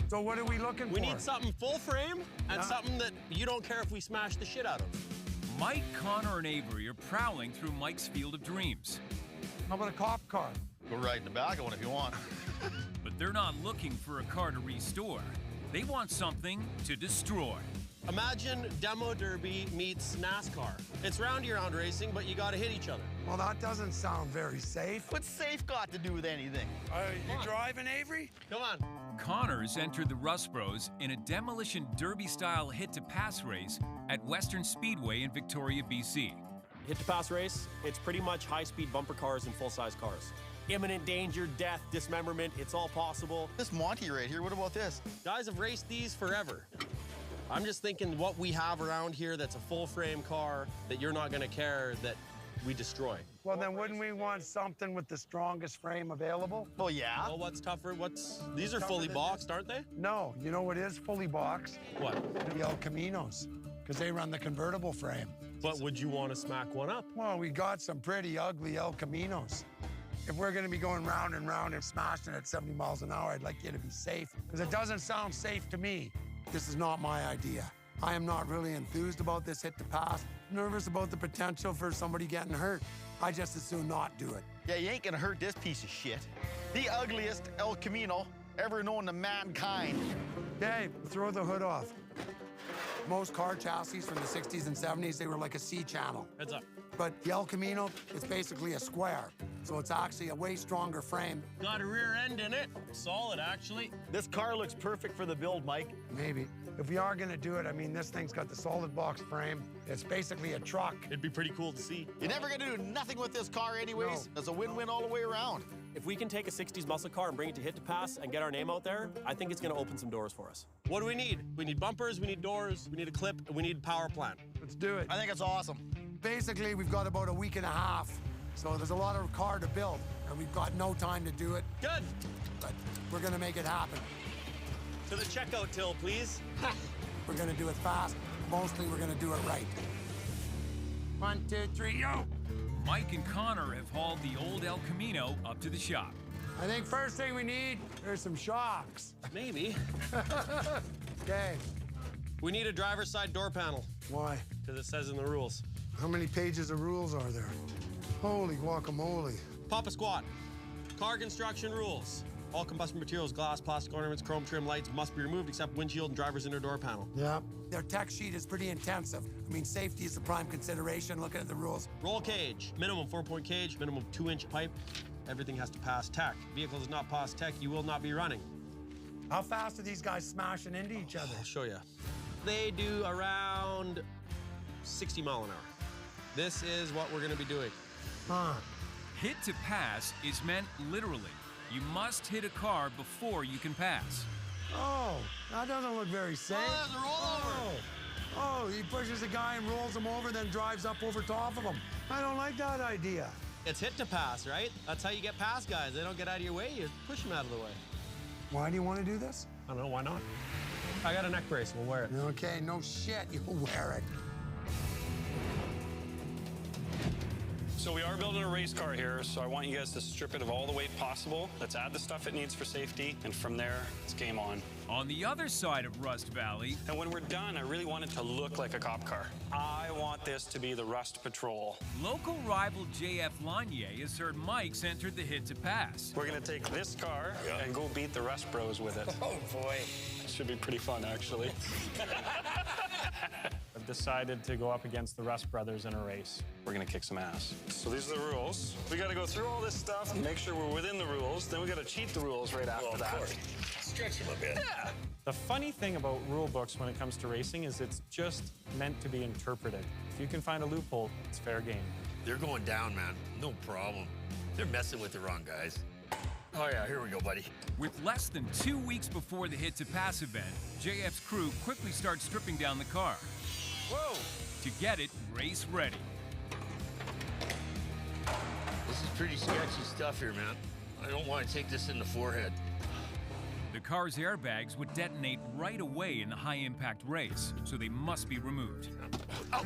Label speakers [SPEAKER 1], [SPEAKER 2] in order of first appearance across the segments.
[SPEAKER 1] So what are we looking for?
[SPEAKER 2] We need something full frame and something that you don't care if we smash the shit out of.
[SPEAKER 3] Mike, Connor, and Avery are prowling through Mike's field of dreams.
[SPEAKER 1] How about a cop car?
[SPEAKER 4] Go ride in the back of one if you want.
[SPEAKER 3] But they're not looking for a car to restore. They want something to destroy.
[SPEAKER 2] Imagine Demo Derby meets NASCAR. It's round-year-round racing, but you gotta hit each other.
[SPEAKER 1] Well, that doesn't sound very safe.
[SPEAKER 4] What's safe got to do with anything?
[SPEAKER 1] You driving, Avery?
[SPEAKER 2] Come on.
[SPEAKER 3] Connors entered the Rust Bros in a demolition derby-style hit-to-pass race at Western Speedway in Victoria, BC.
[SPEAKER 5] Hit-to-pass race, it's pretty much high-speed bumper cars and full-size cars. Imminent danger, death, dismemberment, it's all possible.
[SPEAKER 4] This Monty right here, what about this?
[SPEAKER 2] Guys have raced these forever. I'm just thinking what we have around here that's a full-frame car that you're not gonna care that we destroy.
[SPEAKER 1] Well, then wouldn't we want something with the strongest frame available?
[SPEAKER 4] Well, yeah.
[SPEAKER 2] Well, what's tougher? These are fully boxed, aren't they?
[SPEAKER 1] No, you know what is fully boxed?
[SPEAKER 2] What?
[SPEAKER 1] The El Caminos, because they run the convertible frame.
[SPEAKER 2] But would you want to smack one up?
[SPEAKER 1] Well, we got some pretty ugly El Caminos. If we're gonna be going round and round and smashing at 70 miles an hour, I'd like you to be safe, because it doesn't sound safe to me. This is not my idea. I am not really enthused about this hit-to-pass. Nervous about the potential for somebody getting hurt. I just as soon not do it.
[SPEAKER 4] Yeah, you ain't gonna hurt this piece of shit. The ugliest El Camino ever known to mankind.
[SPEAKER 1] Okay, throw the hood off. Most car chassis from the 60s and 70s, they were like a C channel.
[SPEAKER 2] Heads up.
[SPEAKER 1] But the El Camino is basically a square, so it's actually a way stronger frame.
[SPEAKER 2] Got a rear end in it. Solid, actually.
[SPEAKER 4] This car looks perfect for the build, Mike.
[SPEAKER 1] Maybe. If we are gonna do it, I mean, this thing's got the solid box frame. It's basically a truck.
[SPEAKER 2] It'd be pretty cool to see.
[SPEAKER 4] You're never gonna do nothing with this car anyways.
[SPEAKER 1] No.
[SPEAKER 4] It's a win-win all the way around.
[SPEAKER 5] If we can take a 60s muscle car and bring it to hit-to-pass and get our name out there, I think it's gonna open some doors for us.
[SPEAKER 2] What do we need? We need bumpers, we need doors, we need a clip, and we need a power plant.
[SPEAKER 1] Let's do it.
[SPEAKER 4] I think it's awesome.
[SPEAKER 1] Basically, we've got about a week and a half, so there's a lot of car to build, and we've got no time to do it,
[SPEAKER 2] Good.
[SPEAKER 1] but we're gonna make it happen.
[SPEAKER 2] To the checkout till, please.
[SPEAKER 1] We're gonna do it fast. Mostly, we're gonna do it right. 1, 2, 3, yo!
[SPEAKER 3] Mike and Connor have hauled the old El Camino up to the shop.
[SPEAKER 1] I think first thing we need are some shocks.
[SPEAKER 2] Maybe.
[SPEAKER 1] Okay.
[SPEAKER 2] We need a driver's side door panel,
[SPEAKER 1] Why?
[SPEAKER 2] because it says in the rules.
[SPEAKER 1] How many pages of rules are there? Holy guacamole.
[SPEAKER 2] Papa Squat. Car construction rules. All combustion materials, glass, plastic ornaments, chrome trim lights must be removed except windshield and driver's inner door panel.
[SPEAKER 1] Yeah. Their tech sheet is pretty intensive. I mean, safety is the prime consideration, looking at the rules.
[SPEAKER 2] Roll cage. Minimum 4-point cage, minimum 2-inch pipe. Everything has to pass tech. Vehicle does not pass tech, you will not be running.
[SPEAKER 1] How fast are these guys smashing into each other?
[SPEAKER 2] I'll show you. They do around 60 mile an hour. This is what we're gonna be doing.
[SPEAKER 1] Huh.
[SPEAKER 3] Hit to pass is meant literally. You must hit a car before you can pass.
[SPEAKER 1] Oh, that doesn't look very safe.
[SPEAKER 2] Oh, there's a rollover.
[SPEAKER 1] Oh, he pushes a guy and rolls him over, then drives up over top of him. I don't like that idea.
[SPEAKER 2] It's hit to pass, right? That's how you get past guys. They don't get out of your way, you push them out of the way.
[SPEAKER 1] Why do you want to do this?
[SPEAKER 2] I don't know, why not? I got a neck brace, we'll wear it.
[SPEAKER 1] Okay, no shit, you wear it.
[SPEAKER 6] So we are building a race car here, so I want you guys to strip it of all the weight possible. Let's add the stuff it needs for safety, and from there, it's game on.
[SPEAKER 3] On the other side of Rust Valley,
[SPEAKER 6] And when we're done, I really want it to look like a cop car. I want this to be the Rust Patrol.
[SPEAKER 3] local rival JF Lanier has heard Mike's entered the hit to pass.
[SPEAKER 6] We're gonna take this car and go beat the Rust Bros with it.
[SPEAKER 4] Oh, boy.
[SPEAKER 6] Should be pretty fun, actually. I've decided to go up against the Rust Brothers in a race. We're gonna kick some ass. So these are the rules. We gotta go through all this stuff, make sure we're within the rules, then we gotta cheat the rules right after that.
[SPEAKER 4] Stretch him a bit.
[SPEAKER 6] Yeah. The funny thing about rule books when it comes to racing is it's just meant to be interpreted. If you can find a loophole, it's fair game.
[SPEAKER 7] They're going down, man. No problem. They're messing with the wrong guys. Oh, yeah, here we go, buddy.
[SPEAKER 3] With less than 2 weeks before the hit to pass event, JF's crew quickly starts stripping down the car.
[SPEAKER 4] Whoa.
[SPEAKER 3] To get it race ready.
[SPEAKER 7] This is pretty sketchy stuff here, man. I don't want to take this in the forehead.
[SPEAKER 3] The car's airbags would detonate right away in the high-impact race, so they must be removed.
[SPEAKER 7] Oh,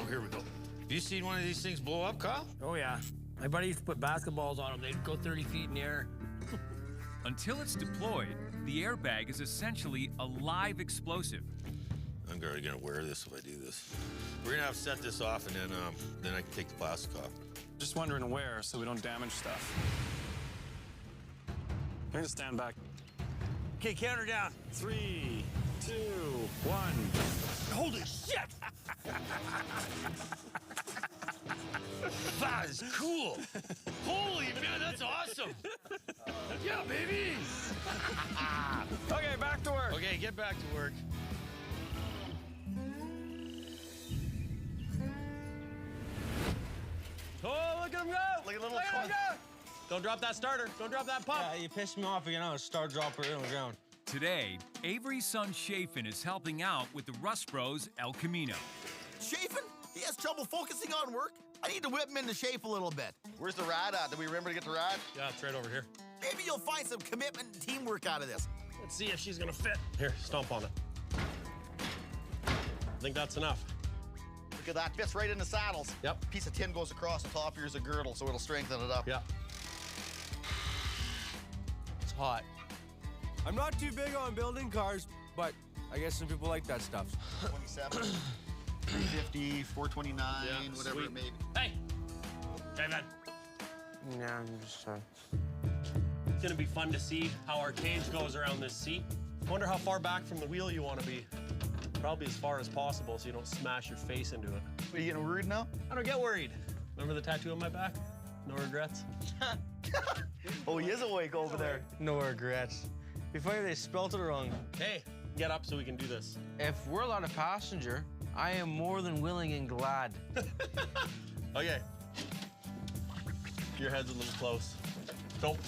[SPEAKER 7] here we go. Have you seen one of these things blow up, Kyle?
[SPEAKER 8] Oh, yeah. My buddy used to put basketballs on them. They'd go 30 feet in the air.
[SPEAKER 3] Until it's deployed, the airbag is essentially a live explosive.
[SPEAKER 7] I'm already gonna wear this if I do this. We're gonna have to set this off, and then I can take the plastic off.
[SPEAKER 6] Just wondering where, so we don't damage stuff. I'm gonna stand back.
[SPEAKER 7] Okay, counter down.
[SPEAKER 6] 3, 2, 1.
[SPEAKER 7] Holy shit! That is cool. Holy man, that's awesome. Yeah, baby.
[SPEAKER 6] Okay, back to work.
[SPEAKER 2] Okay, get back to work. Oh, look at him go!
[SPEAKER 4] Like a little
[SPEAKER 2] Look at him go! Don't drop that starter. Don't drop that pump.
[SPEAKER 8] Yeah, you pissed me off again. I'll start dropper on the ground.
[SPEAKER 3] Today, Avery's son Chafin is helping out with the Rust Bros El Camino.
[SPEAKER 9] Chafin? He has trouble focusing on work? I need to whip him into shape a little bit.
[SPEAKER 4] Where's the rad at? Did we remember to get the rad?
[SPEAKER 2] Yeah, it's right over here.
[SPEAKER 9] Maybe you'll find some commitment and teamwork out of this.
[SPEAKER 2] Let's see if she's gonna fit. Here, stomp on it. I think that's enough.
[SPEAKER 4] Look at that, fits right in the saddles.
[SPEAKER 2] Yep.
[SPEAKER 4] Piece of tin goes across the top. Here's a girdle, so it'll strengthen it up.
[SPEAKER 2] Yeah.
[SPEAKER 8] It's hot. I'm not too big on building cars, but I guess some people like that stuff.
[SPEAKER 4] 27, 350, 429,
[SPEAKER 2] Yeah,
[SPEAKER 4] whatever
[SPEAKER 2] sweet.
[SPEAKER 4] it may be.
[SPEAKER 2] Hey! Hey, man.
[SPEAKER 8] Yeah, I'm just
[SPEAKER 2] It's gonna be fun to see how our cage goes around this seat. Wonder how far back from the wheel you want to be. Probably as far as possible so you don't smash your face into it.
[SPEAKER 4] Are you getting worried now?
[SPEAKER 2] I don't get worried. Remember the tattoo on my back? No regrets.
[SPEAKER 4] Oh, he is awake over there.
[SPEAKER 8] no regrets. Be funny if they spelt it wrong.
[SPEAKER 2] Hey, get up so we can do this.
[SPEAKER 8] If we're allowed a passenger, I am more than willing and glad.
[SPEAKER 2] Okay. Your head's a little close. Don't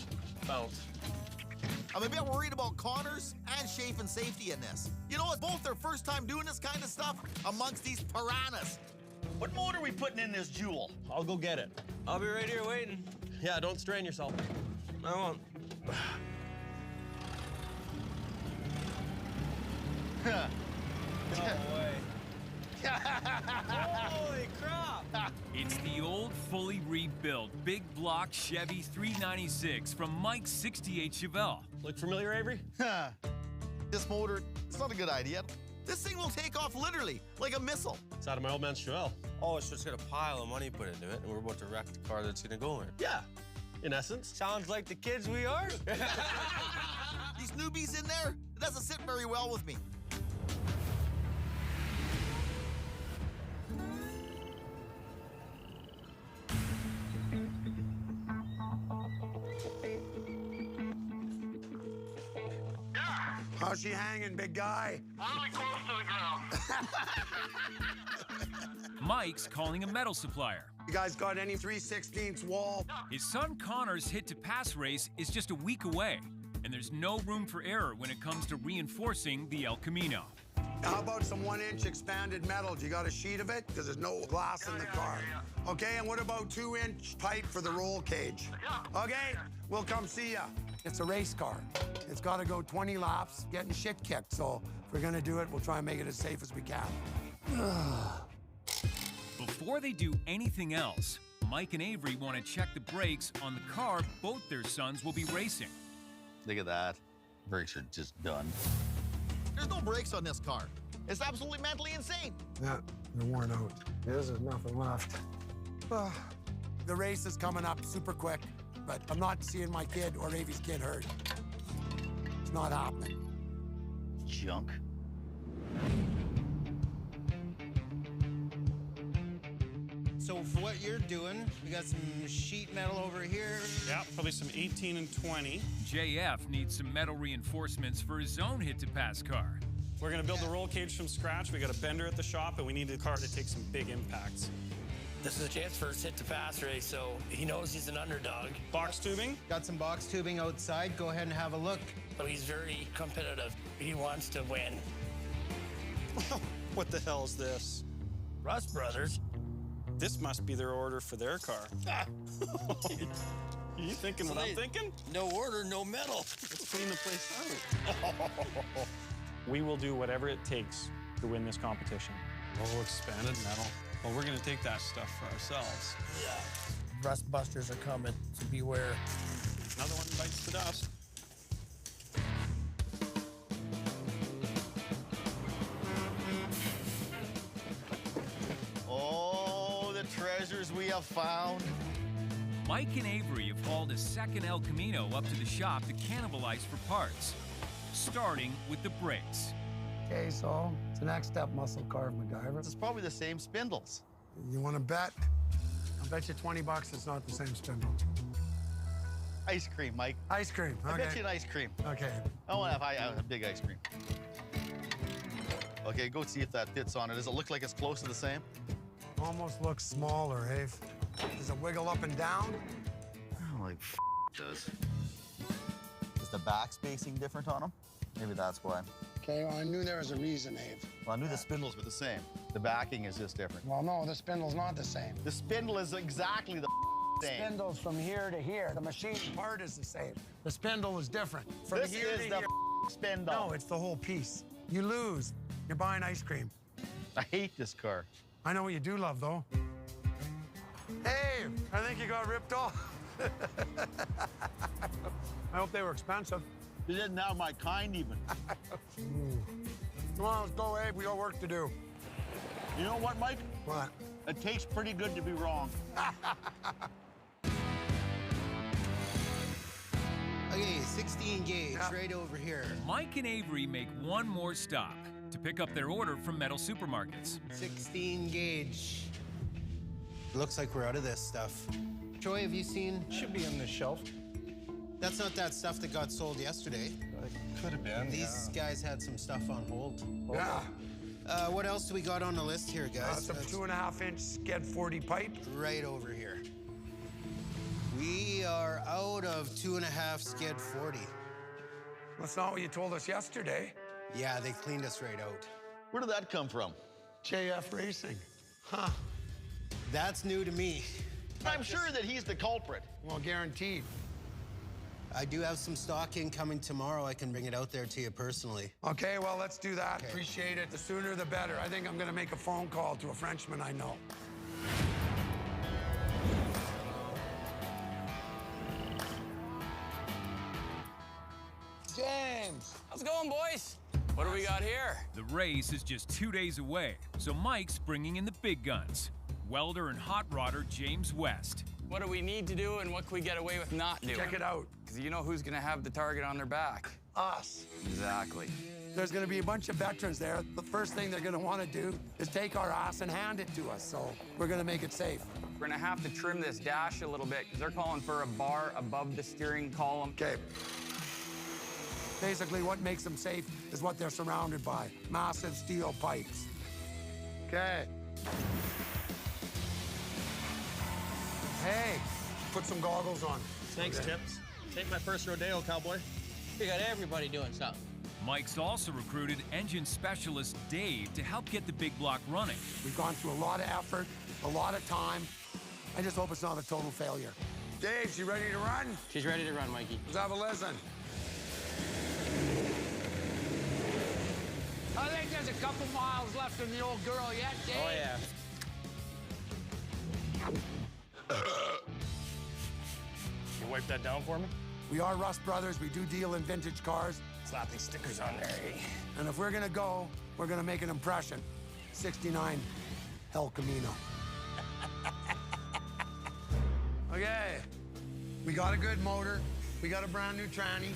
[SPEAKER 2] bounce.
[SPEAKER 9] I'm a bit worried about Connor's and Chafin's safety in this. You know, it's both their first time doing this kind of stuff amongst these piranhas.
[SPEAKER 4] What motor are we putting in this Jewel?
[SPEAKER 2] I'll go get it.
[SPEAKER 8] I'll be right here waiting.
[SPEAKER 2] Yeah, don't strain yourself.
[SPEAKER 8] I won't. No way. Holy crap!
[SPEAKER 3] It's the old, fully rebuilt, big block Chevy 396 from Mike's 68 Chevelle.
[SPEAKER 2] Look familiar, Avery?
[SPEAKER 9] This motor, it's not a good idea. This thing will take off literally, like a missile.
[SPEAKER 2] It's out of my old man's Chevelle.
[SPEAKER 8] Oh, it's just got a pile of money put into it, and we're about to wreck the car that's gonna go in it.
[SPEAKER 2] Yeah, in essence.
[SPEAKER 8] Sounds like the kids we are.
[SPEAKER 9] These newbies in there, it doesn't sit very well with me.
[SPEAKER 1] How's she hanging, big guy?
[SPEAKER 10] Really close to the ground.
[SPEAKER 3] Mike's calling a metal supplier.
[SPEAKER 1] You guys got any 3/16 wall?
[SPEAKER 3] His son Connor's hit to pass race is just a week away, and there's no room for error when it comes to reinforcing the El Camino.
[SPEAKER 1] How about some 1-inch expanded metal? Do you got a sheet of it? Because there's no glass in the car. Okay, and what about 2-inch pipe for the roll cage? Okay, we'll come see ya. It's a race car. It's got to go 20 laps, getting shit kicked. So if we're gonna do it, we'll try and make it as safe as we can.
[SPEAKER 3] Before they do anything else, Mike and Avery want to check the brakes on the car both their sons will be racing.
[SPEAKER 4] Look at that. Brakes are just done.
[SPEAKER 9] There's no brakes on this car. It's absolutely mentally insane.
[SPEAKER 1] Yeah, they're worn out. There's nothing left. The race is coming up super quick, but I'm not seeing my kid or Avy's kid hurt. It's not happening.
[SPEAKER 4] Junk.
[SPEAKER 11] So for what you're doing, we got some sheet metal over here.
[SPEAKER 6] Yeah, probably some 18 and 20.
[SPEAKER 3] JF needs some metal reinforcements for his own hit-to-pass car.
[SPEAKER 6] We're gonna build the roll cage from scratch. We got a bender at the shop, and we need a car to take some big impacts.
[SPEAKER 10] This is a chance for his hit to pass race, so he knows he's an underdog.
[SPEAKER 6] Box tubing.
[SPEAKER 11] Got some box tubing outside. Go ahead and have a look.
[SPEAKER 10] So he's very competitive. He wants to win.
[SPEAKER 6] What the hell is this?
[SPEAKER 10] Rust Brothers.
[SPEAKER 6] This must be their order for their car. You thinking what I'm thinking?
[SPEAKER 8] No order, no metal.
[SPEAKER 6] Let's clean the place out. We will do whatever it takes to win this competition.
[SPEAKER 12] Oh, expanded metal. Well, we're gonna take that stuff for ourselves.
[SPEAKER 11] Rust busters are coming, so beware.
[SPEAKER 6] Another one bites the dust.
[SPEAKER 4] treasures we have found.
[SPEAKER 3] Mike and Avery have hauled a second El Camino up to the shop to cannibalize for parts, starting with the brakes.
[SPEAKER 1] Okay, so it's the next step, muscle carve MacGyver.
[SPEAKER 4] It's probably the same spindles.
[SPEAKER 1] You want to bet? I'll bet you 20 bucks it's not the same spindle.
[SPEAKER 4] Ice cream, Mike.
[SPEAKER 1] Ice cream,
[SPEAKER 4] I
[SPEAKER 1] okay.
[SPEAKER 4] bet you an ice cream.
[SPEAKER 1] Okay.
[SPEAKER 4] I want to have a big ice cream. Okay, go see if that fits on it. Does it look like it's close to the same?
[SPEAKER 1] Almost looks smaller, Ave. Does it wiggle up and down?
[SPEAKER 4] Oh, like it does. Is the back spacing different on them? Maybe that's why.
[SPEAKER 1] Okay, well, I knew there was a reason, Ave.
[SPEAKER 4] Well, I knew the spindles were the same. The backing is just different.
[SPEAKER 1] Well, no, the spindle's not the same.
[SPEAKER 4] The spindle is exactly the same.
[SPEAKER 1] Spindle's from here to here. The machine part is the same. The spindle is different. From
[SPEAKER 4] This
[SPEAKER 1] here
[SPEAKER 4] is
[SPEAKER 1] to
[SPEAKER 4] the
[SPEAKER 1] here.
[SPEAKER 4] spindle.
[SPEAKER 1] No, it's the whole piece. You lose. You're buying ice cream.
[SPEAKER 4] I hate this car.
[SPEAKER 1] I know what you do love, though. Hey, I think you got ripped off. I hope they were expensive.
[SPEAKER 4] You didn't have my kind even.
[SPEAKER 1] Come on, let's go, Abe. We got work to do.
[SPEAKER 4] You know what, Mike?
[SPEAKER 1] What?
[SPEAKER 4] It tastes pretty good to be wrong.
[SPEAKER 11] Okay, 16 gauge, right over here.
[SPEAKER 3] Mike and Avery make one more stop to pick up their order from Metal Supermarkets.
[SPEAKER 11] 16 gauge. Looks like we're out of this stuff. Troy, have you seen?
[SPEAKER 12] Should be on the shelf.
[SPEAKER 11] That's not that stuff that got sold yesterday.
[SPEAKER 12] Could have been.
[SPEAKER 11] These guys had some stuff on hold.
[SPEAKER 1] Yeah.
[SPEAKER 11] What else do we got on the list here, guys?
[SPEAKER 1] Some 2.5-inch Sked 40 pipe.
[SPEAKER 11] Right over here. We are out of 2.5 Sked 40.
[SPEAKER 1] That's not what you told us yesterday.
[SPEAKER 11] Yeah, they cleaned us right out.
[SPEAKER 4] Where did that come from?
[SPEAKER 1] JF Racing. Huh.
[SPEAKER 11] That's new to me.
[SPEAKER 4] I'm sure that he's the culprit.
[SPEAKER 1] Well, guaranteed.
[SPEAKER 11] I do have some stock incoming tomorrow. I can bring it out there to you personally.
[SPEAKER 1] Okay, well, let's do that.
[SPEAKER 11] Okay.
[SPEAKER 1] Appreciate it. The sooner, the better. I think I'm going to make a phone call to a Frenchman I know. James!
[SPEAKER 13] How's it going, boys? What do we got here?
[SPEAKER 3] The race is just 2 days away, so Mike's bringing in the big guns. Welder and hot rodder James West.
[SPEAKER 13] What do we need to do and what can we get away with not doing?
[SPEAKER 1] Check it out.
[SPEAKER 13] Because you know who's going to have the target on their back.
[SPEAKER 1] Us.
[SPEAKER 13] Exactly.
[SPEAKER 1] There's going to be a bunch of veterans there. The first thing they're going to want to do is take our ass and hand it to us, so we're going to make it safe.
[SPEAKER 13] We're going to have to trim this dash a little bit because they're calling for a bar above the steering column.
[SPEAKER 1] Okay. Basically, what makes them safe is what they're surrounded by. Massive steel pipes. Okay. Hey, put some goggles on.
[SPEAKER 2] Thanks,
[SPEAKER 1] Okay.
[SPEAKER 2] Tips. Take my first rodeo, cowboy.
[SPEAKER 13] You got everybody doing something.
[SPEAKER 3] Mike's also recruited engine specialist Dave to help get the big block running.
[SPEAKER 1] We've gone through a lot of effort, a lot of time. I just hope it's not a total failure. Dave, she ready to run?
[SPEAKER 13] She's ready to run, Mikey.
[SPEAKER 1] Let's have a listen. I think there's a couple miles left in the old girl yet, Dave.
[SPEAKER 13] Oh, yeah.
[SPEAKER 2] You wipe that down for me?
[SPEAKER 1] We are Rust Brothers. We do deal in vintage cars.
[SPEAKER 13] Slap these stickers on there, eh?
[SPEAKER 1] And if we're gonna go, we're gonna make an impression. 69 El Camino. Okay, we got a good motor. We got a brand new tranny.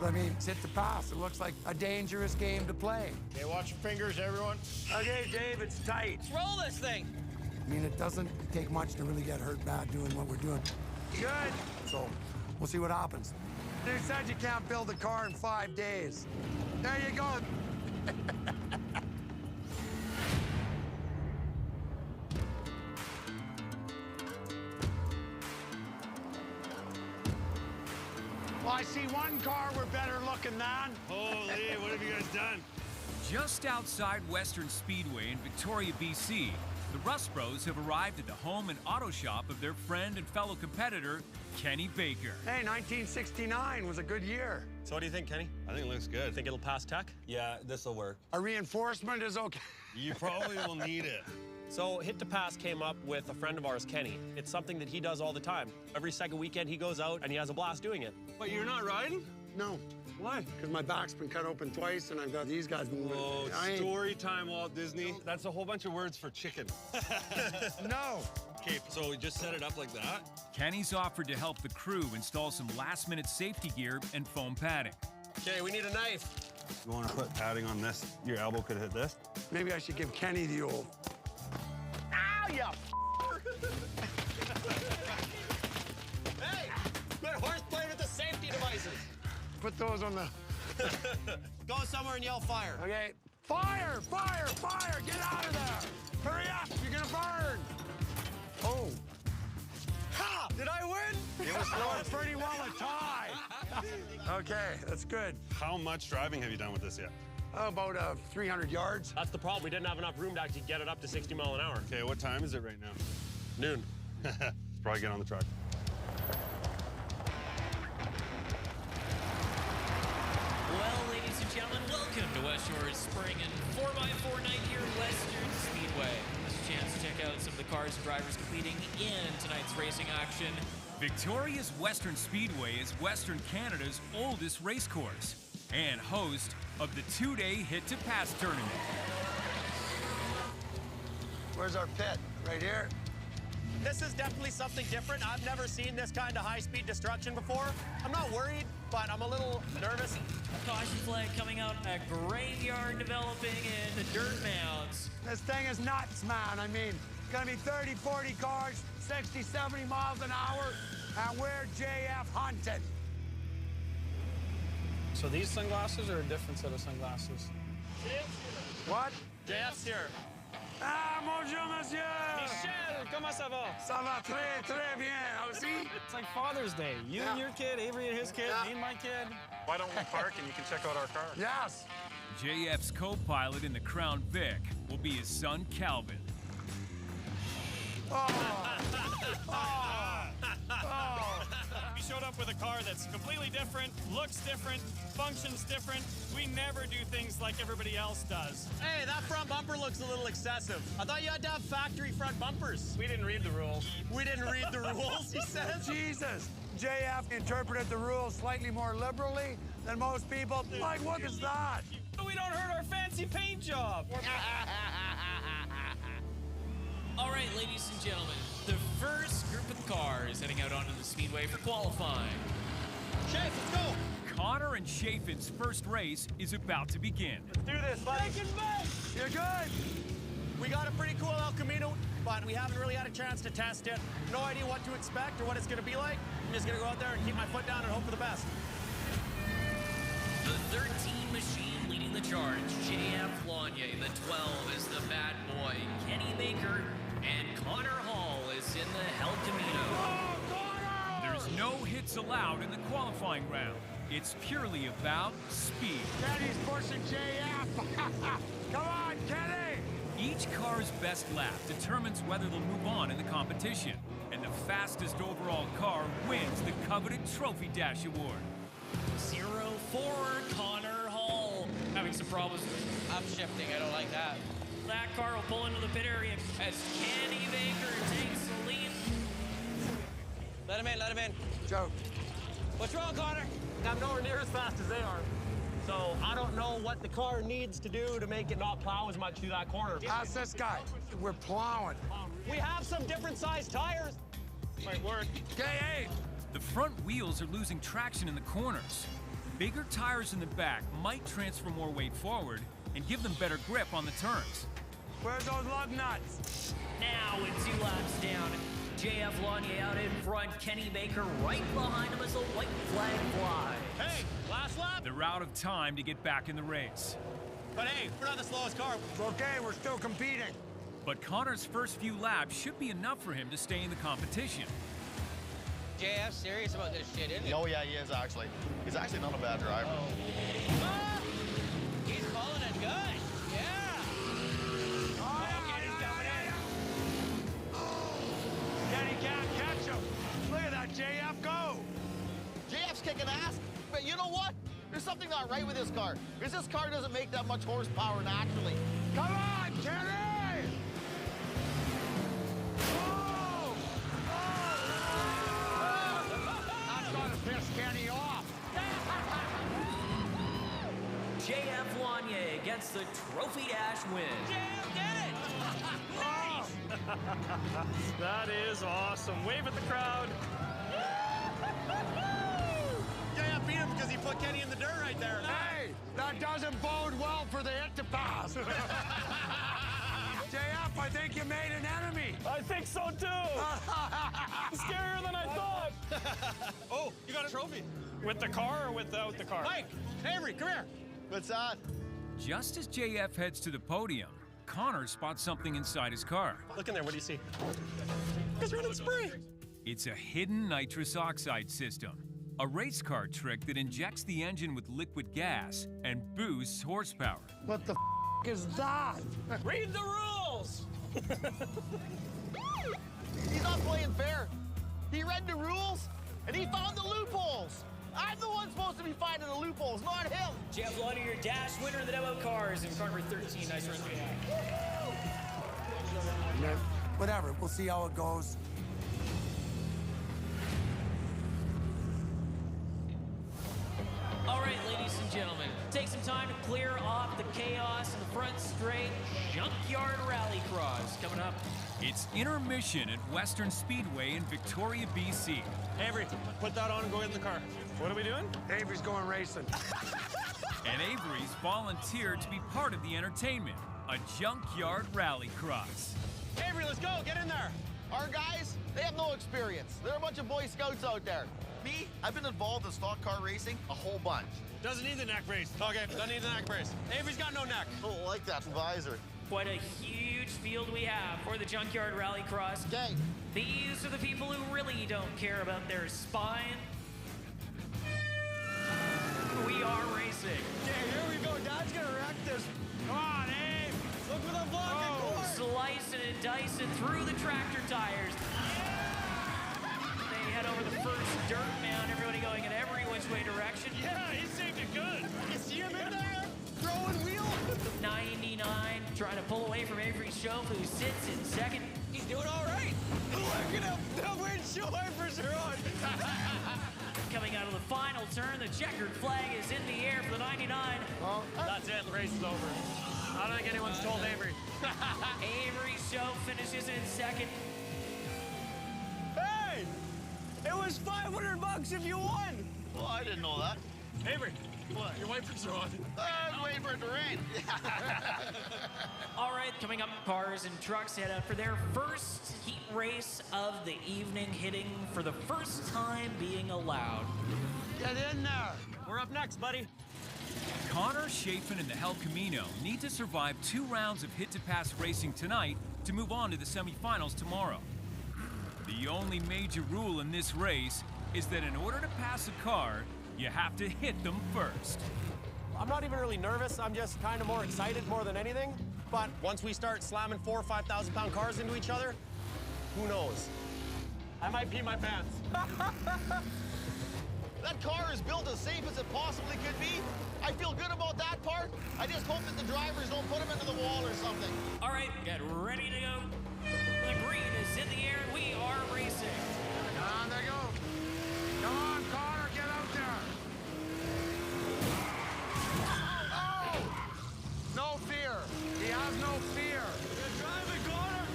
[SPEAKER 1] But I mean, it's hit the pass. It looks like a dangerous game to play.
[SPEAKER 8] Okay, watch your fingers, everyone.
[SPEAKER 1] Okay, Dave, it's tight.
[SPEAKER 13] Let's roll this thing.
[SPEAKER 1] I mean, it doesn't take much to really get hurt bad doing what we're doing. Good. So we'll see what happens. Dude said you can't build a car in 5 days. There you go. Well, I see one car we're better looking than.
[SPEAKER 2] Holy, what have you guys done?
[SPEAKER 3] Just outside Western Speedway in Victoria, BC, the Rust Bros have arrived at the home and auto shop of their friend and fellow competitor, Kenny Baker.
[SPEAKER 1] Hey, 1969 was a good year.
[SPEAKER 2] So what do you think, Kenny?
[SPEAKER 12] I think it looks good.
[SPEAKER 2] Think it'll pass tech?
[SPEAKER 12] Yeah, this'll work.
[SPEAKER 1] A reinforcement is okay.
[SPEAKER 12] You probably will need it.
[SPEAKER 2] So Hit to Pass came up with a friend of ours, Kenny. It's something that he does all the time. Every second weekend he goes out and he has a blast doing it.
[SPEAKER 12] But you're not riding?
[SPEAKER 1] No.
[SPEAKER 12] Why?
[SPEAKER 1] Because my back's been cut open twice and I've got these guys moving.
[SPEAKER 12] Oh,
[SPEAKER 1] I ain't-
[SPEAKER 12] story time, Walt Disney. That's a whole bunch of words for chicken.
[SPEAKER 1] No.
[SPEAKER 12] Okay, so we just set it up like that?
[SPEAKER 3] Kenny's offered to help the crew install some last-minute safety gear and foam padding.
[SPEAKER 2] Okay, we need a knife.
[SPEAKER 6] You want to put padding on this? Your elbow could hit this.
[SPEAKER 1] Maybe I should give Kenny the old.
[SPEAKER 9] Ow, you
[SPEAKER 2] Hey, quit horseplay with the safety devices.
[SPEAKER 1] Put those on the.
[SPEAKER 2] Go somewhere and yell fire.
[SPEAKER 1] Okay. Fire! Fire! Fire! Get out of there! Hurry up! You're gonna burn! Oh.
[SPEAKER 2] Ha! Did I win?
[SPEAKER 1] It was going pretty well a tie. Okay, that's good.
[SPEAKER 6] How much driving have you done with this yet?
[SPEAKER 1] About 300 yards.
[SPEAKER 2] That's the problem. We didn't have enough room to actually get it up to 60 miles an hour.
[SPEAKER 6] Okay, what time is it right now?
[SPEAKER 2] Noon.
[SPEAKER 6] Probably get on the truck.
[SPEAKER 14] Well, ladies and gentlemen, welcome to West Shore's spring and 4x4 night here at Western Speedway. This is a chance to check out some of the cars and drivers competing in tonight's racing action.
[SPEAKER 3] Victoria's Western Speedway is Western Canada's oldest race course and host of the two-day Hit to Pass tournament.
[SPEAKER 1] Where's our pit? Right here?
[SPEAKER 5] This is definitely something different. I've never seen this kind of high-speed destruction before. I'm not worried, but I'm a little nervous.
[SPEAKER 14] Caution flag coming out, a graveyard developing in the dirt mounds.
[SPEAKER 1] This thing is nuts, man. I mean, it's gonna be 30, 40 cars, 60, 70 miles an hour, and we're JF hunting.
[SPEAKER 12] So these sunglasses are a different set of sunglasses?
[SPEAKER 1] What?
[SPEAKER 5] JF's here.
[SPEAKER 1] Ah, bonjour, monsieur!
[SPEAKER 12] Michel, comment ça va?
[SPEAKER 1] Ça va très, très bien. Aussi?
[SPEAKER 12] It's like Father's Day. You and your kid, Avery and his kid, me and my kid. Why don't we park and you can check out our car?
[SPEAKER 1] Yes.
[SPEAKER 3] JF's co-pilot in the Crown Vic will be his son, Calvin.
[SPEAKER 1] Oh. Oh. Oh.
[SPEAKER 6] We showed up with a car that's completely different, looks different, functions different. We never do things like everybody else does.
[SPEAKER 5] Hey, that front bumper looks a little excessive. I thought you had to have factory front bumpers.
[SPEAKER 6] We didn't read the rules.
[SPEAKER 5] We didn't read the rules, he says.
[SPEAKER 1] Jesus. JF interpreted the rules slightly more liberally than most people. Like, what is that?
[SPEAKER 6] We don't hurt our fancy paint job.
[SPEAKER 14] All right, ladies and gentlemen, the first group of cars heading out onto the speedway for qualifying.
[SPEAKER 5] Shafe, let's go.
[SPEAKER 3] Connor and Chafin's first race is about to begin.
[SPEAKER 5] Let's do this, buddy.
[SPEAKER 1] You're good.
[SPEAKER 5] We got a pretty cool El Camino, but we haven't really had a chance to test it. No idea what to expect or what it's going to be like. I'm just going to go out there and keep my foot down and hope for the best.
[SPEAKER 14] The 13 machine leading the charge. JF Lanier, the 12 is the bad boy. Kenny Baker and Connor Hall is in the El Camino.
[SPEAKER 1] Oh, Connor!
[SPEAKER 3] There's no hits allowed in the qualifying round. It's purely about speed.
[SPEAKER 1] Kenny's pushing JF. Come on, Kenny!
[SPEAKER 3] Each car's best lap determines whether they'll move on in the competition, and the fastest overall car wins the coveted Trophy Dash Award.
[SPEAKER 14] 0-4, Connor Hall. Having some problems. I'm shifting, I don't like that. That car will pull into the pit area as Kenny Baker takes the lead. Let him in, let him in.
[SPEAKER 1] Joe.
[SPEAKER 14] What's wrong, Connor?
[SPEAKER 5] I'm nowhere near as fast as they are. So I don't know what the car needs to do to make it not plow as much through that corner.
[SPEAKER 1] Ask this guy. We're plowing.
[SPEAKER 5] We have some different size tires.
[SPEAKER 6] Might work.
[SPEAKER 1] K8.
[SPEAKER 3] The front wheels are losing traction in the corners. Bigger tires in the back might transfer more weight forward and give them better grip on the turns.
[SPEAKER 1] Where's those lug nuts?
[SPEAKER 14] Now with 2 laps down, JF Lanier out in front, Kenny Baker right behind him as the white flag flies.
[SPEAKER 5] Hey, last lap.
[SPEAKER 3] They're out of time to get back in the race.
[SPEAKER 5] But hey, we're not the slowest car.
[SPEAKER 1] It's okay, we're still competing.
[SPEAKER 3] But Connor's first few laps should be enough for him to stay in the competition.
[SPEAKER 14] JF serious about this shit, isn't he?
[SPEAKER 4] Oh, yeah, he is actually. He's actually not a bad driver.
[SPEAKER 14] Ah! He's calling it good. Yeah.
[SPEAKER 1] Oh, Kenny can't catch him. Look at that, JF, go.
[SPEAKER 9] JF's kicking ass, but you know what? There's something not right with this car. Because this car doesn't make that much horsepower naturally.
[SPEAKER 1] Come on, Kenny! Oh! Oh! That's gonna piss Kenny off.
[SPEAKER 14] JF Lanier gets the Trophy Dash win.
[SPEAKER 5] JF did it!
[SPEAKER 1] Oh,
[SPEAKER 12] That is awesome. Wave at the crowd.
[SPEAKER 5] Yeah, beat him because he put Kenny in the dirt right there.
[SPEAKER 1] Hey, that doesn't bode well for the hit to pass. JF, I think you made an enemy.
[SPEAKER 12] I think so too. Scarier than I thought.
[SPEAKER 5] Oh, you got a trophy.
[SPEAKER 12] With the car or without the car?
[SPEAKER 5] Mike, Avery, come here.
[SPEAKER 9] What's that?
[SPEAKER 3] Just as JF heads to the podium, Connor spots something inside his car.
[SPEAKER 5] Look in there. What do you see? He's running spray.
[SPEAKER 3] It's a hidden nitrous oxide system, a race car trick that injects the engine with liquid gas and boosts horsepower.
[SPEAKER 1] What the is that?
[SPEAKER 12] Read the rules!
[SPEAKER 9] He's not playing fair. He read the rules, and he found the loopholes. I'm the one supposed to be finding the loopholes, not him.
[SPEAKER 14] Jeff Lauder, your dash winner of the demo cars in car number 13. Nice run,
[SPEAKER 1] Yeah, whatever, we'll see how it goes.
[SPEAKER 14] All right, ladies and gentlemen, take some time to clear off the chaos in the front straight. Junkyard Rallycross coming up.
[SPEAKER 3] It's intermission at Western Speedway in Victoria, BC.
[SPEAKER 5] Avery, put that on and go in the car.
[SPEAKER 12] What are we doing?
[SPEAKER 1] Avery's going racing.
[SPEAKER 3] And Avery's volunteered to be part of the entertainment, a Junkyard Rallycross.
[SPEAKER 5] Avery, let's go. Get in there.
[SPEAKER 9] Our guys, they have no experience. They're a bunch of Boy Scouts out there. Me, I've been involved in stock car racing a whole bunch.
[SPEAKER 5] Doesn't need the neck brace. Okay, doesn't need the neck brace. Avery's got no neck.
[SPEAKER 9] I don't like that visor.
[SPEAKER 14] What a huge field we have for the Junkyard Rallycross.
[SPEAKER 9] Okay.
[SPEAKER 14] These are the people who really don't care about their spine. We are racing.
[SPEAKER 5] Okay, here we go. Dad's gonna wreck this. Come on, Abe. Look for the block.
[SPEAKER 14] Slicing and dicing through the tractor tires. They head over the first dirt mound. Everybody going in every which way direction.
[SPEAKER 12] Yeah, he saved it good.
[SPEAKER 5] You see him in there? Throwing wheel?
[SPEAKER 14] 99 trying to pull away from Avery Schoaf, who sits in second.
[SPEAKER 5] He's doing all right. Look at him. The windshield wipers are on.
[SPEAKER 14] Coming out of the final turn, the checkered flag is in the air for the 99.
[SPEAKER 5] Well, that's it. The race is over. I don't think anyone's told Avery.
[SPEAKER 14] Avery Schoaf finishes in second.
[SPEAKER 5] Hey! It was $500 if you won.
[SPEAKER 9] Well, I didn't know that.
[SPEAKER 5] Avery, what? Your wipers are on.
[SPEAKER 9] I was waiting for it to rain.
[SPEAKER 14] All right, coming up, cars and trucks head out for their first heat race of the evening, hitting for the first time being allowed.
[SPEAKER 1] Get in there.
[SPEAKER 5] We're up next, buddy.
[SPEAKER 3] Connor, Chafin, and the El Camino need to survive 2 rounds of hit-to-pass racing tonight to move on to the semifinals tomorrow. The only major rule in this race is that in order to pass a car, you have to hit them first.
[SPEAKER 5] I'm not even really nervous. I'm just kind of more excited more than anything. But once we start slamming 4,000 or 5,000 pound cars into each other, who knows? I might pee my pants.
[SPEAKER 9] That car is built as safe as it possibly could be. I feel good about that part. I just hope that the drivers don't put them into the wall or something.
[SPEAKER 14] All right, get ready to go. The green is in the air. We are racing.
[SPEAKER 1] On they go. Come on, Connor, get out there. Oh! No fear. He has no fear.
[SPEAKER 5] You're driving, Connor.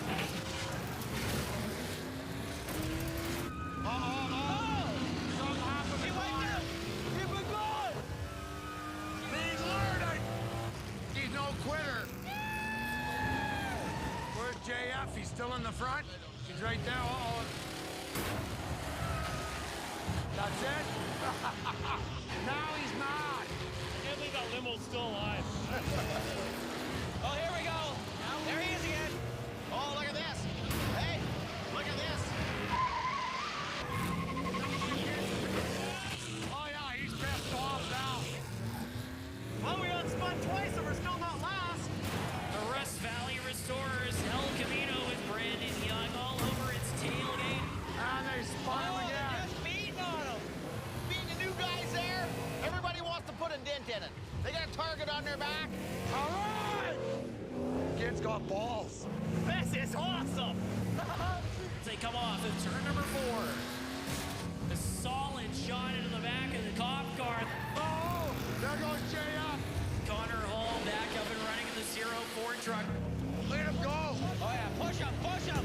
[SPEAKER 1] Something happened to Connor.
[SPEAKER 5] Keep it going.
[SPEAKER 1] He's learning. He's no quitter. Where's JF? He's still in the front? He's right there. Uh-oh. That's it? Now he's not.
[SPEAKER 12] I can't believe that limo's still alive.
[SPEAKER 5] Oh, here we go. There he is again.
[SPEAKER 9] Oh, look at this. Hey, look at this.
[SPEAKER 1] Oh, yeah, he's pissed off now.
[SPEAKER 5] Well, we got spun twice and we're still not last.
[SPEAKER 14] The Rust Valley Restorers, El Camino with Brandon Young all over its tailgate.
[SPEAKER 1] And they spun him again.
[SPEAKER 9] They're just beating on him. Being the new guys there, everybody wants to put a dent in it. They got a target on their back.
[SPEAKER 1] All right. Kid's got balls.
[SPEAKER 5] This is awesome.
[SPEAKER 14] They come off of turn number 4. A solid shot into the back of the cop car.
[SPEAKER 1] Oh, there goes JF.
[SPEAKER 14] Connor Hall back up and running in the 04 truck.
[SPEAKER 1] Let him go.
[SPEAKER 5] Oh, yeah. Push up, push up.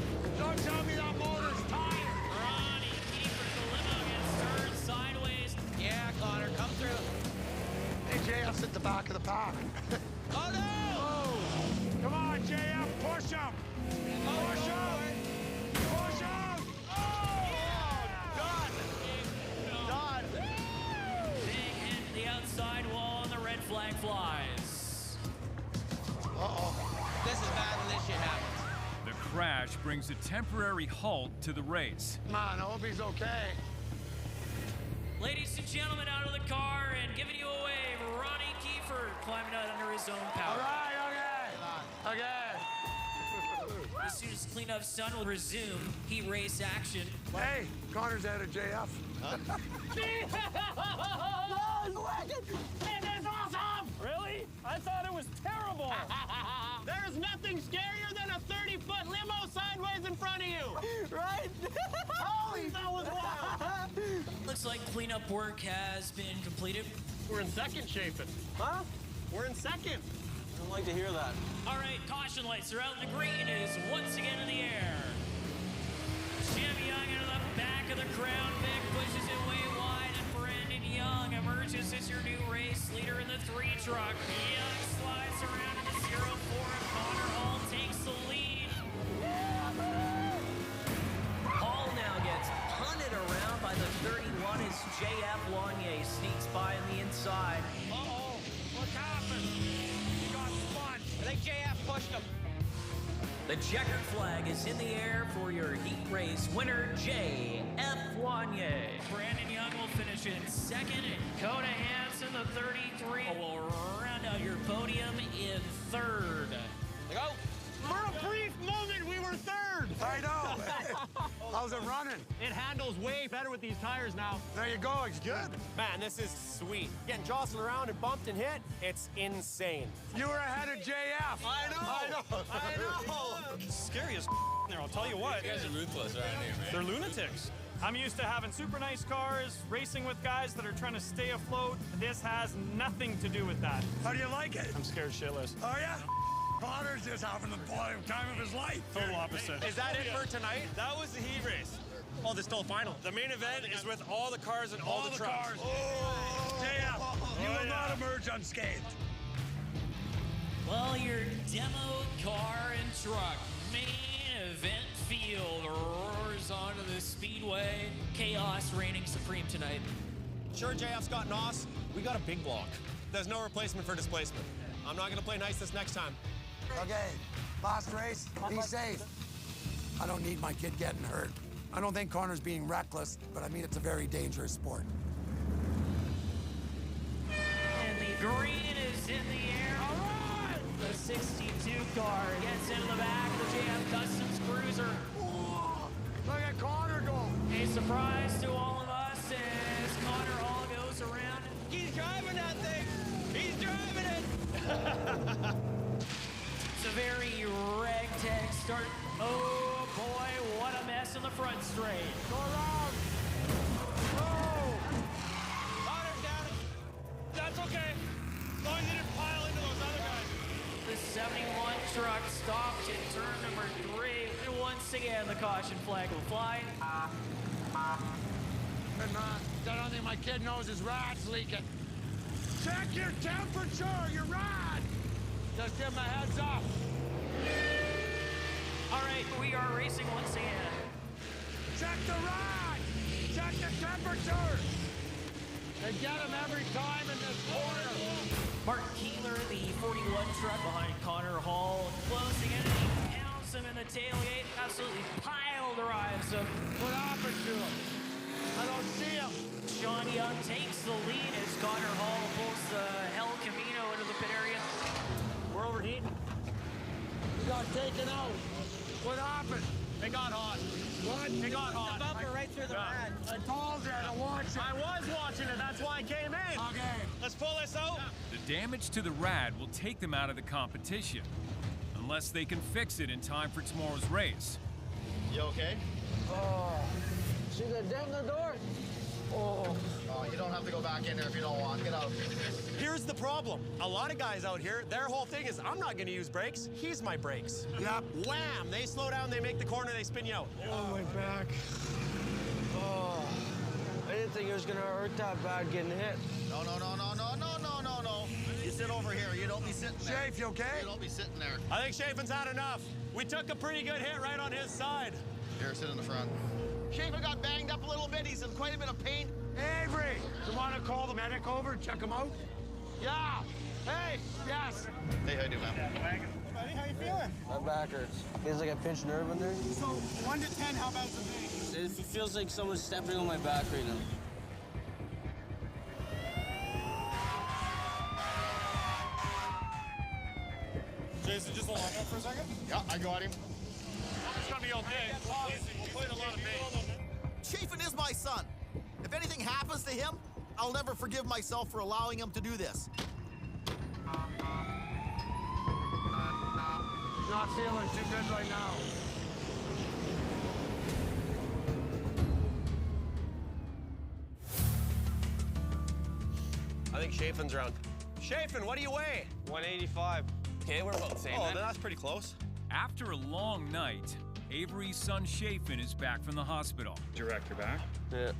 [SPEAKER 1] at the back of the pack.
[SPEAKER 5] Oh, no!
[SPEAKER 1] Oh. Come on, JF, push him! Push him! Push him! Oh!
[SPEAKER 5] Done!
[SPEAKER 14] Big hit to the outside wall, and the red flag flies.
[SPEAKER 1] Uh-oh.
[SPEAKER 14] This is bad when this shit happens.
[SPEAKER 3] The crash brings a temporary halt to the race.
[SPEAKER 1] Come on, I hope he's okay.
[SPEAKER 14] Ladies and gentlemen, out of the car and giving you a wave, Ronnie Kiefer climbing out under his own power.
[SPEAKER 1] All right, okay. Okay.
[SPEAKER 14] As soon as cleanup's done, we'll resume heat race action.
[SPEAKER 1] Hey, Connor's out of JF.
[SPEAKER 5] It is awesome!
[SPEAKER 12] Really? I thought it was terrible.
[SPEAKER 5] There's nothing scarier than a 30-foot limo sideways in front of you! Right? Holy, that was wild!
[SPEAKER 14] Looks like cleanup work has been completed.
[SPEAKER 5] We're in second, Chafin. Huh? We're in second.
[SPEAKER 12] I don't like to hear that.
[SPEAKER 14] All right, caution lights are out. The green is once again in the air. Jim Young into the back of the Crown Vic pushes it way wide, and Brandon Young emerges as your new race leader in the 3 truck. Young slides around into 0-4, and Connor Hall takes the lead.
[SPEAKER 15] Hall now gets punted around by the 31 as JF Lanier sneaks by on the inside.
[SPEAKER 1] Uh-oh, what happened? He got spun.
[SPEAKER 14] I think JF pushed him.
[SPEAKER 15] The checkered flag is in the air for your heat race winner, J.F. Lanier.
[SPEAKER 14] Brandon Young will finish in second, and Coda Hansen, the 33, will round out your podium in third.
[SPEAKER 5] Go. For a brief moment, we were third.
[SPEAKER 1] I know. How's it running?
[SPEAKER 5] It handles way better with these tires now.
[SPEAKER 1] There you go, it's good.
[SPEAKER 5] Man, this is sweet. Getting jostled around and bumped and hit, it's insane.
[SPEAKER 1] You were ahead of JF.
[SPEAKER 5] I know.
[SPEAKER 12] Scary as there, I'll tell you what.
[SPEAKER 10] You guys are ruthless around here, man.
[SPEAKER 12] They're lunatics. I'm used to having super nice cars, racing with guys that are trying to stay afloat. This has nothing to do with that.
[SPEAKER 1] How do you like it?
[SPEAKER 12] I'm scared shitless.
[SPEAKER 1] Oh, yeah? Connor's just having the time of his life.
[SPEAKER 12] Total opposite.
[SPEAKER 5] Is that it for tonight?
[SPEAKER 6] That was the heat race.
[SPEAKER 5] Oh, this still final.
[SPEAKER 6] The main event is with all the cars and all the trucks.
[SPEAKER 1] Cars. Oh, JF, you will not emerge unscathed.
[SPEAKER 14] Well, your demo car and truck main event field roars onto the speedway. Chaos reigning supreme tonight.
[SPEAKER 5] Sure, JF's got NOS. We got a big block. There's no replacement for displacement. I'm not gonna play nice this next time.
[SPEAKER 1] Okay, last race, be safe. I don't need my kid getting hurt. I don't think Connor's being reckless, but I mean, it's a very dangerous sport.
[SPEAKER 14] And the green is in the air. All right! The 62 car gets into the back of the JF Customs Cruiser.
[SPEAKER 1] Whoa, look at Connor go.
[SPEAKER 14] A surprise to all of us as Connor Hall goes around.
[SPEAKER 5] He's driving that thing. He's driving it.
[SPEAKER 14] It's a very ragtag start. Oh boy, what a mess in the front straight.
[SPEAKER 1] Go around. Oh.
[SPEAKER 5] Connor's down.
[SPEAKER 12] That's okay. As long as you didn't pile into those other guys.
[SPEAKER 14] The 71 truck stopped in turn number 3. And once again, the caution flag will fly.
[SPEAKER 1] And, I don't think my kid knows his rod's leaking. Check your temperature, your rod. Just give him a heads up.
[SPEAKER 14] All right, we are racing once again.
[SPEAKER 1] Check the rod. Check the temperature. They get him every time in this corner.
[SPEAKER 14] Mark Keeler, the 41 truck behind Connor Hall, closing in, and he pounds him in the tailgate. Absolutely pile drives him.
[SPEAKER 1] What happened to him? I don't see him.
[SPEAKER 14] Sean Young takes the lead as Connor Hall pulls the El Camino into the pit area.
[SPEAKER 5] We're overheating.
[SPEAKER 1] He got taken out. What happened?
[SPEAKER 5] They got hot.
[SPEAKER 1] What?
[SPEAKER 5] They got hot.
[SPEAKER 15] The bumper right through the rad.
[SPEAKER 1] I told you to watch it.
[SPEAKER 5] I was watching it. That's why I came in.
[SPEAKER 1] Okay.
[SPEAKER 5] Let's pull this out.
[SPEAKER 3] The damage to the rad will take them out of the competition, unless they can fix it in time for tomorrow's race.
[SPEAKER 4] You okay?
[SPEAKER 8] Oh, see that dent in the door? Oh.
[SPEAKER 4] Oh, you don't have to go back in there if you don't want. Get out.
[SPEAKER 5] Here's the problem. A lot of guys out here, their whole thing is, I'm not gonna use brakes. He's my brakes.
[SPEAKER 1] Yep.
[SPEAKER 5] Wham! They slow down, they make the corner, they spin you out.
[SPEAKER 8] Oh, my back. Oh. I didn't think it was gonna hurt that bad getting hit.
[SPEAKER 9] No. You sit over here. You don't be sitting there.
[SPEAKER 1] Shafe, you okay?
[SPEAKER 9] You don't be sitting there.
[SPEAKER 5] I think Chaffin's had enough. We took a pretty good hit right on his side.
[SPEAKER 9] Here, sit in the front. Chafin got banged up a little bit. He's in quite a bit of pain.
[SPEAKER 1] Avery, you want to call the medic over, check him out? Yeah. Hey, yes.
[SPEAKER 9] Hey, how you doing, man?
[SPEAKER 8] Buddy, how you feeling? My back hurts. Feels like a pinched nerve in there.
[SPEAKER 16] So 1 to 10, how about the pain?
[SPEAKER 8] It feels like someone's stepping on my back right now.
[SPEAKER 16] Jason, just hold on for a second.
[SPEAKER 9] Yeah, I got him.
[SPEAKER 16] It's gonna be okay. We'll put a lot of pain.
[SPEAKER 9] Chafin is my son. If anything happens to him, I'll never forgive myself for allowing him to do this.
[SPEAKER 1] Not feeling too good right now.
[SPEAKER 5] I think Chaffin's around. Chaffin, what do you weigh?
[SPEAKER 8] 185.
[SPEAKER 13] Okay, we're about the same.
[SPEAKER 5] Oh,
[SPEAKER 13] then.
[SPEAKER 5] that's pretty close.
[SPEAKER 3] After a long night, Avery's son Chaffin is back from the hospital.
[SPEAKER 6] Director back.
[SPEAKER 8] Yeah.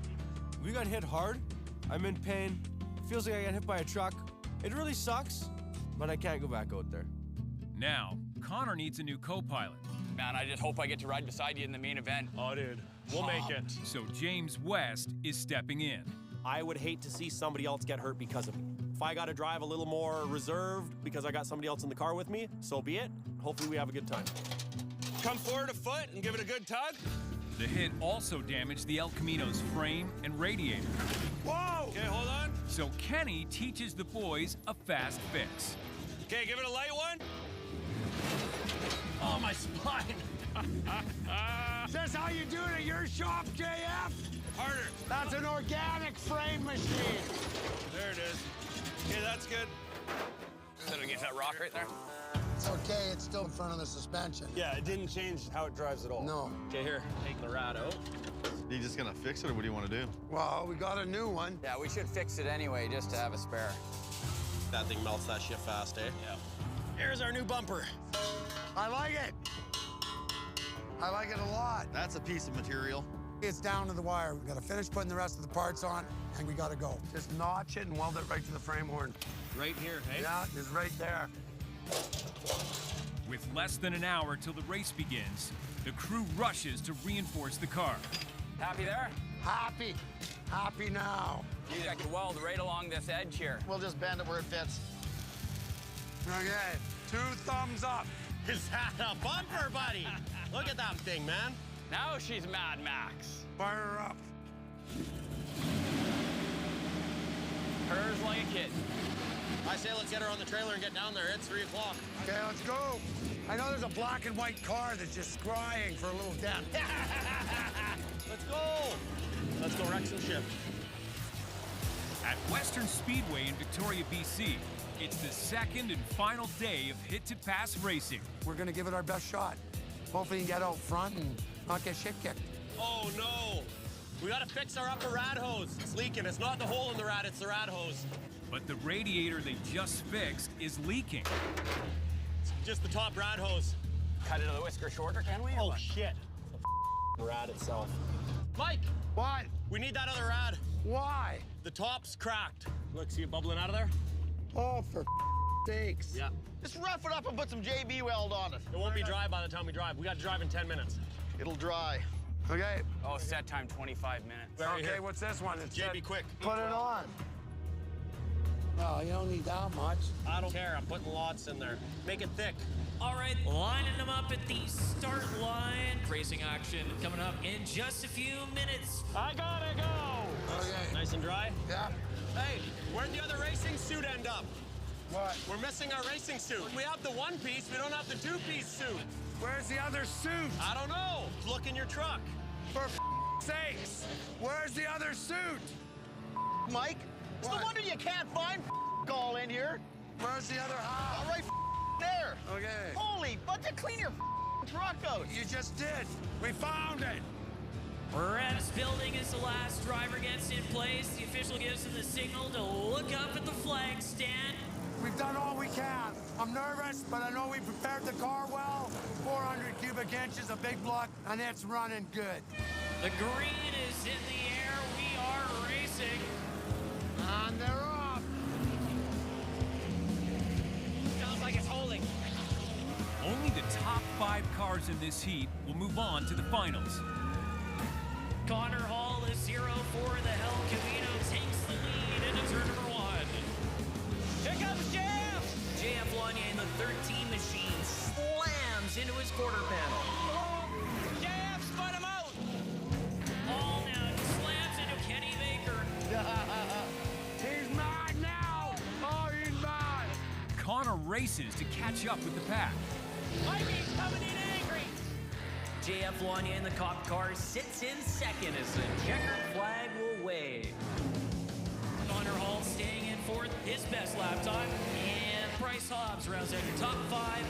[SPEAKER 8] We got hit hard. I'm in pain. Feels like I got hit by a truck. It really sucks, but I can't go back out there.
[SPEAKER 3] Now, Connor needs a new co-pilot.
[SPEAKER 13] Man, I just hope I get to ride beside you in the main event.
[SPEAKER 5] Oh, dude. We'll make it.
[SPEAKER 3] So James West is stepping in.
[SPEAKER 5] I would hate to see somebody else get hurt because of me. If I got to drive a little more reserved because I got somebody else in the car with me, so be it. Hopefully we have a good time.
[SPEAKER 2] Come forward a foot and give it a good tug.
[SPEAKER 3] The hit also damaged the El Camino's frame and radiator.
[SPEAKER 2] Whoa! Okay, hold on.
[SPEAKER 3] So Kenny teaches the boys a fast fix.
[SPEAKER 2] Okay, give it a light one. Oh, my spine.
[SPEAKER 1] Is this how you do it at your shop, JF?
[SPEAKER 2] Harder.
[SPEAKER 1] That's an organic frame machine.
[SPEAKER 2] There it is. Okay, that's good.
[SPEAKER 13] So we get that rock right there?
[SPEAKER 1] It's okay, it's still in front of the suspension.
[SPEAKER 5] Yeah, it didn't change how it drives at all.
[SPEAKER 1] No.
[SPEAKER 5] Okay, here, take the rad out.
[SPEAKER 4] Are you just gonna fix it, or what do you want to do?
[SPEAKER 1] Well, we got a new one.
[SPEAKER 13] Yeah, we should fix it anyway, just to have a spare.
[SPEAKER 5] That thing melts that shit fast, eh?
[SPEAKER 13] Yeah.
[SPEAKER 5] Here's our new bumper.
[SPEAKER 1] I like it. I like it a lot.
[SPEAKER 9] That's a piece of material.
[SPEAKER 1] It's down to the wire. We gotta finish putting the rest of the parts on, and we gotta go. Just notch it and weld it right to the frame horn.
[SPEAKER 5] Right here, hey?
[SPEAKER 1] Yeah, it's right there.
[SPEAKER 3] With less than an hour till the race begins, the crew rushes to reinforce the car.
[SPEAKER 13] Happy there?
[SPEAKER 1] Happy. Happy now.
[SPEAKER 13] Geez, I could weld right along this edge here.
[SPEAKER 9] We'll just bend it where it fits.
[SPEAKER 1] Okay, 2 thumbs up.
[SPEAKER 5] Is that a bumper, buddy? Look at that thing, man.
[SPEAKER 13] Now she's Mad Max.
[SPEAKER 1] Fire her up.
[SPEAKER 13] Hers like a kid.
[SPEAKER 5] I say let's get her on the trailer and get down there. It's 3 o'clock.
[SPEAKER 1] Okay, let's go. I know there's a black and white car that's just scrying for a little dent.
[SPEAKER 5] Let's go. Let's go wreck some shit.
[SPEAKER 3] At Western Speedway in Victoria, BC, it's the second and final day of Hit to Pass racing.
[SPEAKER 1] We're gonna give it our best shot. Hopefully you can get out front and not get shit kicked.
[SPEAKER 5] Oh, no. We gotta fix our upper rad hose. It's leaking. It's not the hole in the rad, it's the rad hose.
[SPEAKER 3] But the radiator they just fixed is leaking.
[SPEAKER 5] It's just the top rad hose.
[SPEAKER 13] Cut it a whisker shorter, can we?
[SPEAKER 5] Oh, shit. The rad itself. Mike!
[SPEAKER 1] What?
[SPEAKER 5] We need that other rad.
[SPEAKER 1] Why?
[SPEAKER 5] The top's cracked. Look, see it bubbling out of there?
[SPEAKER 1] Oh, for sakes.
[SPEAKER 5] Yeah.
[SPEAKER 9] Just rough it up and put some JB weld on it.
[SPEAKER 5] It won't be dry by the time we drive. We got to drive in 10 minutes.
[SPEAKER 9] It'll dry.
[SPEAKER 1] Okay.
[SPEAKER 13] Oh, set time 25 minutes.
[SPEAKER 1] Okay, what's this one? It's
[SPEAKER 5] JB, quick.
[SPEAKER 1] Put it on. Oh, you don't need that much.
[SPEAKER 5] I don't care. I'm putting lots in there. Make it thick.
[SPEAKER 15] All right, lining them up at the start line. Racing action coming up in just a few minutes.
[SPEAKER 5] I gotta go.
[SPEAKER 1] Okay.
[SPEAKER 5] Nice and dry?
[SPEAKER 1] Yeah.
[SPEAKER 5] Hey, where'd the other racing suit end up?
[SPEAKER 1] What?
[SPEAKER 5] We're missing our racing suit. We have the 1-piece, we don't have the 2-piece suit.
[SPEAKER 1] Where's the other suit?
[SPEAKER 5] I don't know. Look in your truck.
[SPEAKER 1] For sakes, where's the other suit?
[SPEAKER 9] Mike, it's no wonder you can't find all in here.
[SPEAKER 1] Where's the other half?
[SPEAKER 9] All right, there.
[SPEAKER 1] Okay.
[SPEAKER 9] Holy, but to clean your truck out.
[SPEAKER 1] You just did. We found it.
[SPEAKER 15] Revs building as the last driver gets in place. The official gives him the signal to look up at the flag stand.
[SPEAKER 1] We've done all we can. I'm nervous, but I know we prepared the car well. 400 cubic inches of big block, and it's running good.
[SPEAKER 15] The green is in the air. We are racing.
[SPEAKER 3] cars in this heat will move on to the finals.
[SPEAKER 15] Connor Hall is 0-4. The El Camino takes the lead into turn number 1. Here comes JF! JF Lanier in the 13 machine slams into his quarter panel. JF spun him out! Hall now slams into Kenny Baker.
[SPEAKER 1] He's mad now! Oh, he's mad!
[SPEAKER 3] Connor races to catch up with the pack.
[SPEAKER 15] Mikey's coming in angry! JF Lanier in the cop car sits in second as the checkered flag will wave. Connor Hall staying in fourth, his best lap time. And Bryce Hobbs rounds out your top 5.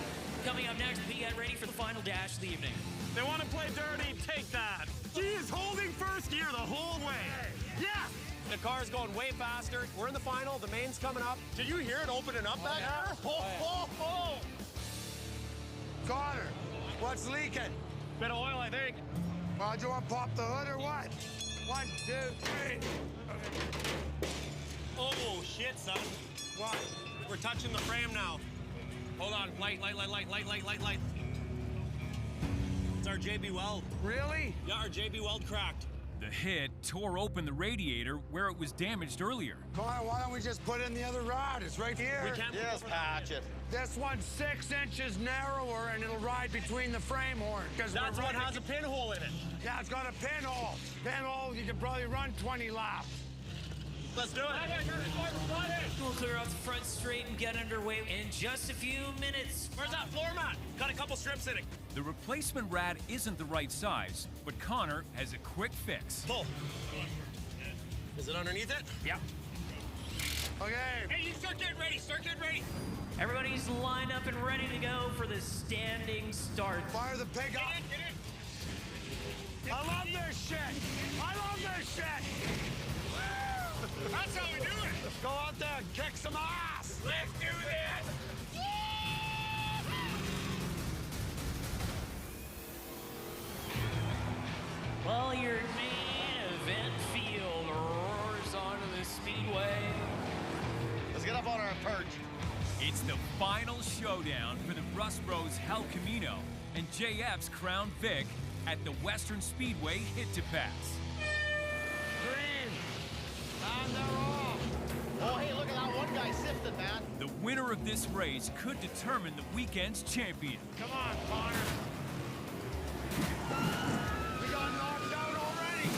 [SPEAKER 15] Coming up next, we get ready for the final dash of the evening.
[SPEAKER 12] They want to play dirty, take that.
[SPEAKER 5] He is holding first gear the whole way. Yeah! The car's going way faster. We're in the final. The main's coming up. Did you hear it opening up back there? Oh.
[SPEAKER 1] Connor, what's leaking?
[SPEAKER 12] Bit of oil, I think.
[SPEAKER 1] Well, do you want to pop the hood or what? 1, 2, 3.
[SPEAKER 5] Oh, shit, son.
[SPEAKER 1] What?
[SPEAKER 5] We're touching the frame now. Hold on. Light. It's our JB Weld.
[SPEAKER 1] Really?
[SPEAKER 5] Yeah, our JB Weld cracked.
[SPEAKER 3] The hit tore open the radiator where it was damaged earlier.
[SPEAKER 1] Connor, why don't we just put in the other rod? It's right here.
[SPEAKER 5] We can't
[SPEAKER 9] Just patch it.
[SPEAKER 1] This one's 6 inches narrower, and it'll ride between the frame horn.
[SPEAKER 5] That's what has a pinhole in it.
[SPEAKER 1] Yeah, it's got a pinhole. Pinhole, you can probably run 20 laps.
[SPEAKER 5] Let's do it.
[SPEAKER 15] We'll clear off the front straight and get underway in just a few minutes.
[SPEAKER 5] Where's that floor mat? Got a couple strips in it.
[SPEAKER 3] The replacement rad isn't the right size, but Connor has a quick fix.
[SPEAKER 5] Pull. Is it underneath it?
[SPEAKER 15] Yep.
[SPEAKER 1] Okay.
[SPEAKER 16] Hey, you start getting ready.
[SPEAKER 15] Everybody's lined up and ready to go for the standing start.
[SPEAKER 1] Fire the pig up.
[SPEAKER 16] Get in.
[SPEAKER 1] I love this shit.
[SPEAKER 16] That's how we do it.
[SPEAKER 1] Go out there and kick some ass.
[SPEAKER 16] Let's do this.
[SPEAKER 15] Well, your main event field roars onto the speedway.
[SPEAKER 9] Let's get up on our perch.
[SPEAKER 3] It's the final showdown for the Rust Bros Hell Camino and JF's Crown Vic at the Western Speedway Hit to Pass.
[SPEAKER 1] Green. And they're off.
[SPEAKER 9] Oh, hey, look at that one guy sifting, man.
[SPEAKER 3] The winner of this race could determine the weekend's champion.
[SPEAKER 1] Come on, Connor. We got knocked out already.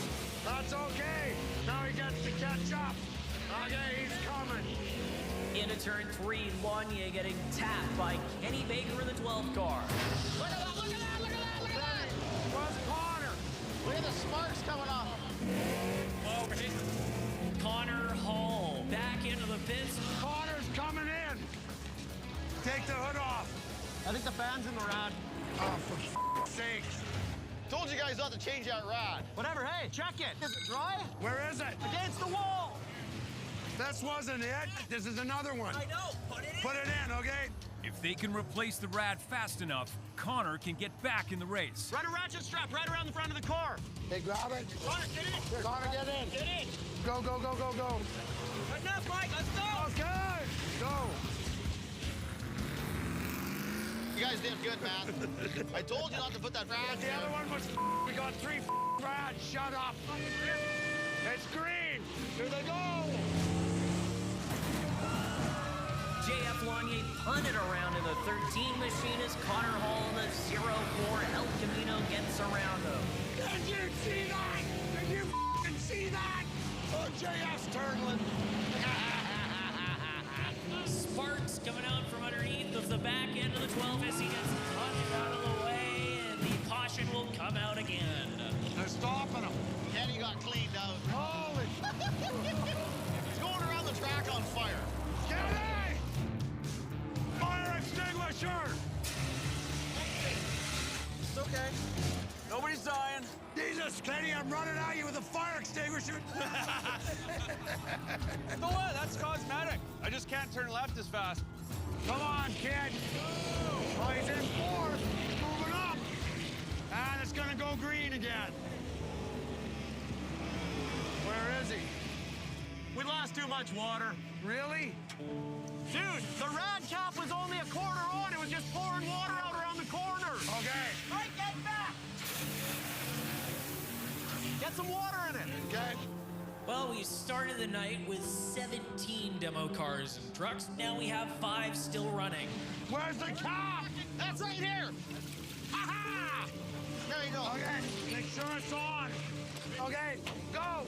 [SPEAKER 1] That's okay. Now he gets to catch up. Okay, he's coming.
[SPEAKER 15] Into turn 3, Lanier getting tapped by Kenny Baker in the 12 car.
[SPEAKER 9] Look at that.
[SPEAKER 1] Where's Connor?
[SPEAKER 9] Look at the sparks coming off.
[SPEAKER 15] Connor Hall back into the pits.
[SPEAKER 1] Connor's coming in. Take the hood off.
[SPEAKER 5] I think the fan's in the rod.
[SPEAKER 1] Oh, for sakes.
[SPEAKER 9] Told you guys not to change that rod.
[SPEAKER 5] Whatever, hey, check it. Is it dry?
[SPEAKER 1] Where is it?
[SPEAKER 5] Against the wall.
[SPEAKER 1] This wasn't it. This is another one.
[SPEAKER 15] I know. Put it in.
[SPEAKER 1] Put it in, okay?
[SPEAKER 3] If they can replace the rad fast enough, Connor can get back in the race.
[SPEAKER 5] Run a ratchet strap right around the front of the car.
[SPEAKER 1] Hey, grab it.
[SPEAKER 16] Connor, get in.
[SPEAKER 1] Connor, get in.
[SPEAKER 16] Get in.
[SPEAKER 1] Go, go, go, go, go.
[SPEAKER 16] Enough, Mike. Let's go.
[SPEAKER 1] Okay. Go.
[SPEAKER 9] You guys did good, man. I told you not to put that rod
[SPEAKER 1] The other one was we got 3 rads. Shut up. It's green. Here they go.
[SPEAKER 15] JF Lanier punted around in the 13 machine as Connor Hall in the 0-4 El Camino gets around him.
[SPEAKER 1] Did you see that? Did you see that? Oh, JF's turtling.
[SPEAKER 15] Sparks coming out from underneath of the back end of the 12 as he gets punched out of the way, and the caution will come out again.
[SPEAKER 1] They're stopping him.
[SPEAKER 9] Kenny got cleaned out.
[SPEAKER 1] Holy.
[SPEAKER 9] He's going around the track on fire.
[SPEAKER 1] Kenny! Fire extinguisher!
[SPEAKER 5] It's okay. Nobody's dying.
[SPEAKER 1] Jesus, Kenny, I'm running at you with a fire extinguisher.
[SPEAKER 12] So what? That's cosmetic. I just can't turn left as fast.
[SPEAKER 1] Come on, kid. Oh, he's in 4th. Moving up. And it's going to go green again. Where is he?
[SPEAKER 5] We lost too much water.
[SPEAKER 1] Really?
[SPEAKER 5] Dude, the rad cap was only a quarter on. It was just pouring water out around the corner.
[SPEAKER 1] Okay.
[SPEAKER 5] All right, get back. Get some water in it.
[SPEAKER 1] Okay.
[SPEAKER 15] Well, we started the night with 17 demo cars and trucks. Now we have 5 still running.
[SPEAKER 1] Where's the cap?
[SPEAKER 9] That's right here. Aha! There you go.
[SPEAKER 1] Okay, make sure it's on. Okay, go.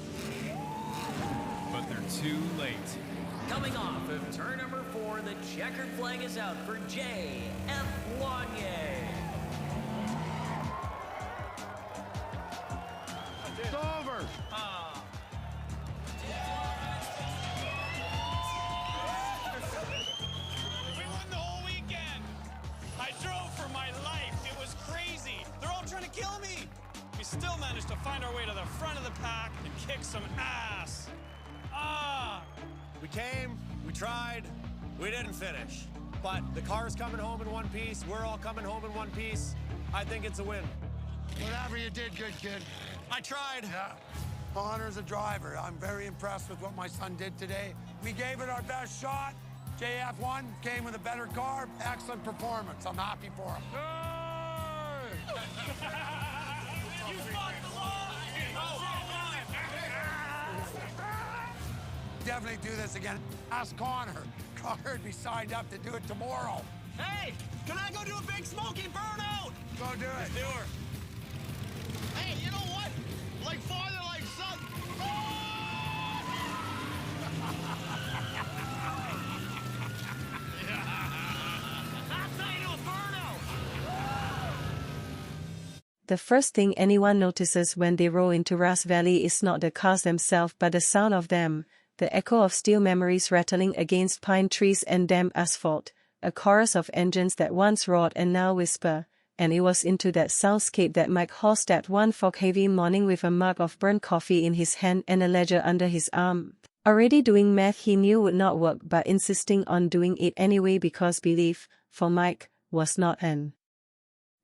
[SPEAKER 3] But they're too late.
[SPEAKER 15] Coming off of turn number 4, the checkered flag is out for J.F. Wanye.
[SPEAKER 1] It's over.
[SPEAKER 12] We won the whole weekend. I drove for my life. It was crazy. They're all trying to kill me. We still managed to find our way to the front of the pack and kick some ass.
[SPEAKER 5] We came, we tried, we didn't finish. But the car's coming home in one piece. We're all coming home in one piece. I think it's a win.
[SPEAKER 1] Whatever you did, good kid.
[SPEAKER 5] I tried.
[SPEAKER 1] Yeah. Connor's a driver. I'm very impressed with what my son did today. We gave it our best shot. JF1 came with a better car. Excellent performance. I'm happy for him.
[SPEAKER 12] You fought the law.
[SPEAKER 1] Definitely do this again. Ask Connor. Connor would be signed up to do it tomorrow.
[SPEAKER 5] Hey, can I go do a big smoky burnout?
[SPEAKER 1] Go do it.
[SPEAKER 5] Let's do her.
[SPEAKER 9] Hey, you know what? Like father, like son.
[SPEAKER 5] That's how you do a burnout.
[SPEAKER 17] The first thing anyone notices when they roll into Ras Valley is not the cars themselves but the sound of them, the echo of steel memories rattling against pine trees and damp asphalt, a chorus of engines that once roared and now whisper, and it was into that soundscape that Mike Hall stepped one fog-heavy morning with a mug of burnt coffee in his hand and a ledger under his arm. Already doing math he knew would not work but insisting on doing it anyway because belief, for Mike, was not an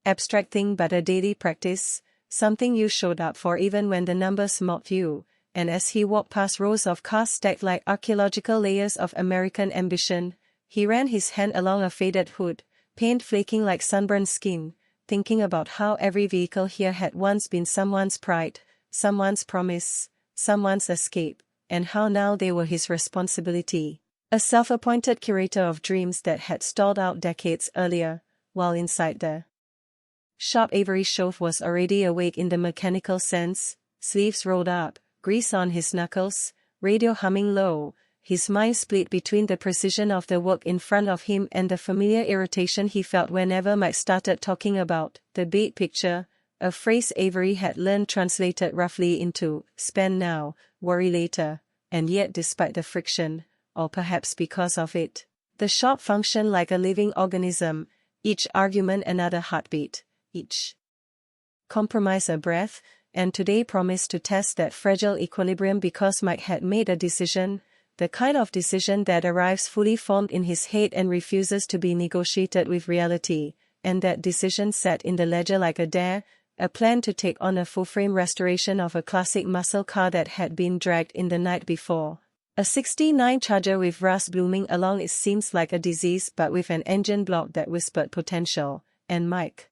[SPEAKER 17] abstract thing but a daily practice, something you showed up for even when the numbers mocked you. And as he walked past rows of cars stacked like archaeological layers of American ambition, he ran his hand along a faded hood, paint flaking like sunburned skin, thinking about how every vehicle here had once been someone's pride, someone's promise, someone's escape, and how now they were his responsibility. A self-appointed curator of dreams that had stalled out decades earlier, while inside the shop Avery Shove was already awake in the mechanical sense, sleeves rolled up, grease on his knuckles, radio humming low, his mind split between the precision of the work in front of him and the familiar irritation he felt whenever Mike started talking about the big picture, a phrase Avery had learned translated roughly into spend now, worry later, and yet despite the friction, or perhaps because of it, the shop functioned like a living organism, each argument another heartbeat, each compromise a breath, and today promised to test that fragile equilibrium because Mike had made a decision, the kind of decision that arrives fully formed in his head and refuses to be negotiated with reality, and that decision sat in the ledger like a dare, a plan to take on a full-frame restoration of a classic muscle car that had been dragged in the night before. A 69 Charger with rust blooming along it seems like a disease but with an engine block that whispered potential, and Mike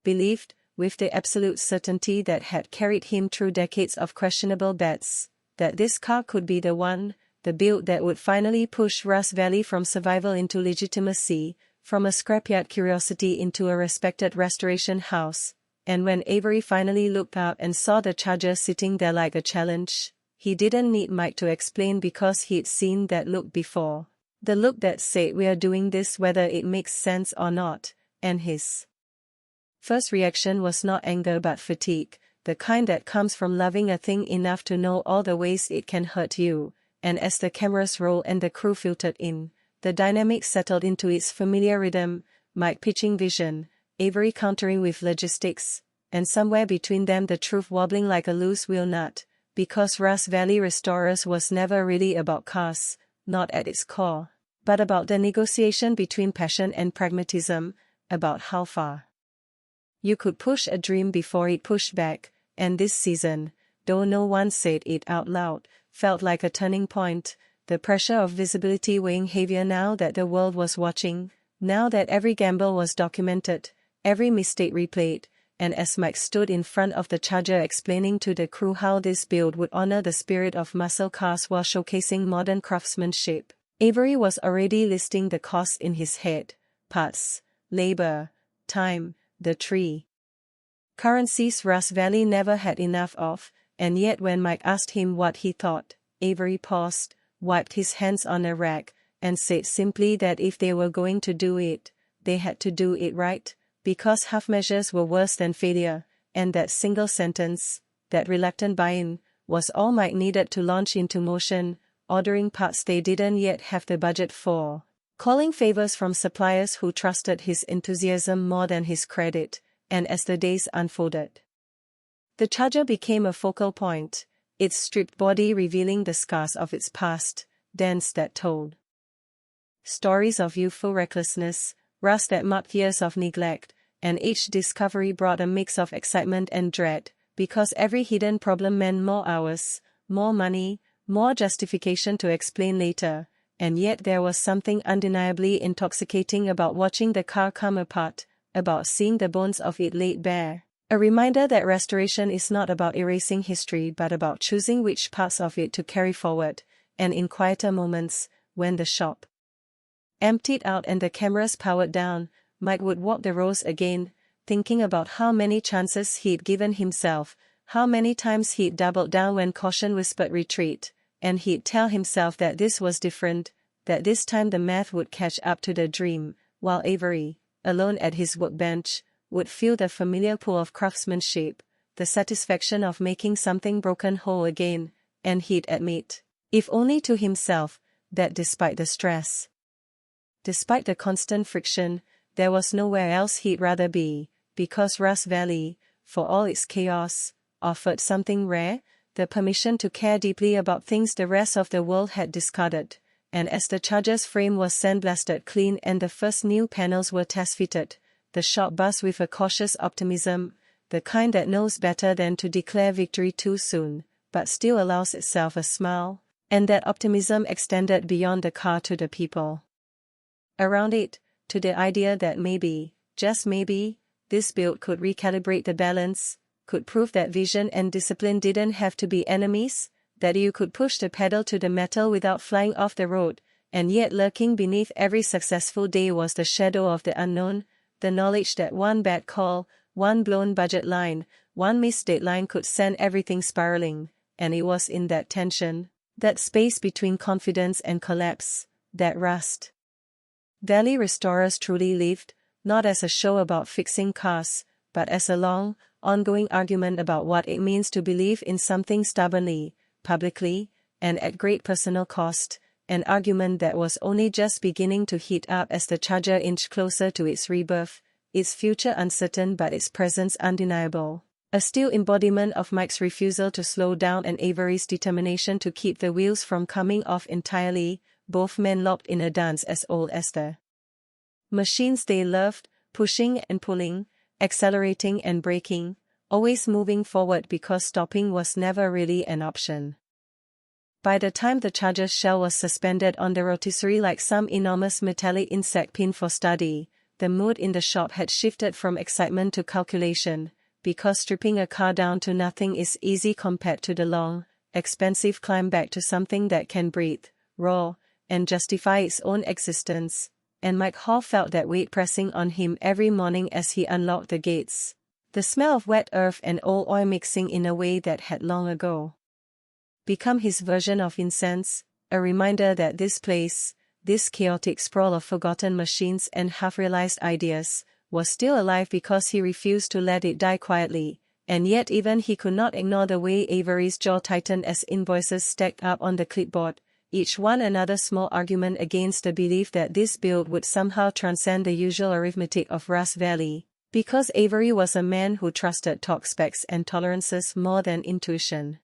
[SPEAKER 17] believed, with the absolute certainty that had carried him through decades of questionable bets, that this car could be the one, the build that would finally push Ras Valley from survival into legitimacy, from a scrapyard curiosity into a respected restoration house. And when Avery finally looked up and saw the Charger sitting there like a challenge, he didn't need Mike to explain because he'd seen that look before. The look that said we're doing this whether it makes sense or not, and his first reaction was not anger but fatigue, the kind that comes from loving a thing enough to know all the ways it can hurt you, and as the cameras rolled and the crew filtered in, the dynamic settled into its familiar rhythm, Mike pitching vision, Avery countering with logistics, and somewhere between them the truth wobbling like a loose wheel nut, because Ras Valley Restorers was never really about cars, not at its core, but about the negotiation between passion and pragmatism, about how far you could push a dream before it pushed back, and this season, though no one said it out loud, felt like a turning point, the pressure of visibility weighing heavier now that the world was watching, now that every gamble was documented, every mistake replayed, and as Mike stood in front of the Charger explaining to the crew how this build would honor the spirit of muscle cars while showcasing modern craftsmanship, Avery was already listing the costs in his head: parts, labor, time, the tree. Currencies Rust Valley never had enough of, and yet when Mike asked him what he thought, Avery paused, wiped his hands on a rag, and said simply that if they were going to do it, they had to do it right, because half measures were worse than failure, and that single sentence, that reluctant buy-in, was all Mike needed to launch into motion, ordering parts they didn't yet have the budget for, calling favors from suppliers who trusted his enthusiasm more than his credit, and as the days unfolded, the Charger became a focal point, its stripped body revealing the scars of its past, dents that told stories of youthful recklessness, rust that marked years of neglect, and each discovery brought a mix of excitement and dread, because every hidden problem meant more hours, more money, more justification to explain later, and yet there was something undeniably intoxicating about watching the car come apart, about seeing the bones of it laid bare. A reminder that restoration is not about erasing history but about choosing which parts of it to carry forward, and in quieter moments, when the shop emptied out and the cameras powered down, Mike would walk the rows again, thinking about how many chances he'd given himself, how many times he'd doubled down when caution whispered retreat, and he'd tell himself that this was different, that this time the math would catch up to the dream, while Avery, alone at his workbench, would feel the familiar pull of craftsmanship, the satisfaction of making something broken whole again, and he'd admit, if only to himself, that despite the stress, despite the constant friction, there was nowhere else he'd rather be, because Rust Valley, for all its chaos, offered something rare, the permission to care deeply about things the rest of the world had discarded, and as the Charger's frame was sandblasted clean and the first new panels were test-fitted, the shop buzzed with a cautious optimism, the kind that knows better than to declare victory too soon, but still allows itself a smile, and that optimism extended beyond the car to the people around it, to the idea that maybe, just maybe, this build could recalibrate the balance, could prove that vision and discipline didn't have to be enemies, that you could push the pedal to the metal without flying off the road, and yet lurking beneath every successful day was the shadow of the unknown, the knowledge that one bad call, one blown budget line, one missed deadline could send everything spiraling, and it was in that tension, that space between confidence and collapse, that Rust Valley Restorers truly lived, not as a show about fixing cars, but as a long, ongoing argument about what it means to believe in something stubbornly, publicly, and at great personal cost, an argument that was only just beginning to heat up as the Charger inched closer to its rebirth, its future uncertain but its presence undeniable. A still embodiment of Mike's refusal to slow down and Avery's determination to keep the wheels from coming off entirely, both men locked in a dance as old as the machines they loved, pushing and pulling, accelerating and braking, always moving forward because stopping was never really an option. By the time the Charger's shell was suspended on the rotisserie like some enormous metallic insect pin for study, the mood in the shop had shifted from excitement to calculation, because stripping a car down to nothing is easy compared to the long, expensive climb back to something that can breathe, roar, and justify its own existence, and Mike Hall felt that weight pressing on him every morning as he unlocked the gates. The smell of wet earth and old oil mixing in a way that had long ago become his version of incense, a reminder that this place, this chaotic sprawl of forgotten machines and half-realized ideas, was still alive because he refused to let it die quietly, and yet even he could not ignore the way Avery's jaw tightened as invoices stacked up on the clipboard, each one another small argument against the belief that this build would somehow transcend the usual arithmetic of Rust Valley, because Avery was a man who trusted torque specs and tolerances more than intuition.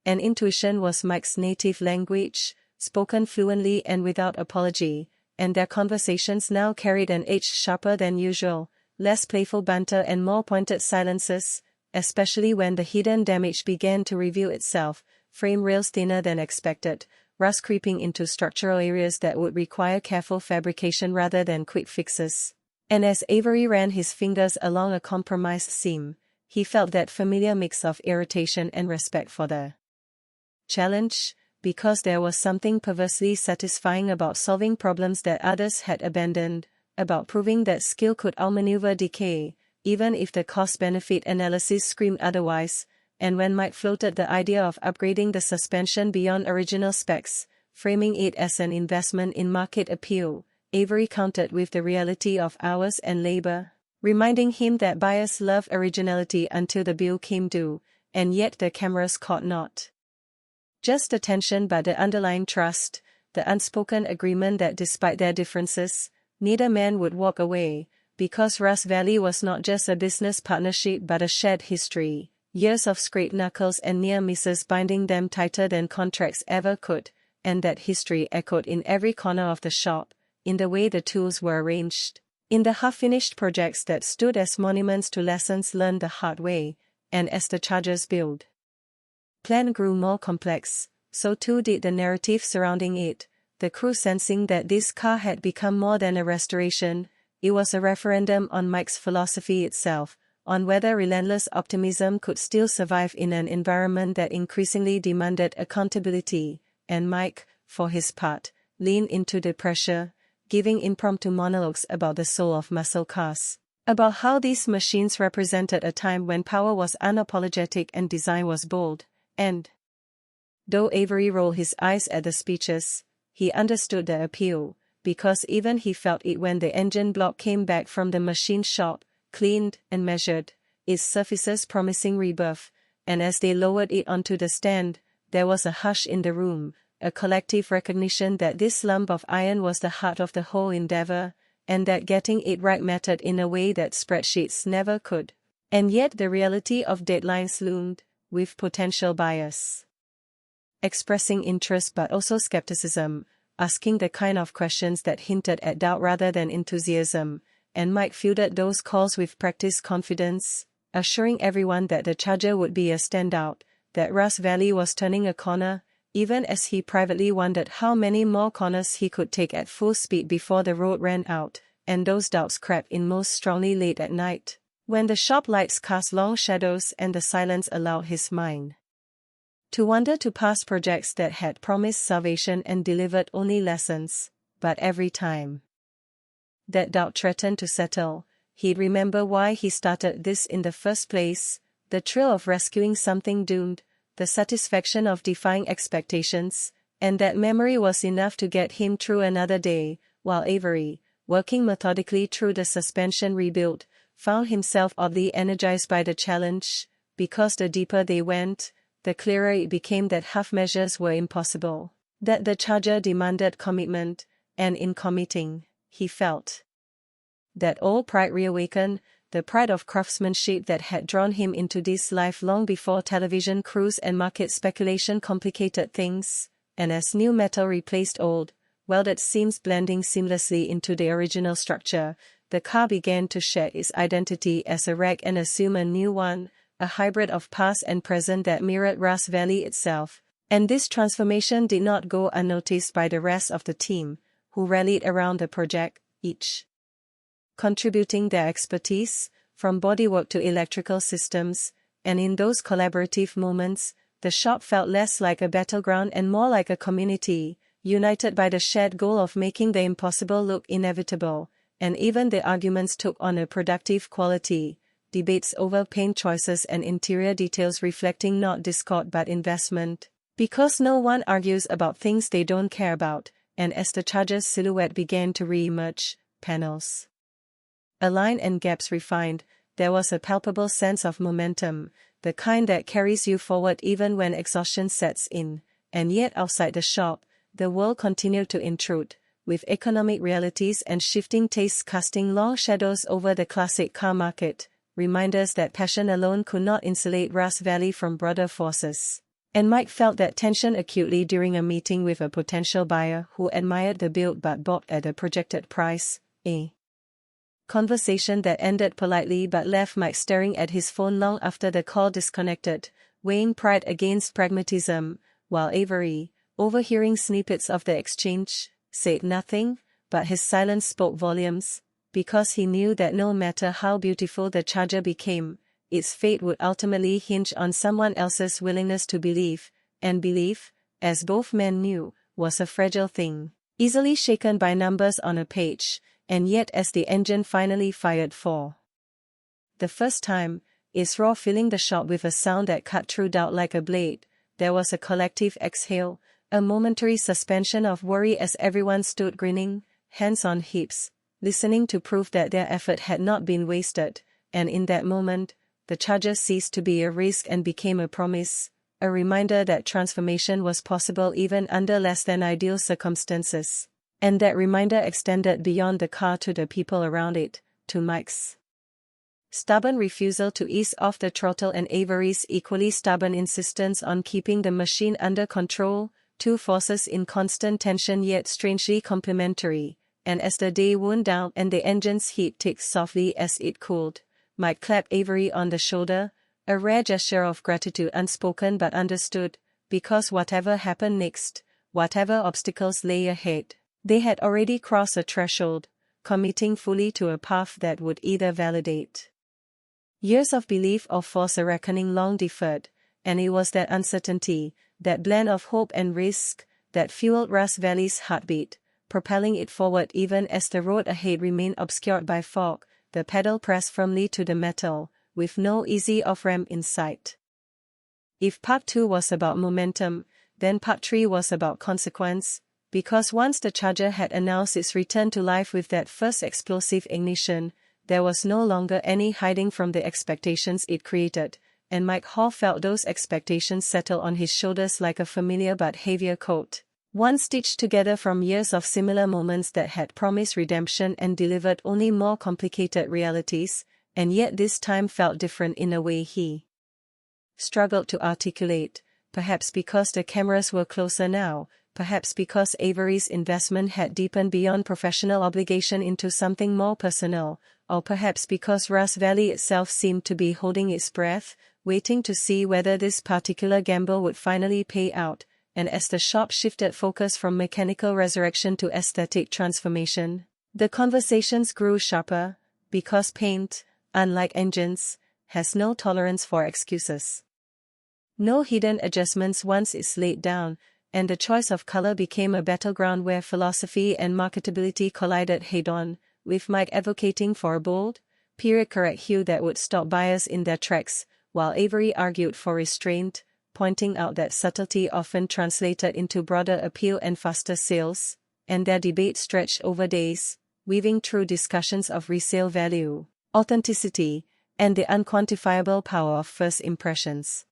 [SPEAKER 17] And intuition was Mike's native language, spoken fluently and without apology, and their conversations now carried an edge sharper than usual, less playful banter and more pointed silences, especially when the hidden damage began to reveal itself, frame rails thinner than expected, rust creeping into structural areas that would require careful fabrication rather than quick fixes. And as Avery ran his fingers along a compromised seam, he felt that familiar mix of irritation and respect for the challenge, because there was something perversely satisfying about solving problems that others had abandoned, about proving that skill could outmaneuver decay, even if the cost-benefit analysis screamed otherwise. And when Mike floated the idea of upgrading the suspension beyond original specs, framing it as an investment in market appeal, Avery countered with the reality of hours and labor, reminding him that buyers love originality until the bill came due, and yet the cameras caught not just attention but the underlying trust, the unspoken agreement that despite their differences, neither man would walk away, because Rust Valley was not just a business partnership but a shared history, years of scraped knuckles and near misses binding them tighter than contracts ever could, and that history echoed in every corner of the shop, in the way the tools were arranged, in the half-finished projects that stood as monuments to lessons learned the hard way, and as the Charger's build plan grew more complex, so too did the narrative surrounding it, the crew sensing that this car had become more than a restoration. It was a referendum on Mike's philosophy itself, on whether relentless optimism could still survive in an environment that increasingly demanded accountability, and Mike, for his part, leaned into the pressure, giving impromptu monologues about the soul of muscle cars, about how these machines represented a time when power was unapologetic and design was bold. And though Avery rolled his eyes at the speeches, he understood the appeal, because even he felt it when the engine block came back from the machine shop, cleaned and measured, its surfaces promising rebirth, and as they lowered it onto the stand, there was a hush in the room, a collective recognition that this lump of iron was the heart of the whole endeavor, and that getting it right mattered in a way that spreadsheets never could. And yet the reality of deadlines loomed, with potential buyers expressing interest but also skepticism, asking the kind of questions that hinted at doubt rather than enthusiasm, and Mike fielded those calls with practiced confidence, assuring everyone that the Charger would be a standout, that Rust Valley was turning a corner, even as he privately wondered how many more corners he could take at full speed before the road ran out, and those doubts crept in most strongly late at night, when the shop lights cast long shadows and the silence allowed his mind to wander to past projects that had promised salvation and delivered only lessons, but every time that doubt threatened to settle, he'd remember why he started this in the first place, the thrill of rescuing something doomed, the satisfaction of defying expectations, and that memory was enough to get him through another day, while Avery, working methodically through the suspension rebuild, found himself oddly energized by the challenge, because the deeper they went, the clearer it became that half measures were impossible, that the Charger demanded commitment, and in committing, he felt that old pride reawakened, the pride of craftsmanship that had drawn him into this life long before television crews and market speculation complicated things, and as new metal replaced old, welded seams blending seamlessly into the original structure, the car began to shed its identity as a wreck and assume a new one, a hybrid of past and present that mirrored Rust Valley itself. And this transformation did not go unnoticed by the rest of the team, who rallied around the project, each contributing their expertise, from bodywork to electrical systems, and in those collaborative moments, the shop felt less like a battleground and more like a community, united by the shared goal of making the impossible look inevitable, and even the arguments took on a productive quality, debates over paint choices and interior details reflecting not discord but investment, because no one argues about things they don't care about, and as the Charger's silhouette began to re-emerge, panels aligned and gaps refined, there was a palpable sense of momentum, the kind that carries you forward even when exhaustion sets in, and yet outside the shop, the world continued to intrude, with economic realities and shifting tastes casting long shadows over the classic car market, reminders that passion alone could not insulate Rust Valley from broader forces. And Mike felt that tension acutely during a meeting with a potential buyer who admired the build but balked at the projected price, a conversation that ended politely but left Mike staring at his phone long after the call disconnected, weighing pride against pragmatism, while Avery, overhearing snippets of the exchange, said nothing, but his silence spoke volumes, because he knew that no matter how beautiful the Charger became, its fate would ultimately hinge on someone else's willingness to believe, and belief, as both men knew, was a fragile thing, easily shaken by numbers on a page, and yet as the engine finally fired for the first time, its roar filling the shop with a sound that cut through doubt like a blade, there was a collective exhale, a momentary suspension of worry as everyone stood grinning, hands on hips, listening to prove that their effort had not been wasted, and in that moment, the Charger ceased to be a risk and became a promise, a reminder that transformation was possible even under less than ideal circumstances. And that reminder extended beyond the car to the people around it, to Mike's stubborn refusal to ease off the throttle and Avery's equally stubborn insistence on keeping the machine under control, two forces in constant tension yet strangely complementary, and as the day wound down and the engine's heat ticked softly as it cooled, Mike clapped Avery on the shoulder, a rare gesture of gratitude unspoken but understood, because whatever happened next, whatever obstacles lay ahead, they had already crossed a threshold, committing fully to a path that would either validate years of belief or force a reckoning long deferred, and it was that uncertainty, that blend of hope and risk, that fueled Russ Valley's heartbeat, propelling it forward even as the road ahead remained obscured by fog, the pedal pressed firmly to the metal, with no easy off-ramp in sight. If Part 2 was about momentum, then Part 3 was about consequence, because once the Charger had announced its return to life with that first explosive ignition, there was no longer any hiding from the expectations it created, and Mike Hall felt those expectations settle on his shoulders like a familiar but heavier coat, one stitched together from years of similar moments that had promised redemption and delivered only more complicated realities, and yet this time felt different in a way he struggled to articulate, perhaps because the cameras were closer now, perhaps because Avery's investment had deepened beyond professional obligation into something more personal, or perhaps because Russ Valley itself seemed to be holding its breath, waiting to see whether this particular gamble would finally pay out, and as the shop shifted focus from mechanical resurrection to aesthetic transformation, the conversations grew sharper, because paint, unlike engines, has no tolerance for excuses. No hidden adjustments once it's laid down, and the choice of color became a battleground where philosophy and marketability collided head-on, with Mike advocating for a bold, period-correct hue that would stop buyers in their tracks, while Avery argued for restraint, pointing out that subtlety often translated into broader appeal and faster sales, and their debate stretched over days, weaving through discussions of resale value, authenticity, and the unquantifiable power of first impressions.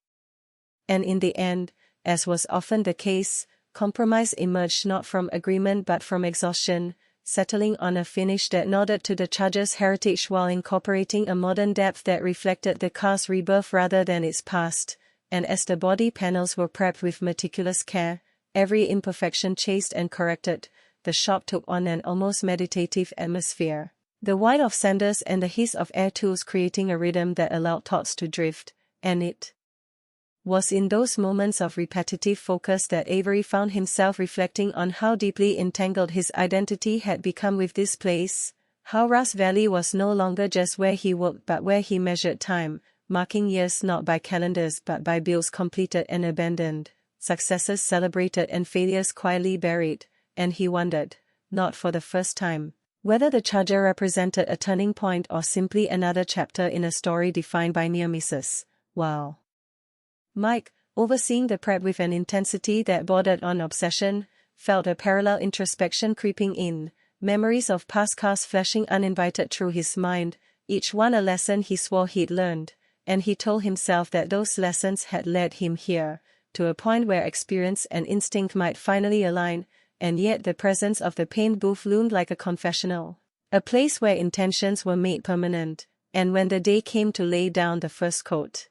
[SPEAKER 17] And in the end, as was often the case, compromise emerged not from agreement but from exhaustion, settling on a finish that nodded to the Charger's heritage while incorporating a modern depth that reflected the car's rebirth rather than its past, and as the body panels were prepped with meticulous care, every imperfection chased and corrected, the shop took on an almost meditative atmosphere, the whine of sanders and the hiss of air tools creating a rhythm that allowed thoughts to drift, and it was in those moments of repetitive focus that Avery found himself reflecting on how deeply entangled his identity had become with this place, how Russ Valley was no longer just where he worked but where he measured time, marking years not by calendars but by bills completed and abandoned, successes celebrated and failures quietly buried, and he wondered, not for the first time, whether the Charger represented a turning point or simply another chapter in a story defined by near misses. Wow. Mike, overseeing the prep with an intensity that bordered on obsession, felt a parallel introspection creeping in, memories of past cars flashing uninvited through his mind, each one a lesson he swore he'd learned, and he told himself that those lessons had led him here, to a point where experience and instinct might finally align, and yet the presence of the paint booth loomed like a confessional, a place where intentions were made permanent, and when the day came to lay down the first coat,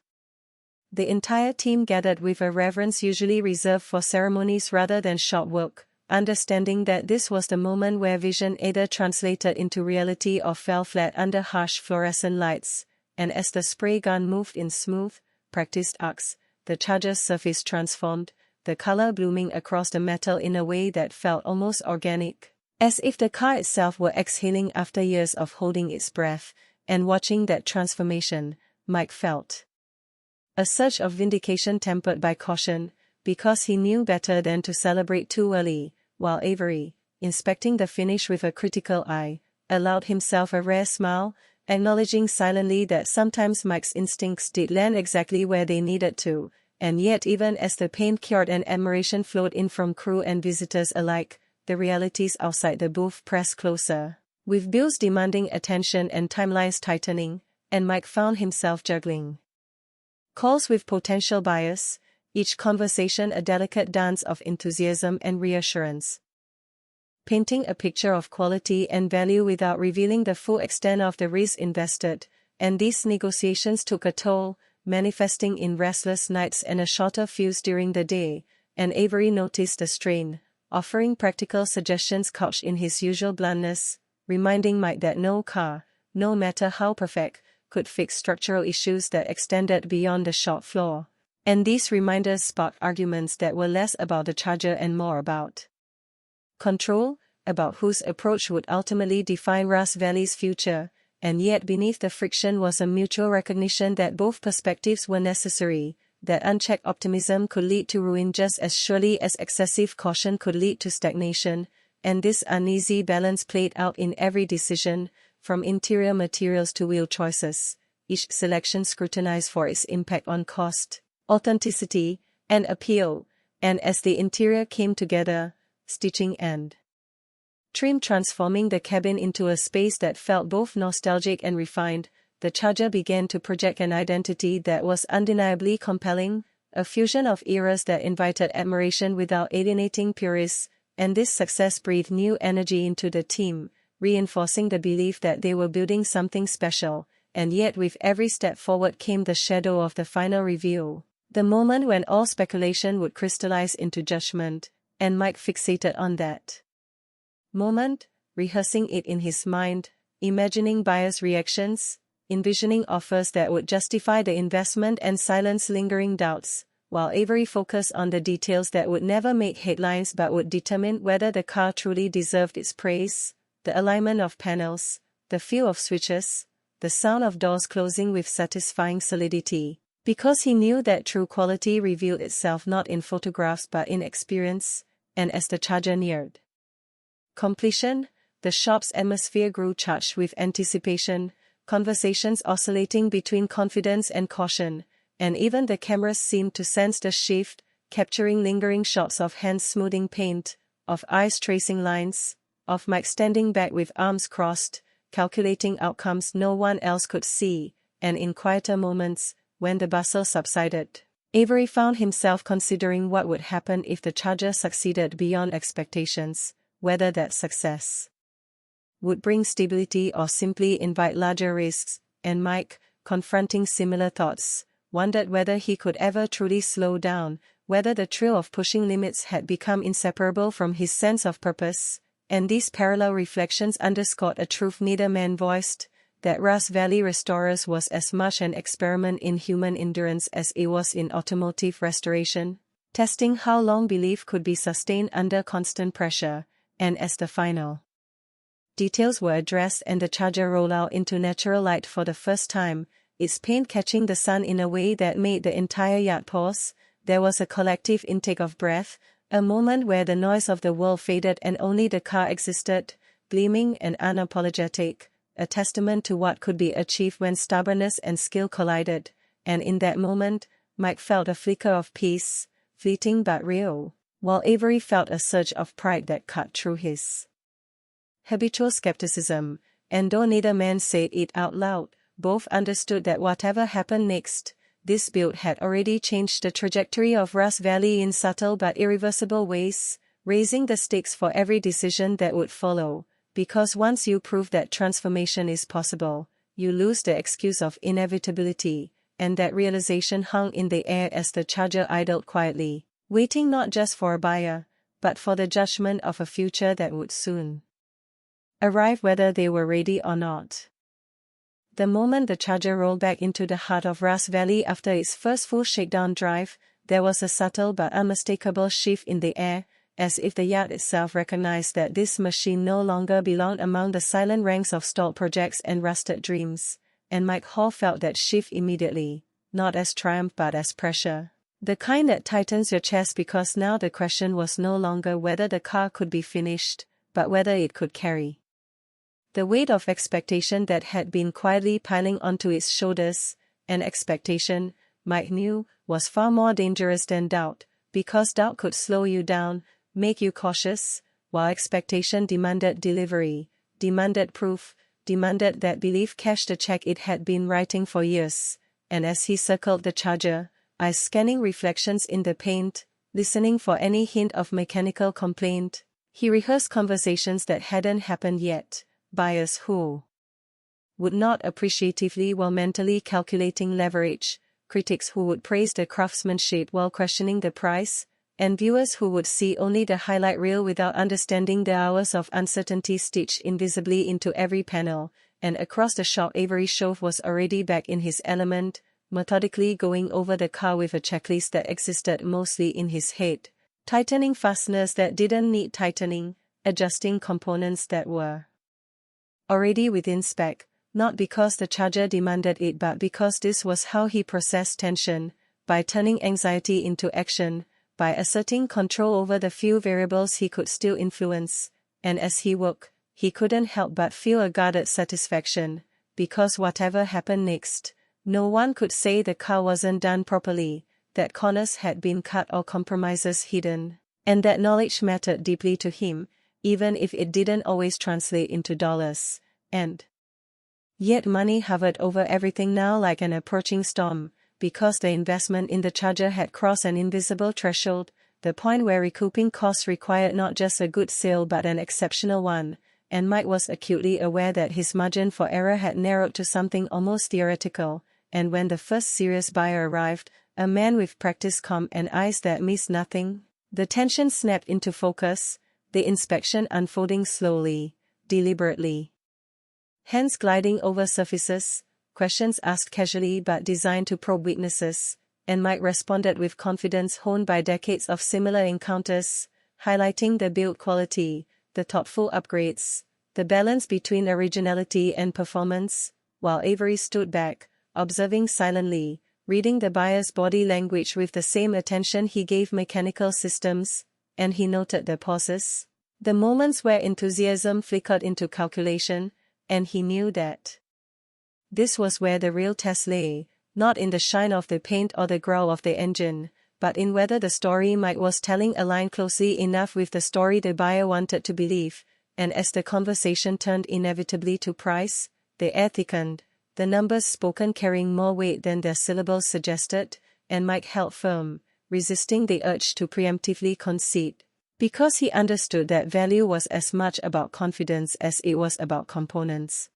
[SPEAKER 17] the entire team gathered with a reverence usually reserved for ceremonies rather than shop work, understanding that this was the moment where vision either translated into reality or fell flat under harsh fluorescent lights, and as the spray gun moved in smooth, practiced arcs, the Charger's surface transformed, the color blooming across the metal in a way that felt almost organic, as if the car itself were exhaling after years of holding its breath. And watching that transformation, Mike felt a surge of vindication tempered by caution, because he knew better than to celebrate too early, while Avery, inspecting the finish with a critical eye, allowed himself a rare smile, acknowledging silently that sometimes Mike's instincts did land exactly where they needed to, and yet even as the paint cured and admiration flowed in from crew and visitors alike, the realities outside the booth pressed closer, with bills demanding attention and timelines tightening, and Mike found himself juggling calls with potential buyers, each conversation a delicate dance of enthusiasm and reassurance, painting a picture of quality and value without revealing the full extent of the risk invested. And these negotiations took a toll, manifesting in restless nights and a shorter fuse during the day, and Avery noticed the strain, offering practical suggestions couched in his usual bluntness, reminding Mike that no car, no matter how perfect, could fix structural issues that extended beyond the shop floor. And these reminders sparked arguments that were less about the Charger and more about control, about whose approach would ultimately define Ross Valley's future, and yet beneath the friction was a mutual recognition that both perspectives were necessary, that unchecked optimism could lead to ruin just as surely as excessive caution could lead to stagnation, and this uneasy balance played out in every decision, from interior materials to wheel choices, each selection scrutinized for its impact on cost, authenticity, and appeal, and as the interior came together, stitching and trim transforming the cabin into a space that felt both nostalgic and refined, the Charger began to project an identity that was undeniably compelling, a fusion of eras that invited admiration without alienating purists, and this success breathed new energy into the team, reinforcing the belief that they were building something special. And yet with every step forward came the shadow of the final reveal, the moment when all speculation would crystallize into judgment, and Mike fixated on that moment, rehearsing it in his mind, imagining buyers' reactions, envisioning offers that would justify the investment and silence lingering doubts, while Avery focused on the details that would never make headlines but would determine whether the car truly deserved its praise, the alignment of panels, the feel of switches, the sound of doors closing with satisfying solidity, because he knew that true quality revealed itself not in photographs but in experience. And as the Charger neared completion, the shop's atmosphere grew charged with anticipation, conversations oscillating between confidence and caution, and even the cameras seemed to sense the shift, capturing lingering shots of hands smoothing paint, of eyes tracing lines, of Mike standing back with arms crossed, calculating outcomes no one else could see. And in quieter moments, when the bustle subsided, Avery found himself considering what would happen if the Charger succeeded beyond expectations, whether that success would bring stability or simply invite larger risks, and Mike, confronting similar thoughts, wondered whether he could ever truly slow down, whether the thrill of pushing limits had become inseparable from his sense of purpose. And these parallel reflections underscored a truth neither man voiced, that Ross Valley Restorers was as much an experiment in human endurance as it was in automotive restoration, testing how long belief could be sustained under constant pressure. And as the final details were addressed and the Charger rolled out into natural light for the first time, its paint catching the sun in a way that made the entire yard pause, there was a collective intake of breath, a moment where the noise of the world faded and only the car existed, gleaming and unapologetic, a testament to what could be achieved when stubbornness and skill collided. And in that moment, Mike felt a flicker of peace, fleeting but real, while Avery felt a surge of pride that cut through his habitual skepticism. And though neither man said it out loud, both understood that whatever happened next, this build had already changed the trajectory of Ross Valley in subtle but irreversible ways, raising the stakes for every decision that would follow, because once you prove that transformation is possible, you lose the excuse of inevitability, and that realization hung in the air as the Charger idled quietly, waiting not just for a buyer, but for the judgment of a future that would soon arrive whether they were ready or not. The moment the Charger rolled back into the heart of Ras Valley after its first full shakedown drive, there was a subtle but unmistakable shift in the air, as if the yard itself recognized that this machine no longer belonged among the silent ranks of stalled projects and rusted dreams, and Mike Hall felt that shift immediately, not as triumph but as pressure. The kind that tightens your chest because now the question was no longer whether the car could be finished, but whether it could carry the weight of expectation that had been quietly piling onto its shoulders, and expectation, Mike knew, was far more dangerous than doubt, because doubt could slow you down, make you cautious, while expectation demanded delivery, demanded proof, demanded that belief cash the check it had been writing for years. And as he circled the Charger, eyes scanning reflections in the paint, listening for any hint of mechanical complaint, he rehearsed conversations that hadn't happened yet, buyers who would nod appreciatively while mentally calculating leverage, critics who would praise the craftsmanship while questioning the price, and viewers who would see only the highlight reel without understanding the hours of uncertainty stitched invisibly into every panel. And across the shop, Avery Shove was already back in his element, methodically going over the car with a checklist that existed mostly in his head, tightening fasteners that didn't need tightening, adjusting components that were already within spec, not because the Charger demanded it but because this was how he processed tension, by turning anxiety into action, by asserting control over the few variables he could still influence. And as he woke, he couldn't help but feel a guarded satisfaction, because whatever happened next, no one could say the car wasn't done properly, that corners had been cut or compromises hidden, and that knowledge mattered deeply to him, even if it didn't always translate into dollars. And yet money hovered over everything now like an approaching storm, because the investment in the Charger had crossed an invisible threshold, the point where recouping costs required not just a good sale but an exceptional one, and Mike was acutely aware that his margin for error had narrowed to something almost theoretical. And when the first serious buyer arrived, a man with practice comb and eyes that missed nothing, the tension snapped into focus, the inspection unfolding slowly, deliberately. Hands gliding over surfaces, questions asked casually but designed to probe weaknesses, and Mike responded with confidence honed by decades of similar encounters, highlighting the build quality, the thoughtful upgrades, the balance between originality and performance, while Avery stood back, observing silently, reading the buyer's body language with the same attention he gave mechanical systems, and he noted the pauses, the moments where enthusiasm flickered into calculation, and he knew that this was where the real test lay, not in the shine of the paint or the growl of the engine, but in whether the story Mike was telling aligned closely enough with the story the buyer wanted to believe. And as the conversation turned inevitably to price, the air thickened, the numbers spoken carrying more weight than their syllables suggested, and Mike held firm, resisting the urge to preemptively concede, because he understood that value was as much about confidence as it was about components.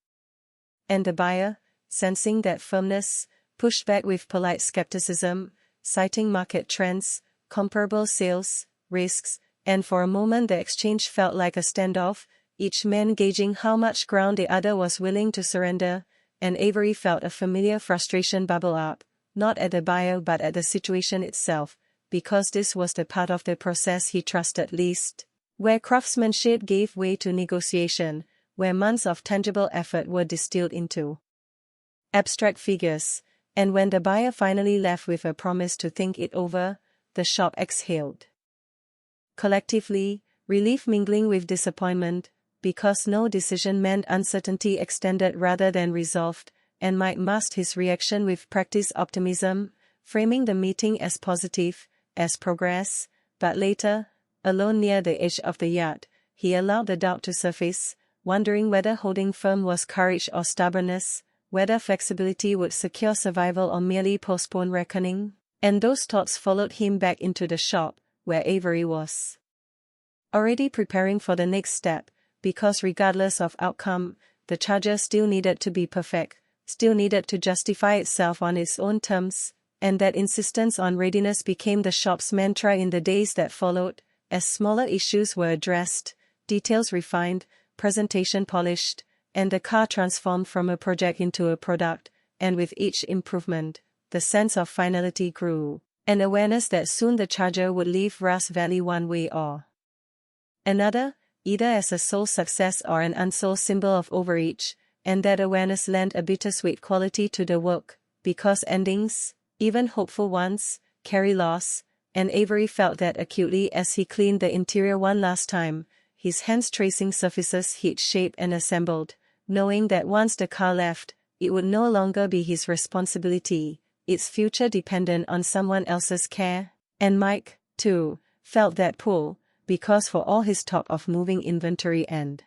[SPEAKER 17] And the buyer, sensing that firmness, pushed back with polite skepticism, citing market trends, comparable sales, risks, and for a moment the exchange felt like a standoff, each man gauging how much ground the other was willing to surrender, and Avery felt a familiar frustration bubble up, not at the buyer but at the situation itself, because this was the part of the process he trusted least, where craftsmanship gave way to negotiation, where months of tangible effort were distilled into abstract figures, and when the buyer finally left with a promise to think it over, the shop exhaled collectively, relief mingling with disappointment, because no decision meant uncertainty extended rather than resolved, and Mike masked his reaction with practiced optimism, framing the meeting as positive, as progress, but later, alone near the edge of the yard, he allowed the doubt to surface, wondering whether holding firm was courage or stubbornness, whether flexibility would secure survival or merely postpone reckoning, and those thoughts followed him back into the shop, where Avery was already preparing for the next step, because regardless of outcome, the Charger still needed to be perfect, still needed to justify itself on its own terms, and that insistence on readiness became the shop's mantra in the days that followed, as smaller issues were addressed, details refined, presentation polished, and the car transformed from a project into a product, and with each improvement, the sense of finality grew, an awareness that soon the Charger would leave Grass Valley one way or another, either as a sole success or an unsold symbol of overreach, and that awareness lent a bittersweet quality to the work, because endings, even hopeful ones, carry loss, and Avery felt that acutely as he cleaned the interior one last time, his hands tracing surfaces he'd shaped and assembled, knowing that once the car left, it would no longer be his responsibility, its future dependent on someone else's care. And Mike, too, felt that pull, because for all his talk of moving inventory and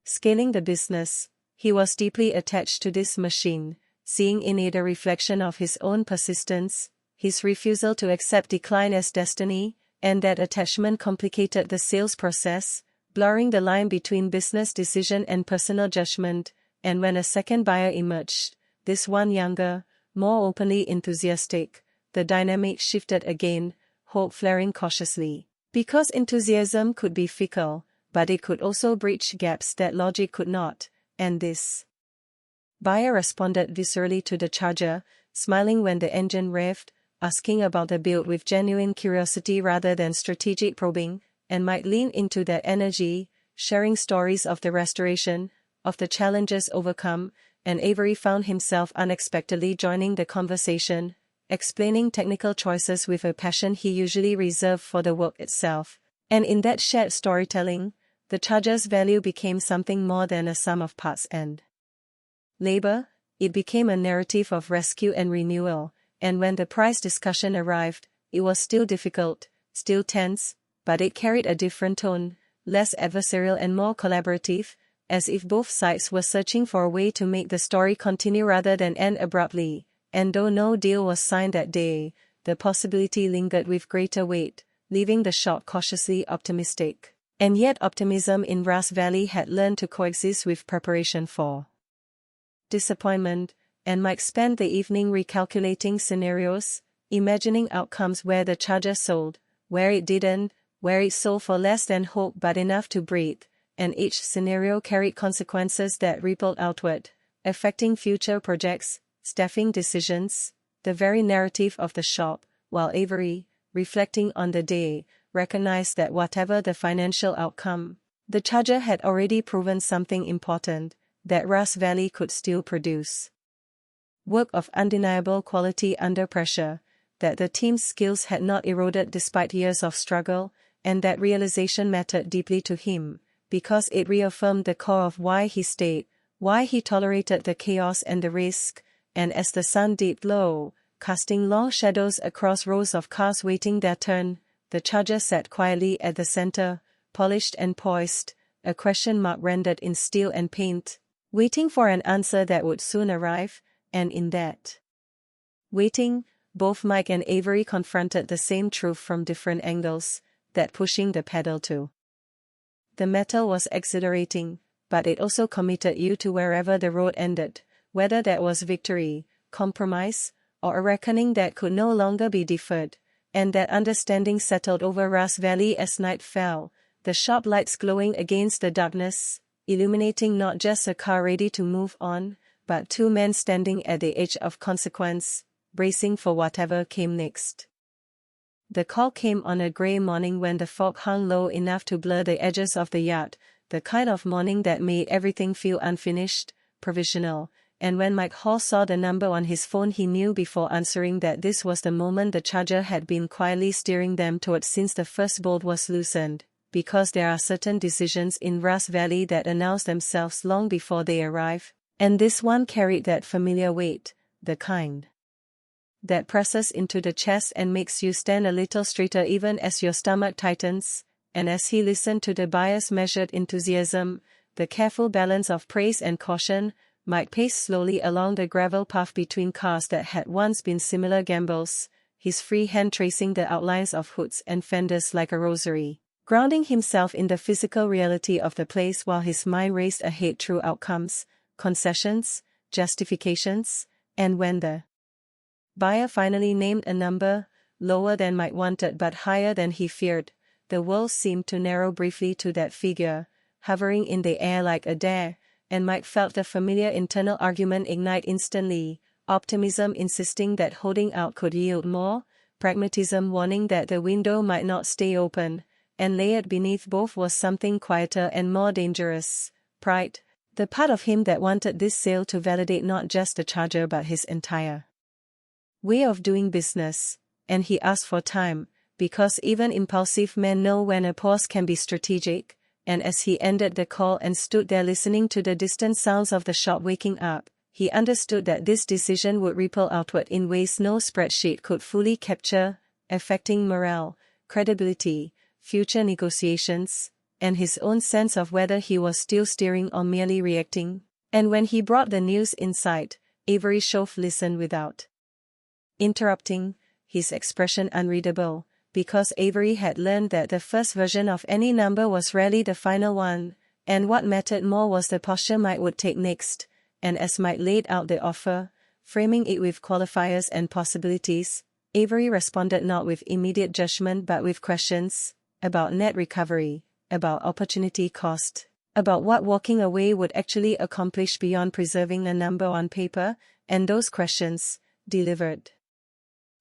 [SPEAKER 17] scaling the business, he was deeply attached to this machine, seeing in it a reflection of his own persistence, his refusal to accept decline as destiny, and that attachment complicated the sales process, blurring the line between business decision and personal judgment. And when a second buyer emerged, this one younger, more openly enthusiastic, the dynamic shifted again, hope flaring cautiously. Because enthusiasm could be fickle, but it could also bridge gaps that logic could not, and this buyer responded viscerally to the Charger, smiling when the engine revved, asking about the build with genuine curiosity rather than strategic probing, and might lean into that energy, sharing stories of the restoration, of the challenges overcome, and Avery found himself unexpectedly joining the conversation, explaining technical choices with a passion he usually reserved for the work itself. And in that shared storytelling, the Charger's value became something more than a sum of parts and labor. It became a narrative of rescue and renewal, and when the price discussion arrived, it was still difficult, still tense, but it carried a different tone, less adversarial and more collaborative, as if both sides were searching for a way to make the story continue rather than end abruptly. And though no deal was signed that day, the possibility lingered with greater weight, leaving the shop cautiously optimistic. And yet optimism in Grass Valley had learned to coexist with preparation for disappointment, and Mike spent the evening recalculating scenarios, imagining outcomes where the Charger sold, where it didn't, where it sold for less than hope but enough to breathe, and each scenario carried consequences that rippled outward, affecting future projects, staffing decisions, the very narrative of the shop, while Avery, reflecting on the day, recognized that whatever the financial outcome, the Charger had already proven something important, that Grass Valley could still produce work of undeniable quality under pressure, that the team's skills had not eroded despite years of struggle, and that realization mattered deeply to him, because it reaffirmed the core of why he stayed, why he tolerated the chaos and the risk. And as the sun dipped low, casting long shadows across rows of cars waiting their turn, the Charger sat quietly at the center, polished and poised, a question mark rendered in steel and paint, waiting for an answer that would soon arrive. And in that waiting, both Mike and Avery confronted the same truth from different angles, that pushing the pedal to the metal was exhilarating, but it also committed you to wherever the road ended, whether that was victory, compromise, or a reckoning that could no longer be deferred. And that understanding settled over Grass Valley as night fell, the shop lights glowing against the darkness, illuminating not just a car ready to move on, but two men standing at the edge of consequence, bracing for whatever came next. The call came on a gray morning when the fog hung low enough to blur the edges of the yard, the kind of morning that made everything feel unfinished, provisional. And when Mike Hall saw the number on his phone, he knew before answering that this was the moment the Charger had been quietly steering them toward since the first bolt was loosened, because there are certain decisions in Grass Valley that announce themselves long before they arrive, and this one carried that familiar weight, the kind that presses into the chest and makes you stand a little straighter even as your stomach tightens. And as he listened to the buyer's measured enthusiasm, the careful balance of praise and caution, Mike paced slowly along the gravel path between cars that had once been similar gambles, his free hand tracing the outlines of hoods and fenders like a rosary, grounding himself in the physical reality of the place while his mind raced ahead through outcomes, concessions, justifications. And when the buyer finally named a number, lower than Mike wanted but higher than he feared, the world seemed to narrow briefly to that figure, hovering in the air like a dare. and Mike felt the familiar internal argument ignite instantly, optimism insisting that holding out could yield more, pragmatism warning that the window might not stay open, and layered beneath both was something quieter and more dangerous: pride, the part of him that wanted this sale to validate not just the Charger but his entire way of doing business. And he asked for time, because even impulsive men know when a pause can be strategic, and as he ended the call and stood there listening to the distant sounds of the shop waking up, he understood that this decision would ripple outward in ways no spreadsheet could fully capture, affecting morale, credibility, future negotiations, and his own sense of whether he was still steering or merely reacting. And when he brought the news inside, Avery Shove listened without interrupting, his expression unreadable, because Avery had learned that the first version of any number was rarely the final one, and what mattered more was the posture Mike would take next. And as Mike laid out the offer, framing it with qualifiers and possibilities, Avery responded not with immediate judgment but with questions about net recovery, about opportunity cost, about what walking away would actually accomplish beyond preserving a number on paper, and those questions, delivered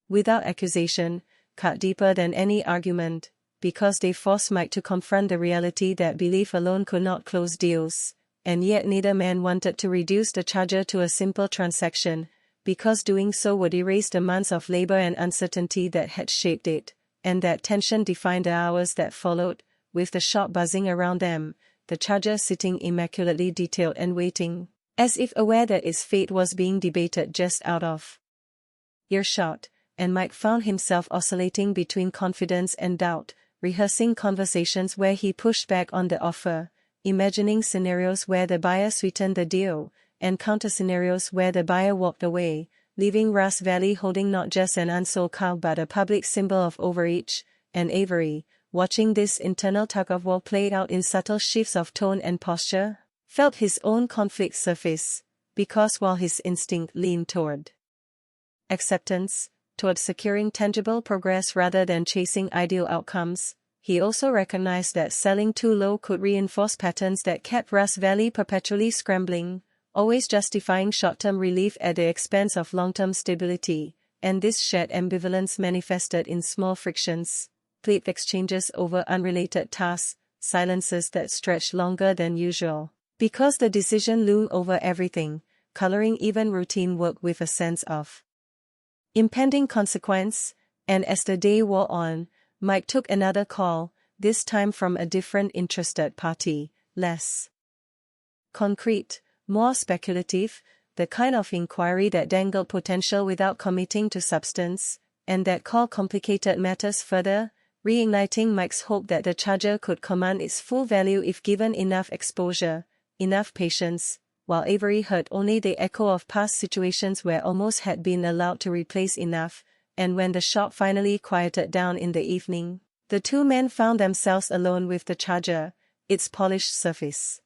[SPEAKER 17] without accusation, cut deeper than any argument, because they forced Mike to confront the reality that belief alone could not close deals, and yet neither man wanted to reduce the Charger to a simple transaction, because doing so would erase the months of labor and uncertainty that had shaped it, and that tension defined the hours that followed, with the shop buzzing around them, the Charger sitting immaculately detailed and waiting, as if aware that its fate was being debated just out of earshot. And Mike found himself oscillating between confidence and doubt, rehearsing conversations where he pushed back on the offer, imagining scenarios where the buyer sweetened the deal, and counter-scenarios where the buyer walked away, leaving Grass Valley holding not just an unsold cow but a public symbol of overreach. And Avery, watching this internal tug-of-war played out in subtle shifts of tone and posture, felt his own conflict surface, because while his instinct leaned toward acceptance, toward securing tangible progress rather than chasing ideal outcomes, he also recognized that selling too low could reinforce patterns that kept Grass Valley perpetually scrambling, always justifying short-term relief at the expense of long-term stability, and this shared ambivalence manifested in small frictions, plate exchanges over unrelated tasks, silences that stretched longer than usual, because the decision loomed over everything, coloring even routine work with a sense of impending consequence. And as the day wore on, Mike took another call, this time from a different interested party, less concrete, more speculative, the kind of inquiry that dangled potential without committing to substance, and that call complicated matters further, reigniting Mike's hope that the Charger could command its full value if given enough exposure, enough patience, while Avery heard only the echo of past situations where almost had been allowed to replace enough. And when the shop finally quieted down in the evening, the two men found themselves alone with the Charger, its polished surface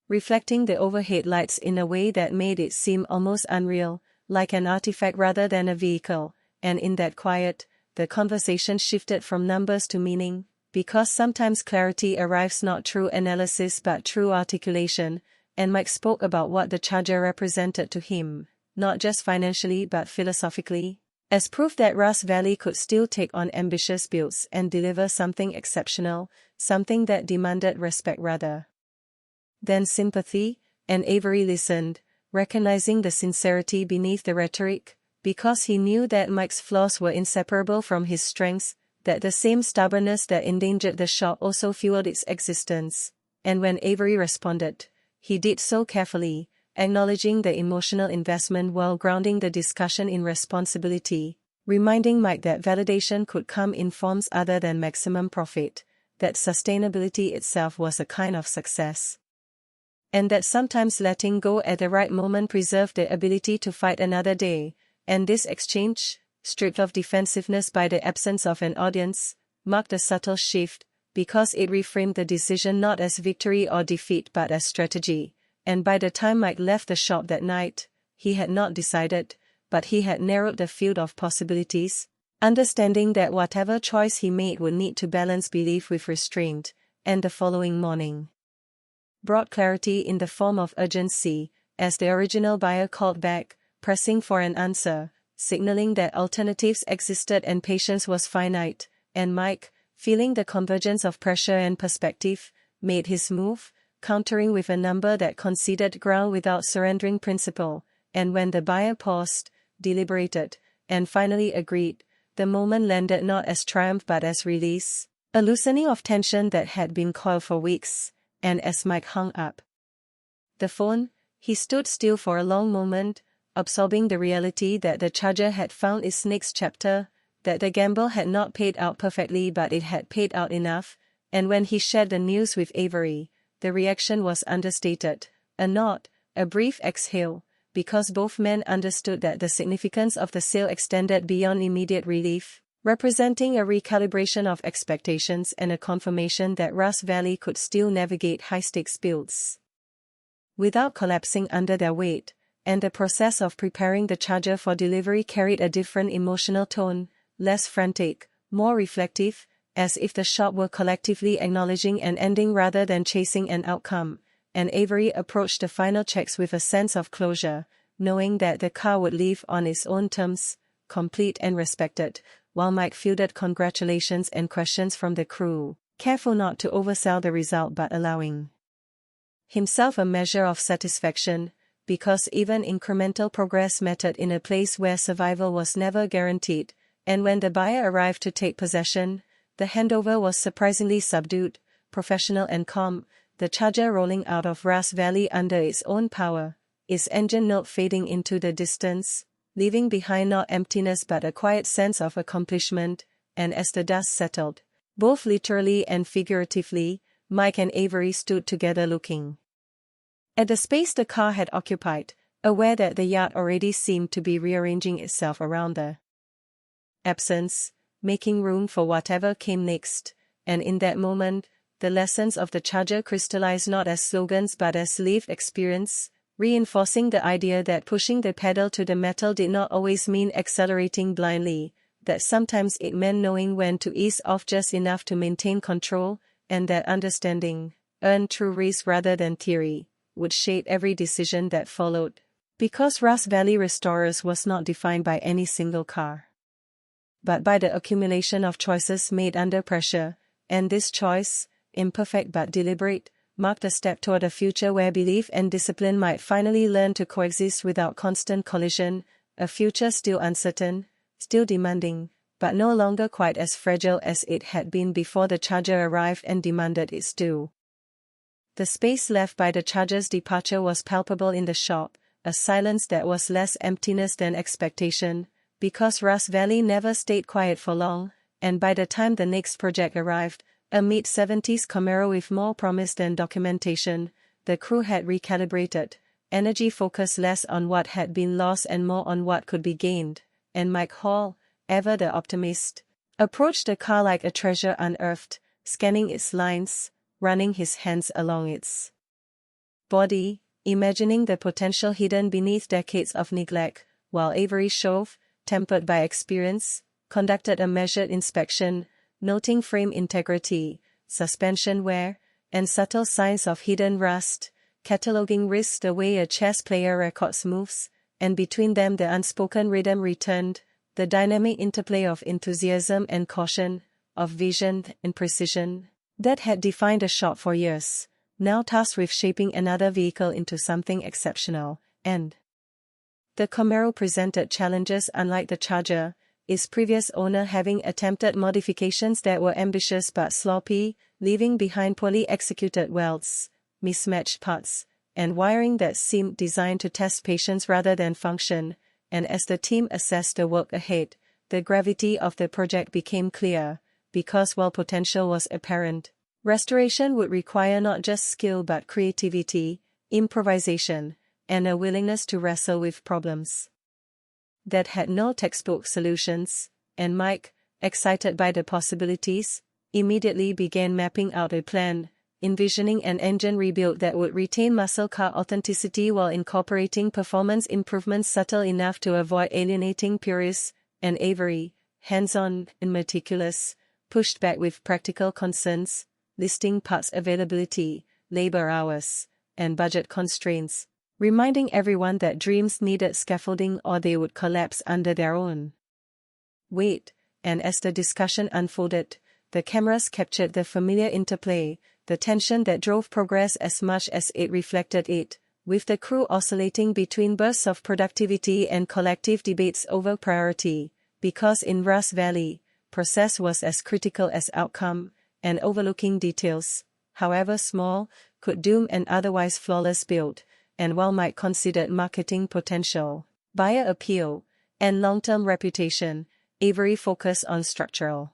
[SPEAKER 17] reflecting the overhead lights in a way that made it seem almost unreal, like an artifact rather than a vehicle. And in that quiet, the conversation shifted from numbers to meaning, because sometimes clarity arrives not through analysis but through articulation, and Mike spoke about what the Charger represented to him, not just financially but philosophically, as proof that Grass Valley could still take on ambitious builds and deliver something exceptional, something that demanded respect rather than sympathy. And Avery listened, recognizing the sincerity beneath the rhetoric, because he knew that Mike's flaws were inseparable from his strengths, that the same stubbornness that endangered the shop also fueled its existence. And when Avery responded, he did so carefully, acknowledging the emotional investment while grounding the discussion in responsibility, reminding Mike that validation could come in forms other than maximum profit, that sustainability itself was a kind of success, and that sometimes letting go at the right moment preserved the ability to fight another day. And this exchange, stripped of defensiveness by the absence of an audience, marked a subtle shift, because it reframed the decision not as victory or defeat but as strategy. And by the time Mike left the shop that night, he had not decided, but he had narrowed the field of possibilities, understanding that whatever choice he made would need to balance belief with restraint. And the following morning, brought clarity in the form of urgency, as the original buyer called back, pressing for an answer, signaling that alternatives existed and patience was finite, and Mike, feeling the convergence of pressure and perspective, made his move, countering with a number that conceded ground without surrendering principle, and when the buyer paused, deliberated, and finally agreed, the moment landed not as triumph but as release, a loosening of tension that had been coiled for weeks, and as Mike hung up the phone, he stood still for a long moment, absorbing the reality that the Charger had found its next chapter, that the gamble had not paid out perfectly but it had paid out enough, and when he shared the news with Avery, the reaction was understated, a nod, a brief exhale, because both men understood that the significance of the sale extended beyond immediate relief, representing a recalibration of expectations and a confirmation that Russ Valley could still navigate high-stakes builds without collapsing under their weight, and the process of preparing the Charger for delivery carried a different emotional tone, less frantic, more reflective, as if the shop were collectively acknowledging an ending rather than chasing an outcome, and Avery approached the final checks with a sense of closure, knowing that the car would leave on its own terms, complete and respected, while Mike fielded congratulations and questions from the crew, careful not to oversell the result but allowing himself a measure of satisfaction, because even incremental progress mattered in a place where survival was never guaranteed, and when the buyer arrived to take possession, the handover was surprisingly subdued, professional and calm, the Charger rolling out of Russ Valley under its own power, its engine note fading into the distance, leaving behind not emptiness but a quiet sense of accomplishment, and as the dust settled, both literally and figuratively, Mike and Avery stood together looking at the space the car had occupied, aware that the yacht already seemed to be rearranging itself around the absence, making room for whatever came next, and in that moment, the lessons of the Charger crystallized not as slogans but as lived experience, reinforcing the idea that pushing the pedal to the metal did not always mean accelerating blindly, that sometimes it meant knowing when to ease off just enough to maintain control, and that understanding, earned through risk rather than theory, would shape every decision that followed. Because Russ Valley Restorers was not defined by any single car, but by the accumulation of choices made under pressure, and this choice, imperfect but deliberate, marked a step toward a future where belief and discipline might finally learn to coexist without constant collision, a future still uncertain, still demanding, but no longer quite as fragile as it had been before the Charger arrived and demanded its due. The space left by the Charger's departure was palpable in the shop, a silence that was less emptiness than expectation, because Russ Valley never stayed quiet for long, and by the time the next project arrived, a mid-70s Camaro with more promise than documentation, the crew had recalibrated, energy focused less on what had been lost and more on what could be gained, and Mike Hall, ever the optimist, approached the car like a treasure unearthed, scanning its lines, running his hands along its body, imagining the potential hidden beneath decades of neglect, while Avery Shove, tempered by experience, conducted a measured inspection, noting frame integrity, suspension wear, and subtle signs of hidden rust, cataloging risks the way a chess player records moves, and between them the unspoken rhythm returned, the dynamic interplay of enthusiasm and caution, of vision and precision, that had defined the shop for years, now tasked with shaping another vehicle into something exceptional, and the Camaro presented challenges unlike the Charger, its previous owner having attempted modifications that were ambitious but sloppy, leaving behind poorly executed welds, mismatched parts, and wiring that seemed designed to test patience rather than function, and as the team assessed the work ahead, the gravity of the project became clear, because while potential was apparent, restoration would require not just skill but creativity, improvisation, and a willingness to wrestle with problems that had no textbook solutions, and Mike, excited by the possibilities, immediately began mapping out a plan, envisioning an engine rebuild that would retain muscle car authenticity while incorporating performance improvements subtle enough to avoid alienating purists, and Avery, hands-on and meticulous, pushed back with practical concerns, listing parts availability, labor hours, and budget constraints, reminding everyone that dreams needed scaffolding or they would collapse under their own weight. And as the discussion unfolded, the cameras captured the familiar interplay, the tension that drove progress as much as it reflected it, with the crew oscillating between bursts of productivity and collective debates over priority, because in Rust Valley, process was as critical as outcome, and overlooking details, however small, could doom an otherwise flawless build. And while Mike considered marketing potential, buyer appeal, and long-term reputation, Avery focused on structural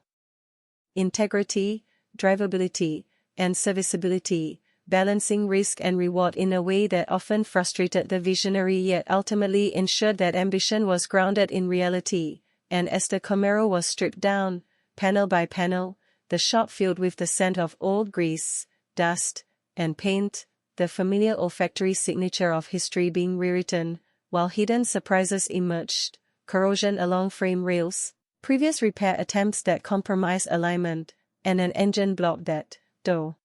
[SPEAKER 17] integrity, drivability, and serviceability, balancing risk and reward in a way that often frustrated the visionary yet ultimately ensured that ambition was grounded in reality. And as the Camaro was stripped down, panel by panel, the shop filled with the scent of old grease, dust, and paint, the familiar olfactory signature of history being rewritten, while hidden surprises emerged, corrosion along frame rails, previous repair attempts that compromised alignment, and an engine block that, though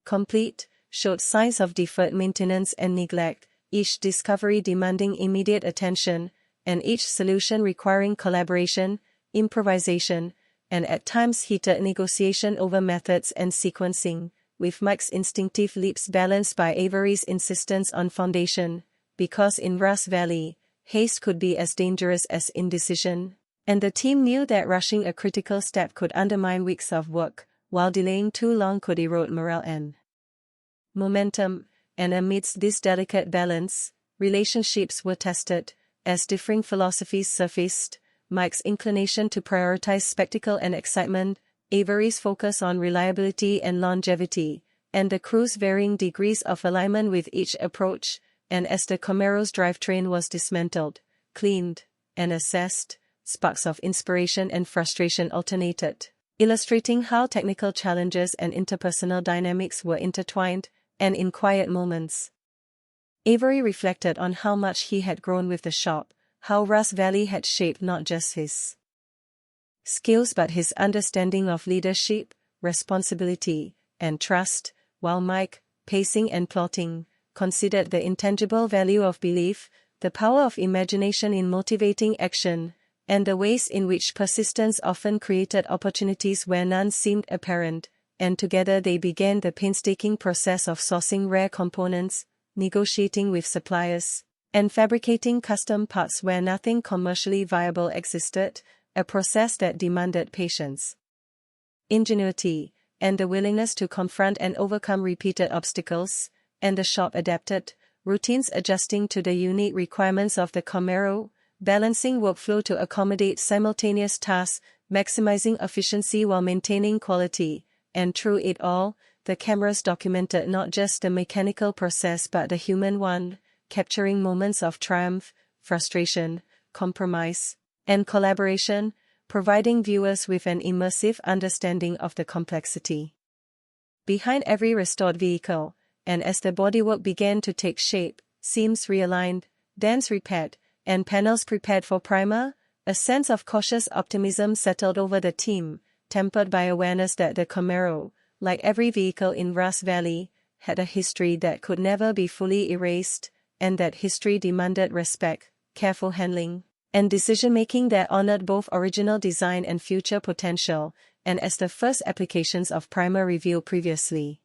[SPEAKER 17] complete, showed signs of deferred maintenance and neglect, each discovery demanding immediate attention, and each solution requiring collaboration, improvisation, and at times heated negotiation over methods and sequencing, with Mike's instinctive leaps balanced by Avery's insistence on foundation, because in Rust Valley, haste could be as dangerous as indecision, and the team knew that rushing a critical step could undermine weeks of work, while delaying too long could erode morale and momentum. And amidst this delicate balance, relationships were tested, as differing philosophies surfaced, Mike's inclination to prioritize spectacle and excitement, Avery's focus on reliability and longevity, and the crew's varying degrees of alignment with each approach. And as the Camaro's drivetrain was dismantled, cleaned, and assessed, sparks of inspiration and frustration alternated, illustrating how technical challenges and interpersonal dynamics were intertwined. And in quiet moments, Avery reflected on how much he had grown with the shop, how Rust Valley had shaped not just his skills but his understanding of leadership, responsibility, and trust, while Mike, pacing and plotting, considered the intangible value of belief, the power of imagination in motivating action, and the ways in which persistence often created opportunities where none seemed apparent. And together they began the painstaking process of sourcing rare components, negotiating with suppliers, and fabricating custom parts where nothing commercially viable existed, a process that demanded patience, ingenuity, and the willingness to confront and overcome repeated obstacles. And the shop adapted, routines adjusting to the unique requirements of the Camaro, balancing workflow to accommodate simultaneous tasks, maximizing efficiency while maintaining quality. And through it all, the cameras documented not just the mechanical process but the human one, capturing moments of triumph, frustration, compromise, and collaboration, providing viewers with an immersive understanding of the complexity behind every restored vehicle. And as the bodywork began to take shape, seams realigned, dents repaired, and panels prepared for primer, a sense of cautious optimism settled over the team, tempered by awareness that the Camaro, like every vehicle in Rust Valley, had a history that could never be fully erased, and that history demanded respect, careful handling, and decision-making that honored both original design and future potential. And as the first applications of primer revealed previously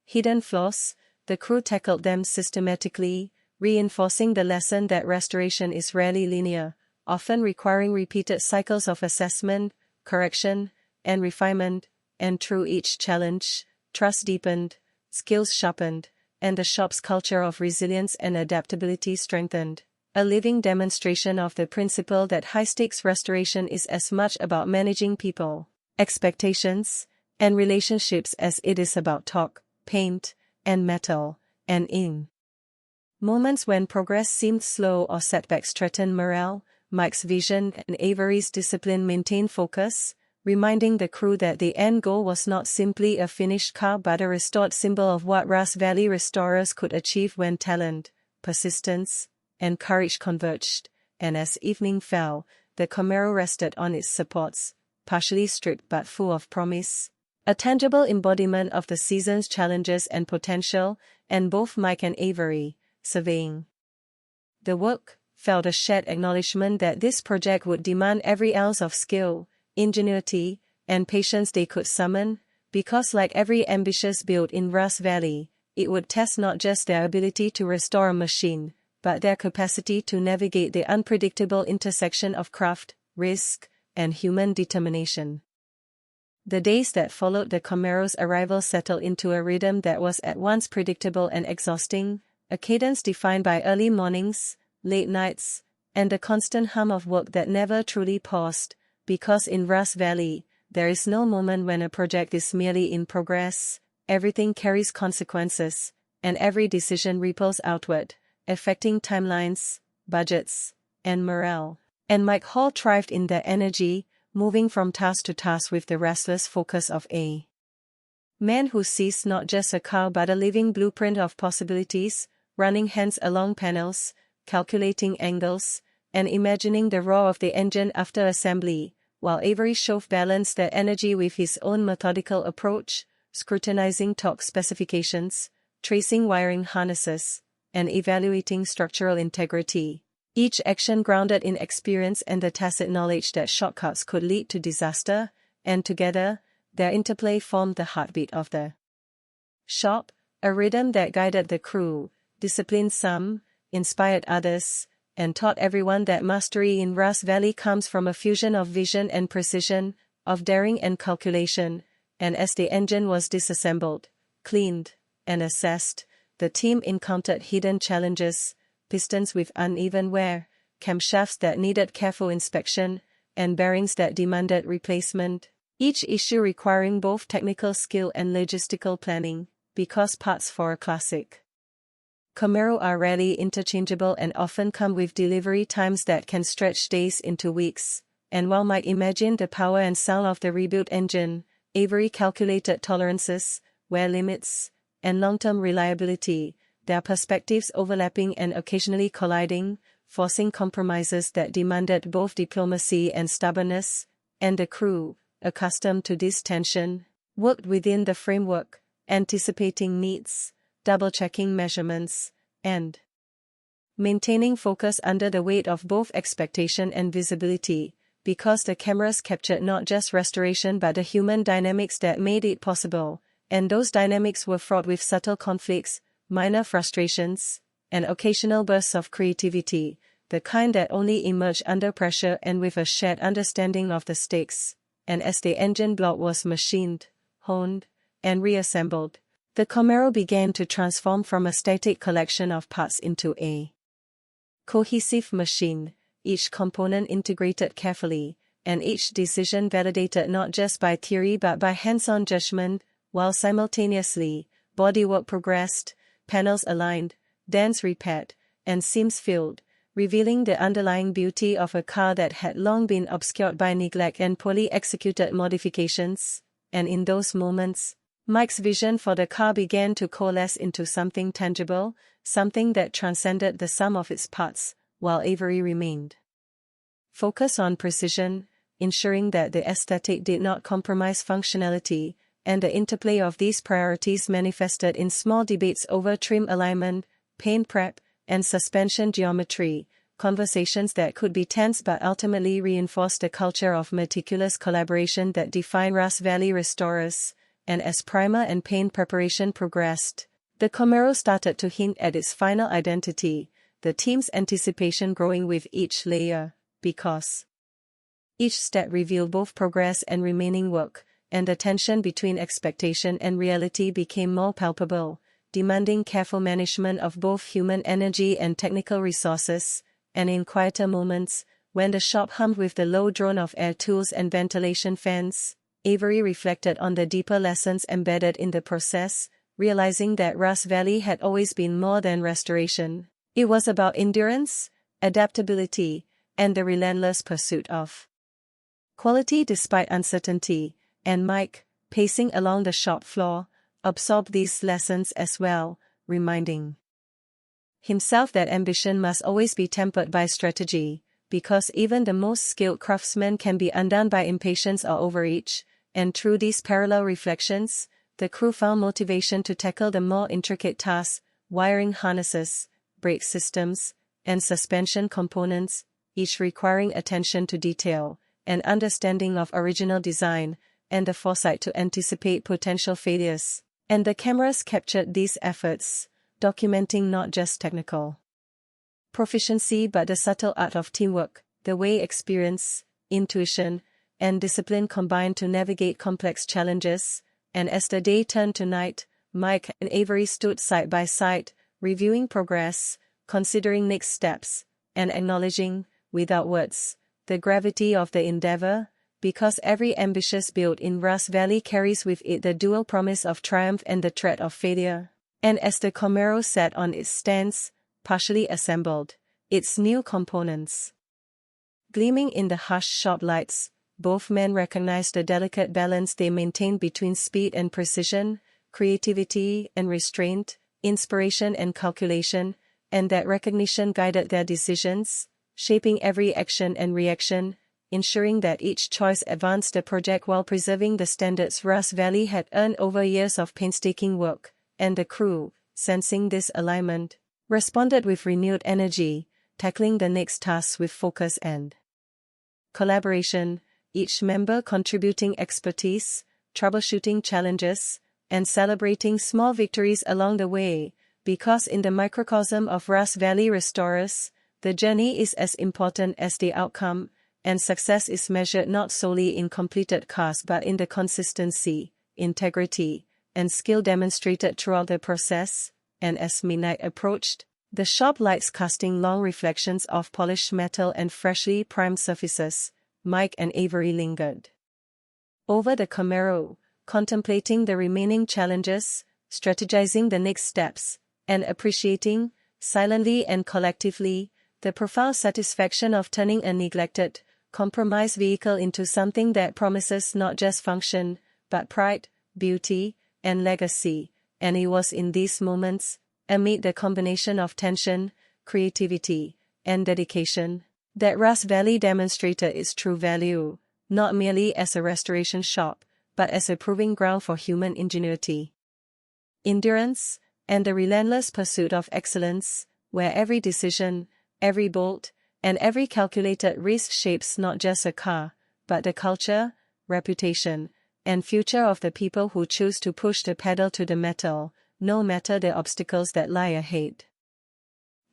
[SPEAKER 17] hidden flaws, the crew tackled them systematically, reinforcing the lesson that restoration is rarely linear, often requiring repeated cycles of assessment, correction, and refinement. And through each challenge, trust deepened, skills sharpened, and the shop's culture of resilience and adaptability strengthened, a living demonstration of the principle that high-stakes restoration is as much about managing people, expectations, and relationships as it is about torque, paint, and metal. And in moments when progress seemed slow or setbacks threatened morale, Mike's vision and Avery's discipline maintained focus, reminding the crew that the end goal was not simply a finished car but a restored symbol of what Rust Valley restorers could achieve when talent, persistence, and courage converged. And as evening fell, the Camaro rested on its supports, partially stripped but full of promise, A tangible embodiment of the season's challenges and potential, and both Mike and Avery, surveying the work, felt a shared acknowledgement that this project would demand every ounce of skill, ingenuity, and patience they could summon, because like every ambitious build in Ross Valley, it would test not just their ability to restore a machine, but their capacity to navigate the unpredictable intersection of craft, risk, and human determination. The days that followed the Camaro's arrival settled into a rhythm that was at once predictable and exhausting, a cadence defined by early mornings, late nights, and the constant hum of work that never truly paused, because in Ross Valley, there is no moment when a project is merely in progress. Everything carries consequences, and every decision ripples outward, affecting timelines, budgets, and morale. And Mike Hall thrived in that energy, moving from task to task with the restless focus of a man who sees not just a car but a living blueprint of possibilities, running hands along panels, calculating angles, and imagining the roar of the engine after assembly, while Avery Shove balanced that energy with his own methodical approach, scrutinizing torque specifications, tracing wiring harnesses, and evaluating structural integrity. Each action grounded in experience and the tacit knowledge that shortcuts could lead to disaster, and together, their interplay formed the heartbeat of the shop, a rhythm that guided the crew, disciplined some, inspired others, and taught everyone that mastery in Ross Valley comes from a fusion of vision and precision, of daring and calculation. And as the engine was disassembled, cleaned, and assessed, the team encountered hidden challenges, pistons with uneven wear, camshafts that needed careful inspection, and bearings that demanded replacement, each issue requiring both technical skill and logistical planning, because parts for a classic Camaro are rarely interchangeable and often come with delivery times that can stretch days into weeks. And while Mike imagined the power and sound of the rebuilt engine, Avery calculated tolerances, wear limits, and long-term reliability, their perspectives overlapping and occasionally colliding, forcing compromises that demanded both diplomacy and stubbornness, and the crew, accustomed to this tension, worked within the framework, anticipating needs, double-checking measurements, and maintaining focus under the weight of both expectation and visibility, because the cameras captured not just restoration but the human dynamics that made it possible, and those dynamics were fraught with subtle conflicts, minor frustrations, and occasional bursts of creativity, the kind that only emerge under pressure and with a shared understanding of the stakes. And as the engine block was machined, honed, and reassembled, the Camaro began to transform from a static collection of parts into a cohesive machine, each component integrated carefully, and each decision validated not just by theory but by hands-on judgment, while simultaneously, bodywork progressed, panels aligned, dents repaired, and seams filled, revealing the underlying beauty of a car that had long been obscured by neglect and poorly executed modifications. And in those moments, Mike's vision for the car began to coalesce into something tangible, something that transcended the sum of its parts, while Avery remained focused on precision, ensuring that the aesthetic did not compromise functionality, and the interplay of these priorities manifested in small debates over trim alignment, paint prep, and suspension geometry, conversations that could be tense but ultimately reinforced the culture of meticulous collaboration that defined Ross Valley restorers. And as primer and paint preparation progressed, the Camaro started to hint at its final identity, the team's anticipation growing with each layer, because each step revealed both progress and remaining work, and the tension between expectation and reality became more palpable, demanding careful management of both human energy and technical resources. And in quieter moments, when the shop hummed with the low drone of air tools and ventilation fans, Avery reflected on the deeper lessons embedded in the process, realizing that Ross Valley had always been more than restoration. It was about endurance, adaptability, and the relentless pursuit of quality despite uncertainty, and Mike, pacing along the shop floor, absorbed these lessons as well, reminding himself that ambition must always be tempered by strategy, because even the most skilled craftsman can be undone by impatience or overreach, and through these parallel reflections, the crew found motivation to tackle the more intricate tasks, wiring harnesses, brake systems, and suspension components, each requiring attention to detail, an understanding of original design, and the foresight to anticipate potential failures. And the cameras captured these efforts, documenting not just technical proficiency but the subtle art of teamwork, the way experience, intuition, and discipline combine to navigate complex challenges. And as the day turned to night, Mike and Avery stood side by side, reviewing progress, considering next steps, and acknowledging, without words, the gravity of the endeavor, because every ambitious build in Rust Valley carries with it the dual promise of triumph and the threat of failure. And as the Camaro sat on its stance, partially assembled, its new components gleaming in the hushed shop lights, both men recognized the delicate balance they maintained between speed and precision, creativity and restraint, inspiration and calculation, and that recognition guided their decisions, shaping every action and reaction, ensuring that each choice advanced the project while preserving the standards Rust Valley had earned over years of painstaking work. And the crew, sensing this alignment, responded with renewed energy, tackling the next task with focus and collaboration, each member contributing expertise, troubleshooting challenges, and celebrating small victories along the way, because in the microcosm of Rust Valley restorers, the journey is as important as the outcome, and success is measured not solely in completed cars but in the consistency, integrity, and skill demonstrated throughout the process. And as midnight approached, the shop lights casting long reflections of polished metal and freshly primed surfaces, Mike and Avery lingered over the Camaro, contemplating the remaining challenges, strategizing the next steps, and appreciating, silently and collectively, the profound satisfaction of turning a neglected, compromised vehicle into something that promises not just function, but pride, beauty, and legacy. And it was in these moments, amid the combination of tension, creativity, and dedication, that Rust Valley demonstrated its true value, not merely as a restoration shop, but as a proving ground for human ingenuity, endurance, and the relentless pursuit of excellence, where every decision, every bolt, and every calculated risk shapes not just a car, but the culture, reputation, and future of the people who choose to push the pedal to the metal, no matter the obstacles that lie ahead.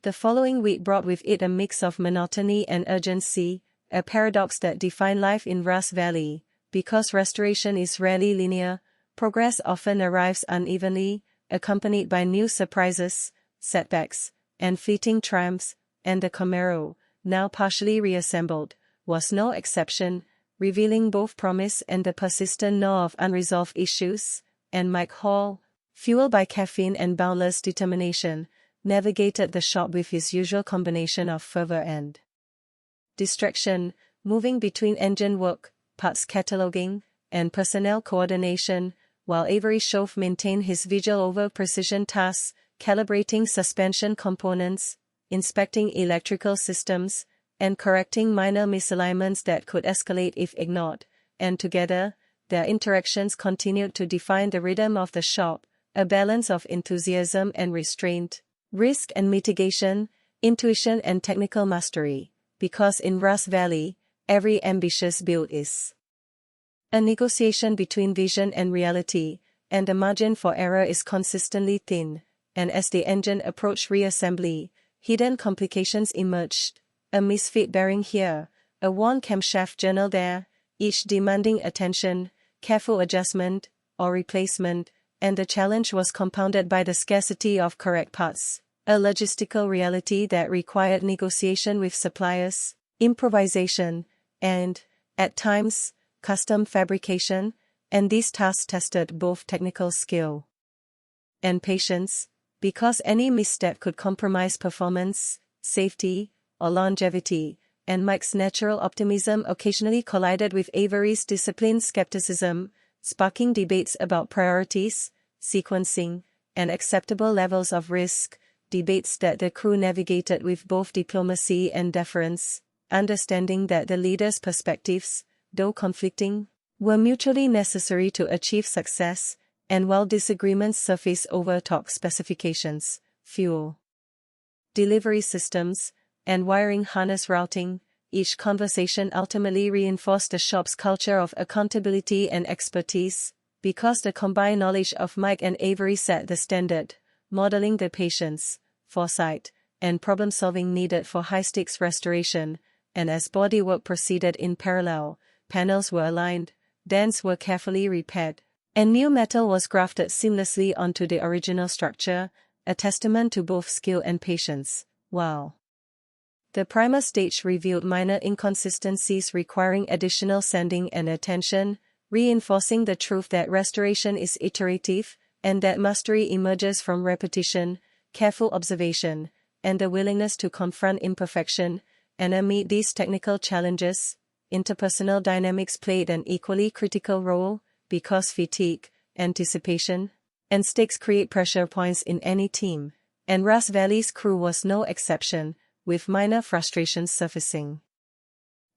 [SPEAKER 17] The following week brought with it a mix of monotony and urgency, a paradox that defined life in Rust Valley, because restoration is rarely linear, progress often arrives unevenly, accompanied by new surprises, setbacks, and fleeting triumphs, and the Camaro, now partially reassembled, was no exception, revealing both promise and the persistent gnaw of unresolved issues. And Mike Hall, fueled by caffeine and boundless determination, navigated the shop with his usual combination of fervor and distraction, moving between engine work, parts cataloging, and personnel coordination, while Avery Shove maintained his vigil over precision tasks, calibrating suspension components, inspecting electrical systems, and correcting minor misalignments that could escalate if ignored. And together, their interactions continued to define the rhythm of the shop, a balance of enthusiasm and restraint, risk and mitigation, intuition and technical mastery, because in Rust Valley, every ambitious build is a negotiation between vision and reality, and the margin for error is consistently thin. And as the engine approached reassembly, hidden complications emerged, a misfit bearing here, a worn camshaft journal there, each demanding attention, careful adjustment, or replacement, and the challenge was compounded by the scarcity of correct parts, a logistical reality that required negotiation with suppliers, improvisation, and, at times, custom fabrication, and these tasks tested both technical skill and patience, because any misstep could compromise performance, safety, or longevity, and Mike's natural optimism occasionally collided with Avery's disciplined skepticism, sparking debates about priorities, sequencing, and acceptable levels of risk, debates that the crew navigated with both diplomacy and deference, understanding that the leader's perspectives, though conflicting, were mutually necessary to achieve success, and while disagreements surfaced over torque specifications, fuel delivery systems, and wiring harness routing, each conversation ultimately reinforced the shop's culture of accountability and expertise, because the combined knowledge of Mike and Avery set the standard, modeling the patience, foresight, and problem-solving needed for high-stakes restoration, and as bodywork proceeded in parallel, panels were aligned, dents were carefully repaired, and new metal was grafted seamlessly onto the original structure, a testament to both skill and patience. Wow. The primer stage revealed minor inconsistencies requiring additional sanding and attention, reinforcing the truth that restoration is iterative, and that mastery emerges from repetition, careful observation, and the willingness to confront imperfection. And amid these technical challenges, interpersonal dynamics played an equally critical role, because fatigue, anticipation, and stakes create pressure points in any team, and Ras Valley's crew was no exception, with minor frustrations surfacing.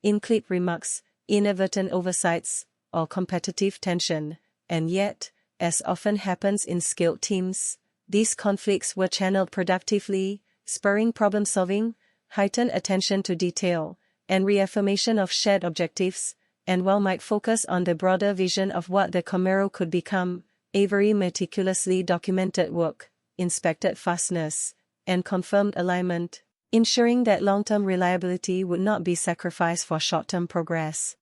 [SPEAKER 17] In-clip remarks, inadvertent oversights, or competitive tension, and yet, as often happens in skilled teams, these conflicts were channeled productively, spurring problem-solving, heightened attention to detail, and reaffirmation of shared objectives. And while Mike focused on the broader vision of what the Camaro could become, Avery meticulously documented work, inspected fasteners, and confirmed alignment, ensuring that long-term reliability would not be sacrificed for short-term progress.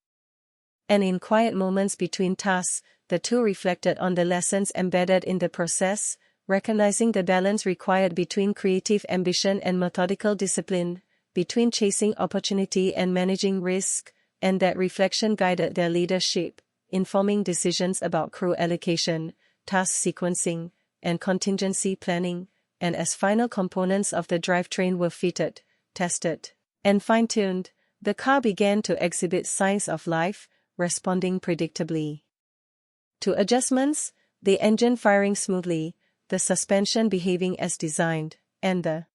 [SPEAKER 17] And in quiet moments between tasks, the two reflected on the lessons embedded in the process, recognizing the balance required between creative ambition and methodical discipline, between chasing opportunity and managing risk, and that reflection guided their leadership, informing decisions about crew allocation, task sequencing, and contingency planning, and as final components of the drivetrain were fitted, tested, and fine-tuned, the car began to exhibit signs of life, responding predictably to adjustments, the engine firing smoothly, the suspension behaving as designed, and the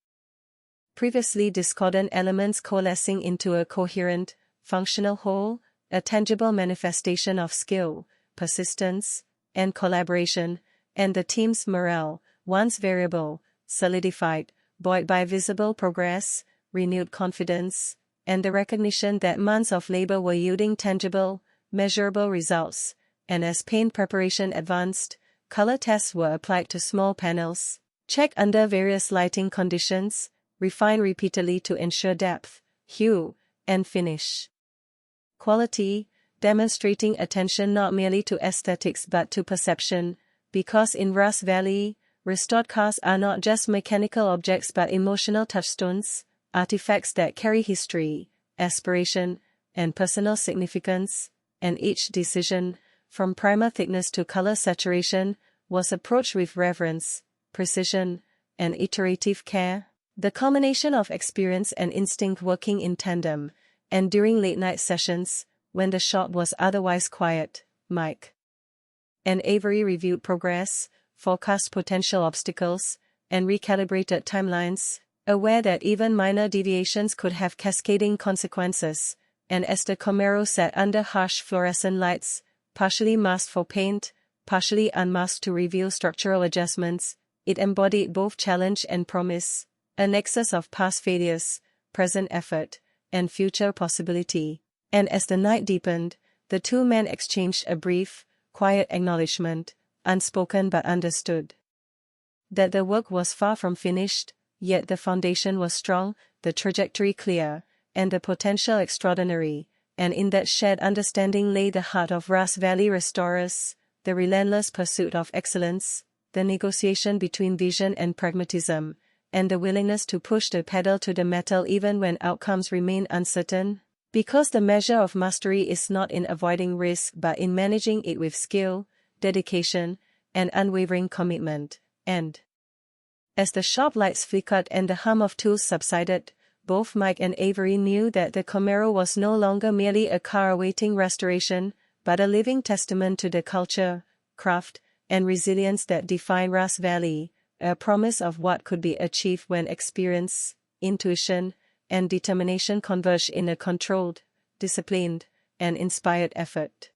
[SPEAKER 17] previously discordant elements coalescing into a coherent, functional whole, a tangible manifestation of skill, persistence, and collaboration, and the team's morale, once variable, solidified, buoyed by visible progress, renewed confidence, and the recognition that months of labor were yielding tangible, measurable results. And as paint preparation advanced, color tests were applied to small panels, checked under various lighting conditions, refined repeatedly to ensure depth, hue, and finish quality, demonstrating attention not merely to aesthetics but to perception, because in Ras Valley, restored cars are not just mechanical objects but emotional touchstones, artifacts that carry history, aspiration, and personal significance, and each decision, from primer thickness to color saturation, was approached with reverence, precision, and iterative care, the culmination of experience and instinct working in tandem. And during late-night sessions, when the shop was otherwise quiet, Mike and Avery reviewed progress, forecast potential obstacles, and recalibrated timelines, aware that even minor deviations could have cascading consequences. And as the Camaro sat under harsh fluorescent lights, partially masked for paint, partially unmasked to reveal structural adjustments, it embodied both challenge and promise, a nexus of past failures, present effort, and future possibility. And as the night deepened, the two men exchanged a brief, quiet acknowledgement, unspoken but understood, that the work was far from finished, yet the foundation was strong, the trajectory clear, and the potential extraordinary. And in that shared understanding lay the heart of Ras Valley restorers, the relentless pursuit of excellence, the negotiation between vision and pragmatism, and the willingness to push the pedal to the metal even when outcomes remain uncertain, because the measure of mastery is not in avoiding risk but in managing it with skill, dedication, and unwavering commitment. And as the shop lights flickered and the hum of tools subsided, both Mike and Avery knew that the Camaro was no longer merely a car awaiting restoration, but a living testament to the culture, craft, and resilience that define Ras Valley, a promise of what could be achieved when experience, intuition, and determination converge in a controlled, disciplined, and inspired effort.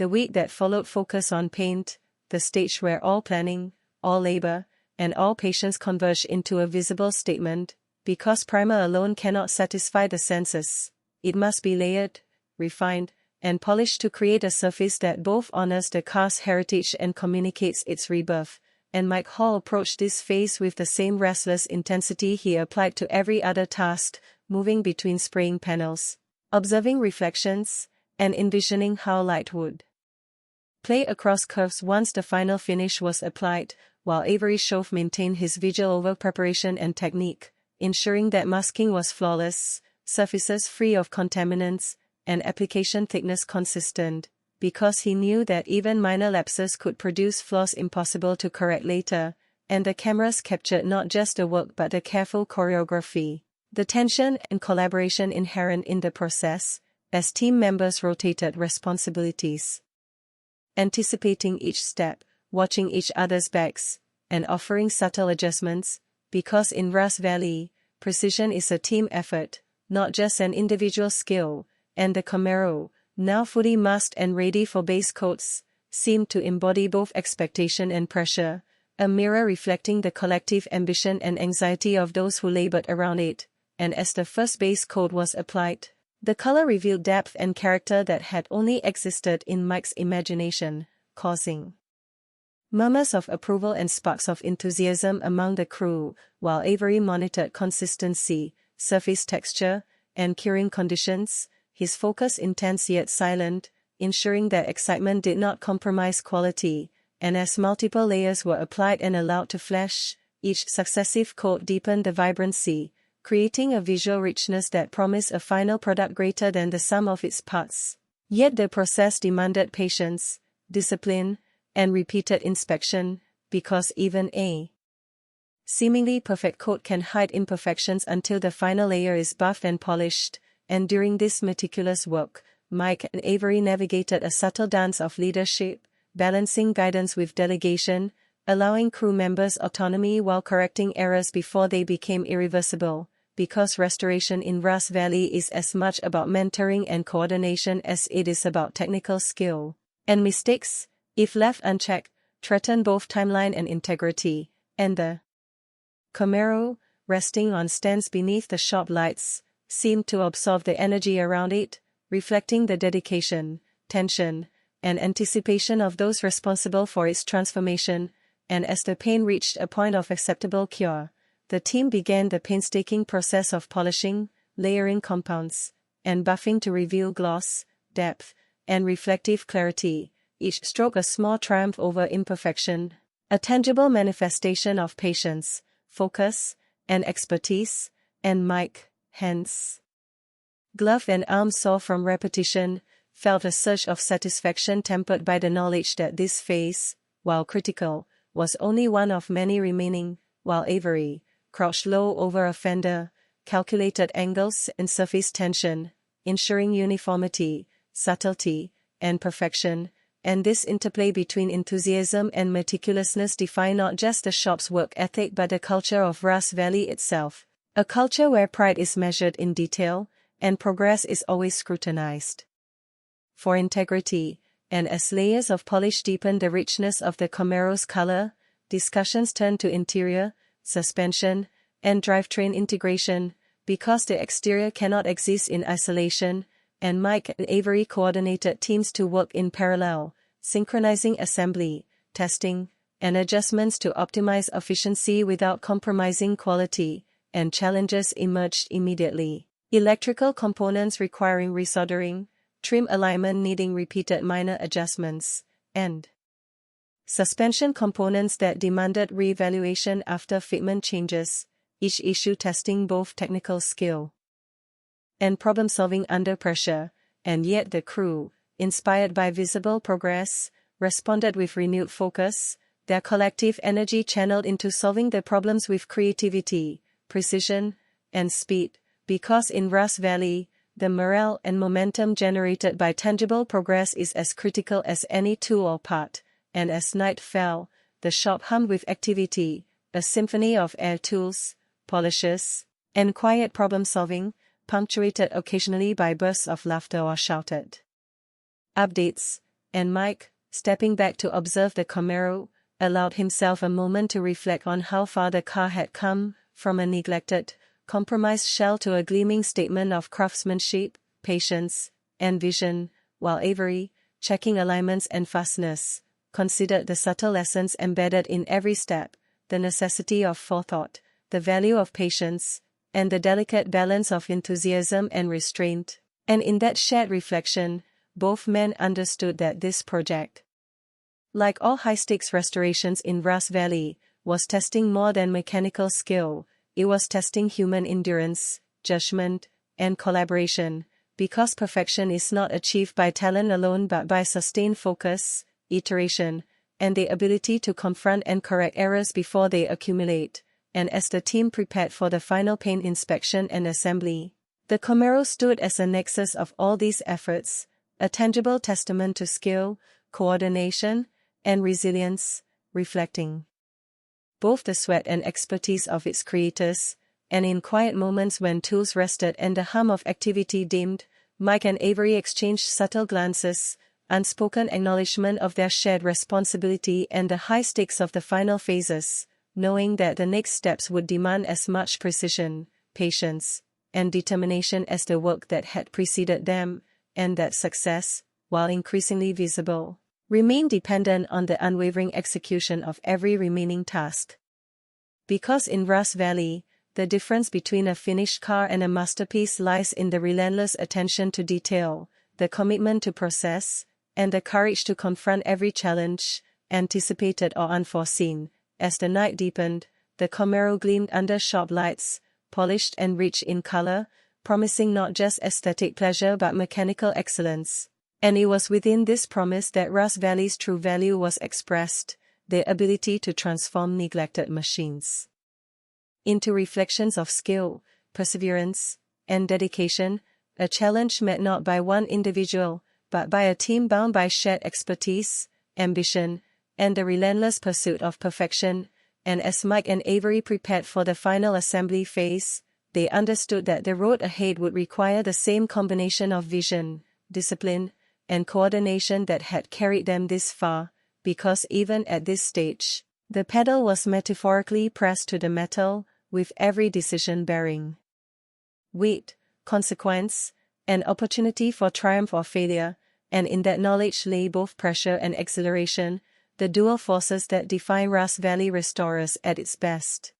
[SPEAKER 17] The week that followed focused on paint, the stage where all planning, all labor, and all patience converge into a visible statement. Because primer alone cannot satisfy the senses, it must be layered, refined, and polished to create a surface that both honors the car's heritage and communicates its rebirth. And Mike Hall approached this phase with the same restless intensity he applied to every other task, moving between spraying panels, observing reflections, and envisioning how light would play across curves once the final finish was applied, while Avery Shove maintained his vigil over preparation and technique, ensuring that masking was flawless, surfaces free of contaminants, and application thickness consistent, because he knew that even minor lapses could produce flaws impossible to correct later, and the cameras captured not just the work but the careful choreography, the tension and collaboration inherent in the process, as team members rotated responsibilities, anticipating each step, watching each other's backs, and offering subtle adjustments, because in Rust Valley, precision is a team effort, not just an individual skill, and the Camaro, now fully masked and ready for base coats, seemed to embody both expectation and pressure, a mirror reflecting the collective ambition and anxiety of those who labored around it, and as the first base coat was applied, the color revealed depth and character that had only existed in Mike's imagination, causing murmurs of approval and sparks of enthusiasm among the crew, while Avery monitored consistency, surface texture, and curing conditions, his focus intense yet silent, ensuring that excitement did not compromise quality, and as multiple layers were applied and allowed to flash, each successive coat deepened the vibrancy, creating a visual richness that promised a final product greater than the sum of its parts. Yet the process demanded patience, discipline, and repeated inspection, because even a seemingly perfect coat can hide imperfections until the final layer is buffed and polished, and during this meticulous work, Mike and Avery navigated a subtle dance of leadership, balancing guidance with delegation, allowing crew members autonomy while correcting errors before they became irreversible, because restoration in Rust Valley is as much about mentoring and coordination as it is about technical skill, and mistakes, if left unchecked, threaten both timeline and integrity, and the Camaro, resting on stands beneath the shop lights, seemed to absorb the energy around it, reflecting the dedication, tension, and anticipation of those responsible for its transformation, and as the paint reached a point of acceptable cure, the team began the painstaking process of polishing, layering compounds, and buffing to reveal gloss, depth, and reflective clarity, each stroke a small triumph over imperfection, a tangible manifestation of patience, focus, and expertise, and Mike, hands gloved and arms sore from repetition, felt a surge of satisfaction tempered by the knowledge that this phase, while critical, was only one of many remaining, while Avery, crouched low over a fender, calculated angles and surface tension, ensuring uniformity, subtlety, and perfection, and this interplay between enthusiasm and meticulousness defined not just the shop's work ethic but the culture of Rust Valley itself, a culture where pride is measured in detail, and progress is always scrutinized for integrity, and as layers of polish deepened the richness of the Camaro's color, discussions turned to interior, suspension, and drivetrain integration, because the exterior cannot exist in isolation, and Mike and Avery coordinated teams to work in parallel, synchronizing assembly, testing, and adjustments to optimize efficiency without compromising quality, and challenges emerged immediately. Electrical components requiring resoldering, trim alignment needing repeated minor adjustments, and suspension components that demanded re-evaluation after fitment changes, each issue testing both technical skill and problem-solving under pressure, and yet the crew, inspired by visible progress, responded with renewed focus, their collective energy channeled into solving the problems with creativity, precision, and speed, because in Rust Valley, the morale and momentum generated by tangible progress is as critical as any tool or part, and as night fell, the shop hummed with activity, a symphony of air tools, polishes, and quiet problem-solving, punctuated occasionally by bursts of laughter or shouted updates, and Mike, stepping back to observe the Camaro, allowed himself a moment to reflect on how far the car had come, from a neglected, compromised shell to a gleaming statement of craftsmanship, patience, and vision, while Avery, checking alignments and fastness, considered the subtle lessons embedded in every step, the necessity of forethought, the value of patience, and the delicate balance of enthusiasm and restraint. And in that shared reflection, both men understood that this project, like all high-stakes restorations in Grass Valley, was testing more than mechanical skill. It was testing human endurance, judgment, and collaboration, because perfection is not achieved by talent alone but by sustained focus, iteration, and the ability to confront and correct errors before they accumulate. And as the team prepared for the final paint inspection and assembly, the Camaro stood as a nexus of all these efforts, a tangible testament to skill, coordination, and resilience, reflecting both the sweat and expertise of its creators. And in quiet moments when tools rested and the hum of activity dimmed, Mike and Avery exchanged subtle glances, unspoken acknowledgement of their shared responsibility and the high stakes of the final phases, knowing that the next steps would demand as much precision, patience, and determination as the work that had preceded them, and that success, while increasingly visible, remained dependent on the unwavering execution of every remaining task. Because in Grass Valley, the difference between a finished car and a masterpiece lies in the relentless attention to detail, the commitment to process, and the courage to confront every challenge, anticipated or unforeseen. As the night deepened, the Camaro gleamed under shop lights, polished and rich in color, promising not just aesthetic pleasure but mechanical excellence. And it was within this promise that Grass Valley's true value was expressed, the ability to transform neglected machines into reflections of skill, perseverance, and dedication, a challenge met not by one individual, but by a team bound by shared expertise, ambition, and the relentless pursuit of perfection. And as Mike and Avery prepared for the final assembly phase, they understood that the road ahead would require the same combination of vision, discipline, and coordination that had carried them this far, because even at this stage, the pedal was metaphorically pressed to the metal, with every decision bearing weight, consequence, and opportunity for triumph or failure, and in that knowledge lay both pressure and exhilaration, the dual forces that define Grass Valley restorers at its best.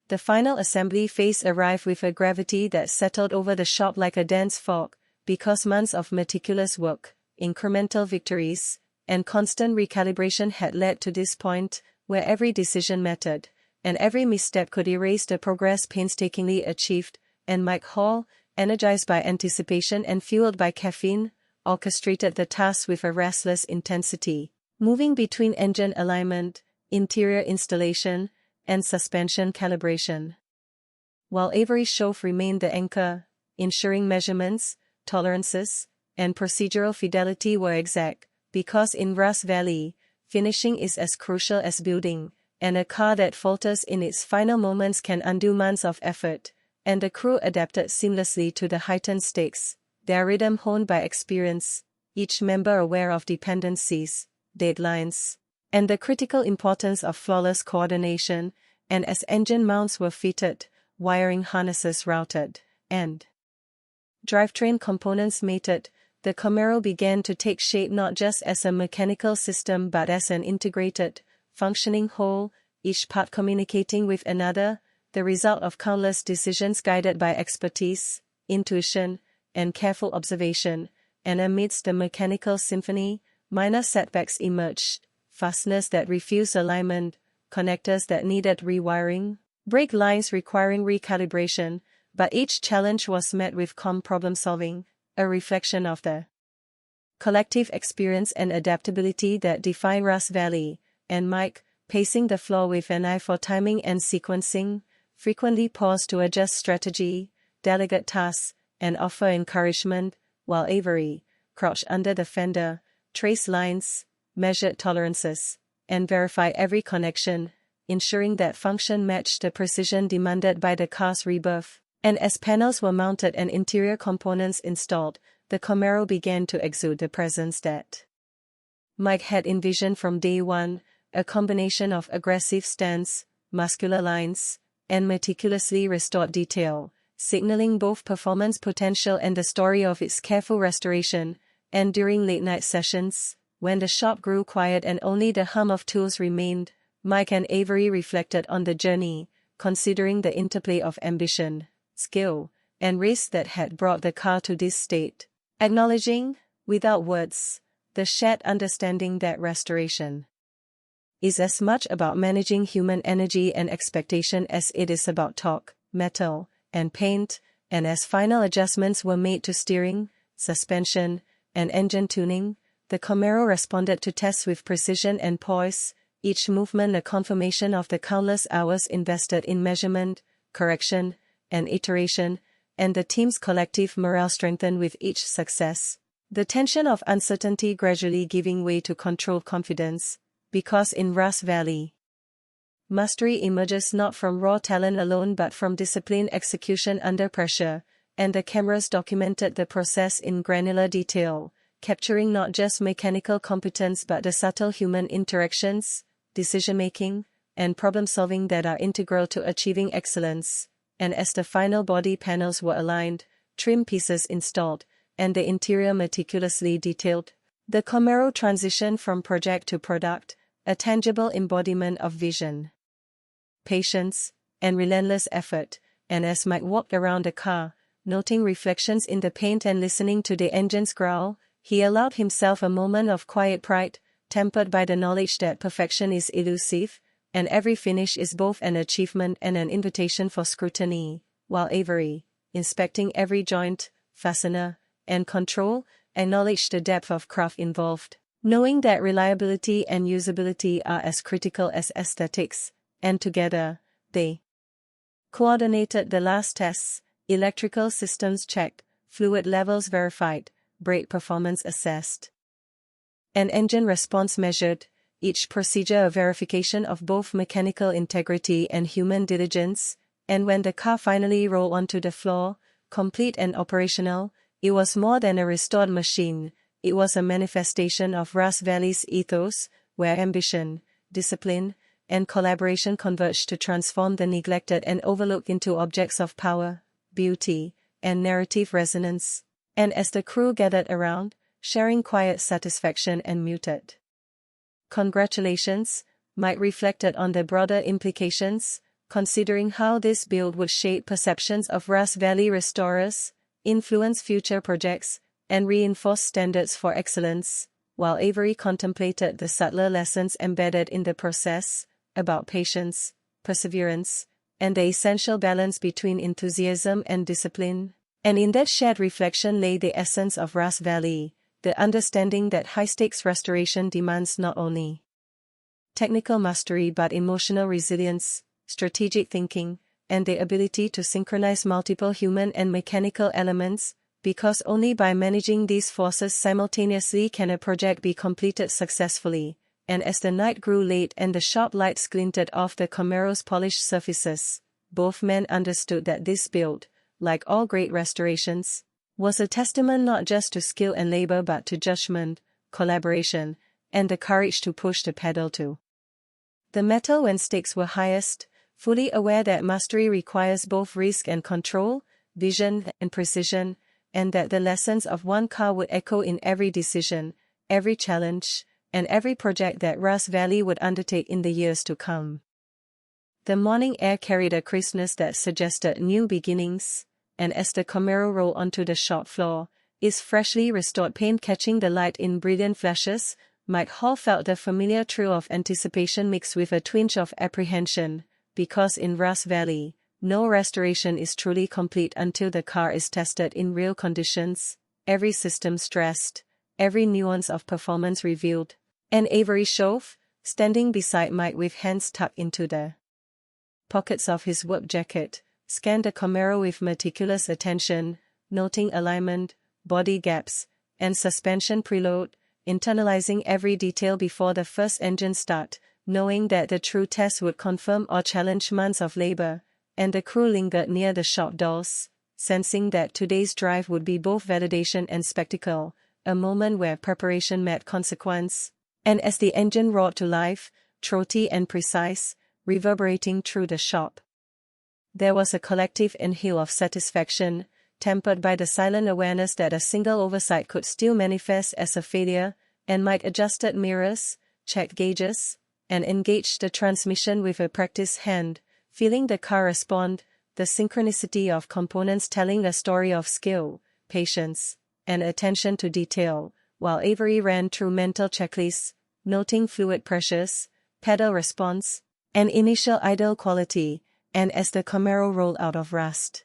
[SPEAKER 17] The final assembly phase arrived with a gravity that settled over the shop like a dense fog, because months of meticulous work, incremental victories, and constant recalibration had led to this point, where every decision mattered, and every misstep could erase the progress painstakingly achieved. And Mike Hall, energized by anticipation and fueled by caffeine, orchestrated the task with a restless intensity, moving between engine alignment, interior installation, and suspension calibration. While Avery's chauffeur remained the anchor, ensuring measurements, tolerances, and procedural fidelity were exact, because in Grass Valley, finishing is as crucial as building, and a car that falters in its final moments can undo months of effort. And the crew adapted seamlessly to the heightened stakes, their rhythm honed by experience, each member aware of dependencies, deadlines, and the critical importance of flawless coordination. And as engine mounts were fitted, wiring harnesses routed, and drivetrain components mated, the Camaro began to take shape not just as a mechanical system but as an integrated, functioning whole, each part communicating with another, the result of countless decisions guided by expertise, intuition, and careful observation. And amidst the mechanical symphony, minor setbacks emerged, fasteners that refused alignment, connectors that needed rewiring, brake lines requiring recalibration, but each challenge was met with calm problem-solving, a reflection of the collective experience and adaptability that define Grass Valley. And Mike, pacing the floor with an eye for timing and sequencing, frequently paused to adjust strategy, delegate tasks, and offer encouragement, while Avery, crouched under the fender, traced lines, measured tolerances, and verified every connection, ensuring that function matched the precision demanded by the car's rebirth. And as panels were mounted and interior components installed, the Camaro began to exude the presence that Mike had envisioned from day one, a combination of aggressive stance, muscular lines, and meticulously restored detail, signaling both performance potential and the story of its careful restoration. And during late-night sessions, when the shop grew quiet and only the hum of tools remained, Mike and Avery reflected on the journey, considering the interplay of ambition, skill, and risk that had brought the car to this state, acknowledging, without words, the shared understanding that restoration is as much about managing human energy and expectation as it is about torque, metal, and paint, and as final adjustments were made to steering, suspension, and engine tuning, the Camaro responded to tests with precision and poise, each movement a confirmation of the countless hours invested in measurement, correction, and iteration, and the team's collective morale strengthened with each success. The tension of uncertainty gradually giving way to controlled confidence, because in Rust Valley, mastery emerges not from raw talent alone but from disciplined execution under pressure, and the cameras documented the process in granular detail, capturing not just mechanical competence but the subtle human interactions, decision-making, and problem-solving that are integral to achieving excellence. And as the final body panels were aligned, trim pieces installed, and the interior meticulously detailed, the Camaro transitioned from project to product, a tangible embodiment of vision, patience, and relentless effort. And as Mike walked around the car, noting reflections in the paint and listening to the engine's growl, he allowed himself a moment of quiet pride, tempered by the knowledge that perfection is elusive, and every finish is both an achievement and an invitation for scrutiny, while Avery, inspecting every joint, fastener, and control, acknowledged the depth of craft involved, knowing that reliability and usability are as critical as aesthetics, and together, they coordinated the last tests, electrical systems checked, fluid levels verified, brake performance assessed, and engine response measured, each procedure a verification of both mechanical integrity and human diligence. And when the car finally rolled onto the floor, complete and operational, it was more than a restored machine. It was a manifestation of Rust Valley's ethos, where ambition, discipline, and collaboration converged to transform the neglected and overlooked into objects of power, beauty, and narrative resonance. And as the crew gathered around, sharing quiet satisfaction and muted congratulations, Mike reflected on the broader implications, considering how this build would shape perceptions of Rust Valley restorers, influence future projects, and reinforce standards for excellence, while Avery contemplated the subtler lessons embedded in the process, about patience, perseverance, and the essential balance between enthusiasm and discipline. And in that shared reflection lay the essence of Rust Valley, the understanding that high-stakes restoration demands not only technical mastery but emotional resilience, strategic thinking, and the ability to synchronize multiple human and mechanical elements, because only by managing these forces simultaneously can a project be completed successfully. And as the night grew late and the sharp lights glinted off the Camaro's polished surfaces, both men understood that this build, like all great restorations, was a testament not just to skill and labor but to judgment, collaboration, and the courage to push the pedal to the metal when stakes were highest, fully aware that mastery requires both risk and control, vision and precision, and that the lessons of one car would echo in every decision, every challenge, and every project that Rust Valley would undertake in the years to come. The morning air carried a crispness that suggested new beginnings, and as the Camaro rolled onto the shop floor, its freshly restored paint catching the light in brilliant flashes, Mike Hall felt the familiar thrill of anticipation mixed with a twinge of apprehension, because in Rust Valley, no restoration is truly complete until the car is tested in real conditions, every system stressed, every nuance of performance revealed. And Avery Shove, standing beside Mike with hands tucked into the pockets of his work jacket, scanned the Camaro with meticulous attention, noting alignment, body gaps, and suspension preload, internalizing every detail before the first engine start, knowing that the true test would confirm or challenge months of labor. And the crew lingered near the shop doors, sensing that today's drive would be both validation and spectacle, a moment where preparation met consequence, And as the engine roared to life, throaty and precise, reverberating through the shop, there was a collective inhale of satisfaction, tempered by the silent awareness that a single oversight could still manifest as a failure, and Mike adjusted mirrors, checked gauges, and engaged the transmission with a practiced hand, feeling the car respond, the synchronicity of components telling a story of skill, patience, and attention to detail, while Avery ran through mental checklists, noting fluid pressures, pedal response, and initial idle quality, and as the Camaro rolled out of Rust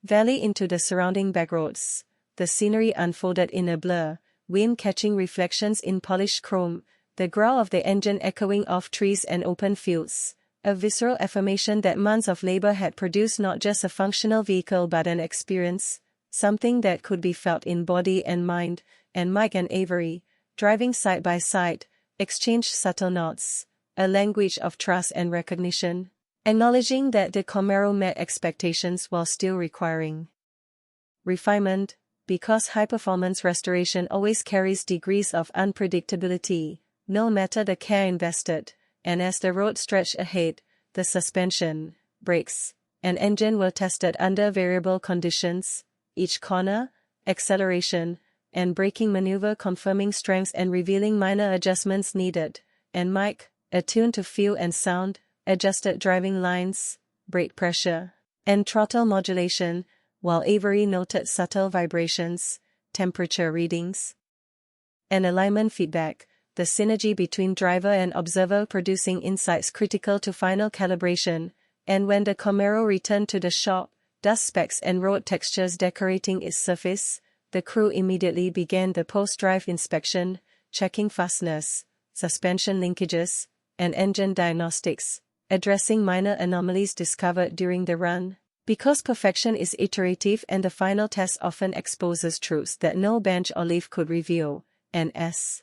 [SPEAKER 17] Valley into the surrounding backroads, the scenery unfolded in a blur, wind catching reflections in polished chrome, the growl of the engine echoing off trees and open fields, a visceral affirmation that months of labor had produced not just a functional vehicle but an experience, something that could be felt in body and mind, and Mike and Avery, driving side by side, exchanged subtle nods, a language of trust and recognition, acknowledging that the Camaro met expectations while still requiring refinement, because high-performance restoration always carries degrees of unpredictability, no matter the care invested, and as the road stretched ahead, the suspension, brakes, and engine were tested under variable conditions, each corner, acceleration, and braking maneuver confirming strengths and revealing minor adjustments needed, and Mike, attuned to feel and sound, adjusted driving lines, brake pressure, and throttle modulation, while Avery noted subtle vibrations, temperature readings, and alignment feedback, the synergy between driver and observer producing insights critical to final calibration, and when the Camaro returned to the shop, dust specks and road textures decorating its surface, the crew immediately began the post-drive inspection, checking fasteners, suspension linkages, and engine diagnostics, addressing minor anomalies discovered during the run, because perfection is iterative and the final test often exposes truths that no bench or leaf could reveal, and as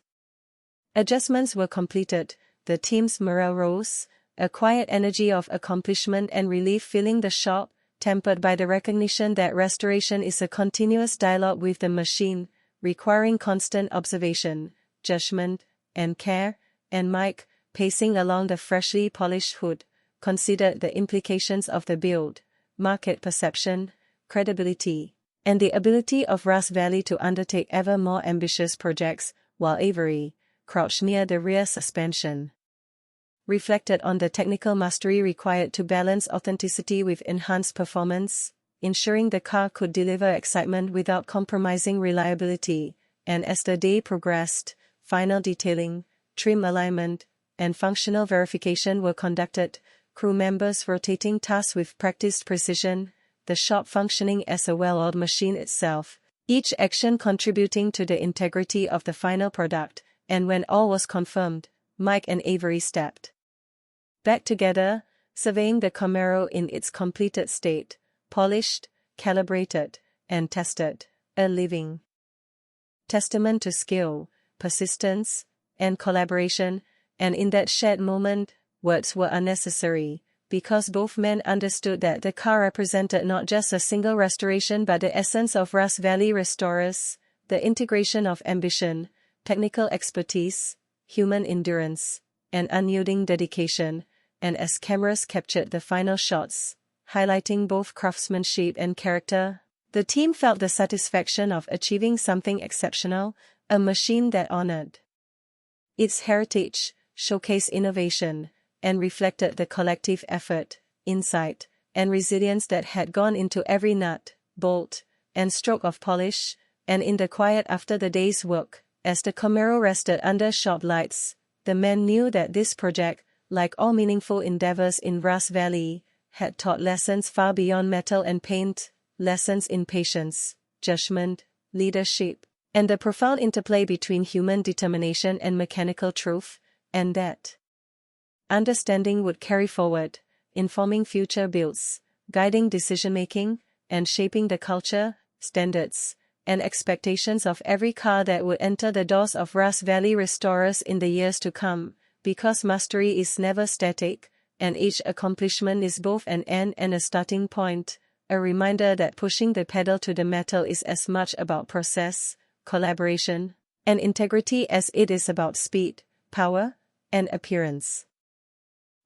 [SPEAKER 17] adjustments were completed, the team's morale rose, a quiet energy of accomplishment and relief filling the shop, tempered by the recognition that restoration is a continuous dialogue with the machine, requiring constant observation, judgment, and care, and Mike, pacing along the freshly polished hood, considered the implications of the build, market perception, credibility, and the ability of Rust Valley to undertake ever more ambitious projects, while Avery, crouched near the rear suspension, reflected on the technical mastery required to balance authenticity with enhanced performance, ensuring the car could deliver excitement without compromising reliability, and as the day progressed, final detailing, trim alignment, and functional verification were conducted, crew members rotating tasks with practiced precision, the shop functioning as a well-oiled machine itself, each action contributing to the integrity of the final product, and when all was confirmed, Mike and Avery stepped back together, surveying the Camaro in its completed state, polished, calibrated, and tested, a living testament to skill, persistence, and collaboration, and in that shared moment, words were unnecessary, because both men understood that the car represented not just a single restoration but the essence of Rust Valley Restorers, the integration of ambition, technical expertise, human endurance, and unyielding dedication, and as cameras captured the final shots, highlighting both craftsmanship and character, the team felt the satisfaction of achieving something exceptional, a machine that honored its heritage, showcased innovation, and reflected the collective effort, insight, and resilience that had gone into every nut, bolt, and stroke of polish, and in the quiet after the day's work, as the Camaro rested under shop lights, the men knew that this project, like all meaningful endeavors in Rust Valley, had taught lessons far beyond metal and paint, lessons in patience, judgment, leadership, and the profound interplay between human determination and mechanical truth, and that understanding would carry forward, informing future builds, guiding decision-making, and shaping the culture, standards, and expectations of every car that would enter the doors of Rust Valley Restorers in the years to come, because mastery is never static, and each accomplishment is both an end and a starting point, a reminder that pushing the pedal to the metal is as much about process, collaboration, and integrity as it is about speed, power, and appearance.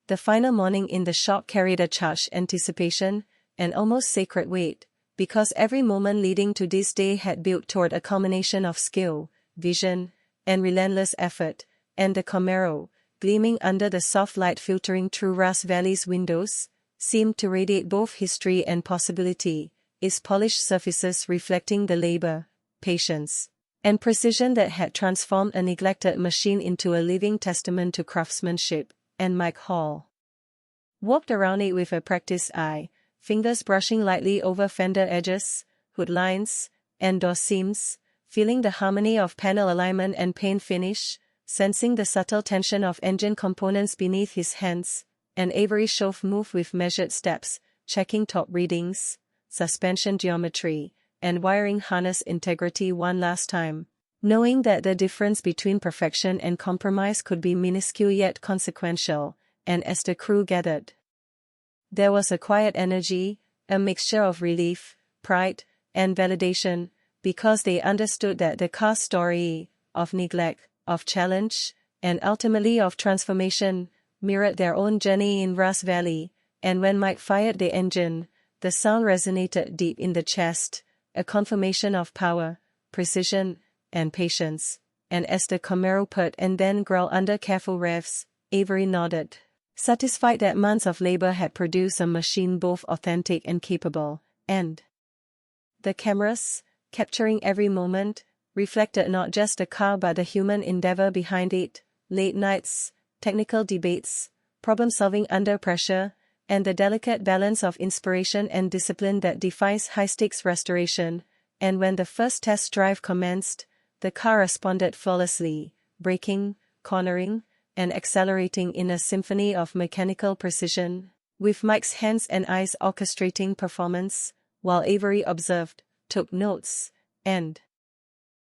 [SPEAKER 17] The final morning in the shop carried a charged anticipation, an almost sacred weight, because every moment leading to this day had built toward a culmination of skill, vision, and relentless effort, and the Camaro, gleaming under the soft light filtering through Ross Valley's windows, seemed to radiate both history and possibility, its polished surfaces reflecting the labor, patience, and precision that had transformed a neglected machine into a living testament to craftsmanship. And Mike Hall walked around it with a practiced eye, fingers brushing lightly over fender edges, hood lines, and door seams, feeling the harmony of panel alignment and paint finish, sensing the subtle tension of engine components beneath his hands. And Avery Shove moved with measured steps, checking top readings, suspension geometry, and wiring harness integrity one last time, knowing that the difference between perfection and compromise could be minuscule yet consequential. And as the crew gathered, there was a quiet energy, a mixture of relief, pride, and validation, because they understood that the car's story, of neglect, of challenge, and ultimately of transformation, mirrored their own journey in Ross Valley. And when Mike fired the engine, the sound resonated deep in the chest, a confirmation of power, precision, and patience. And as the Camaro purred and then growled under careful revs, Avery nodded, satisfied that months of labor had produced a machine both authentic and capable. And the cameras, capturing every moment, reflected not just the car but the human endeavor behind it, late nights, technical debates, problem-solving under pressure, and the delicate balance of inspiration and discipline that defines high-stakes restoration. And when the first test drive commenced, the car responded flawlessly, braking, cornering, and accelerating in a symphony of mechanical precision, with Mike's hands and eyes orchestrating performance, while Avery observed, took notes, and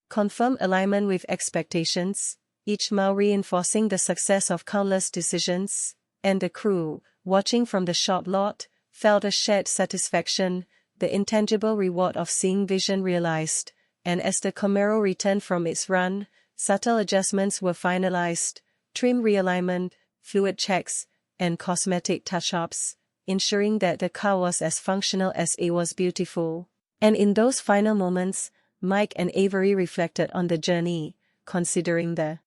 [SPEAKER 17] confirmed alignment with expectations, each mile reinforcing the success of countless decisions. And the crew, watching from the shop lot, felt a shared satisfaction, the intangible reward of seeing vision realized. And as the Camaro returned from its run, subtle adjustments were finalized, trim realignment, fluid checks, and cosmetic touch-ups, ensuring that the car was as functional as it was beautiful. And in those final moments, Mike and Avery reflected on the journey, considering the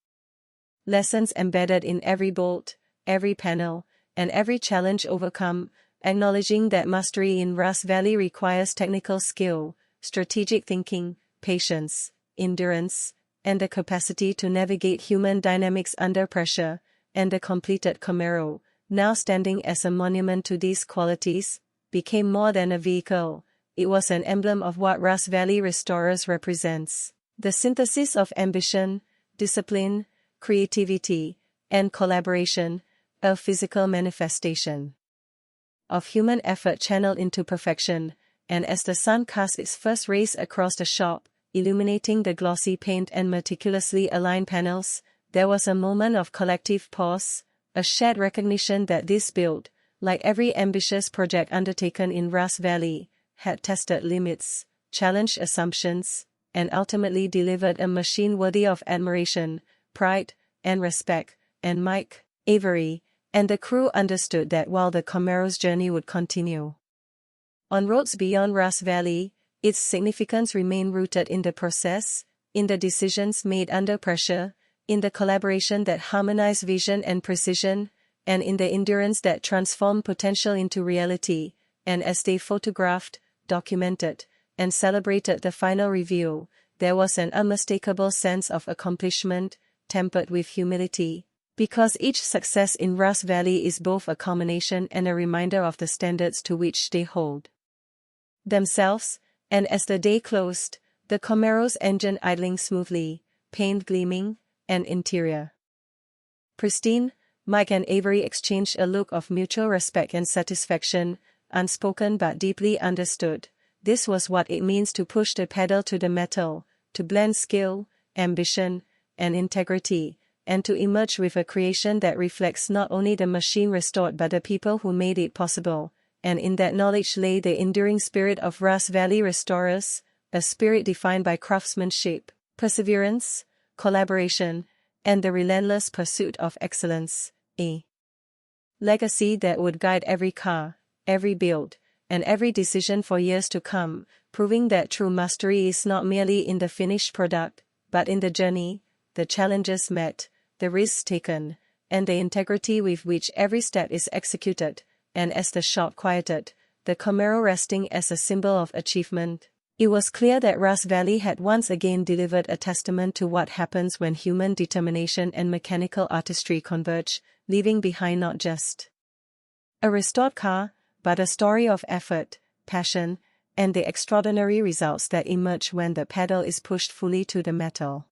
[SPEAKER 17] lessons embedded in every bolt, every panel, and every challenge overcome, acknowledging that mastery in Ross Valley requires technical skill, strategic thinking, patience, endurance, and the capacity to navigate human dynamics under pressure. And the completed Camaro, now standing as a monument to these qualities, became more than a vehicle. It was an emblem of what Ross Valley Restorers represents: the synthesis of ambition, discipline, creativity, and collaboration, a physical manifestation of human effort channeled into perfection. And as the sun cast its first rays across the shop, illuminating the glossy paint and meticulously aligned panels, there was a moment of collective pause, a shared recognition that this build, like every ambitious project undertaken in Ross Valley, had tested limits, challenged assumptions, and ultimately delivered a machine worthy of admiration, pride, and respect. And Mike, Avery, and the crew understood that while the Camaro's journey would continue on roads beyond Ross Valley, its significance remained rooted in the process, in the decisions made under pressure, in the collaboration that harmonized vision and precision, and in the endurance that transformed potential into reality. And as they photographed, documented, and celebrated the final review, there was an unmistakable sense of accomplishment, tempered with humility, because each success in Ross Valley is both a culmination and a reminder of the standards to which they hold themselves. And as the day closed, the Camaro's engine idling smoothly, paint gleaming, and interior pristine, Mike and Avery exchanged a look of mutual respect and satisfaction, unspoken but deeply understood. This was what it means to push the pedal to the metal, to blend skill, ambition, and integrity, and to emerge with a creation that reflects not only the machine restored but the people who made it possible. And in that knowledge lay the enduring spirit of Ross Valley Restorers, a spirit defined by craftsmanship, perseverance, collaboration, and the relentless pursuit of excellence. A legacy that would guide every car, every build, and every decision for years to come, proving that true mastery is not merely in the finished product, but in the journey, the challenges met, the risks taken, and the integrity with which every step is executed. And as the shot quieted, the Camaro resting as a symbol of achievement, it was clear that Rust Valley had once again delivered a testament to what happens when human determination and mechanical artistry converge, leaving behind not just a restored car, but a story of effort, passion, and the extraordinary results that emerge when the pedal is pushed fully to the metal.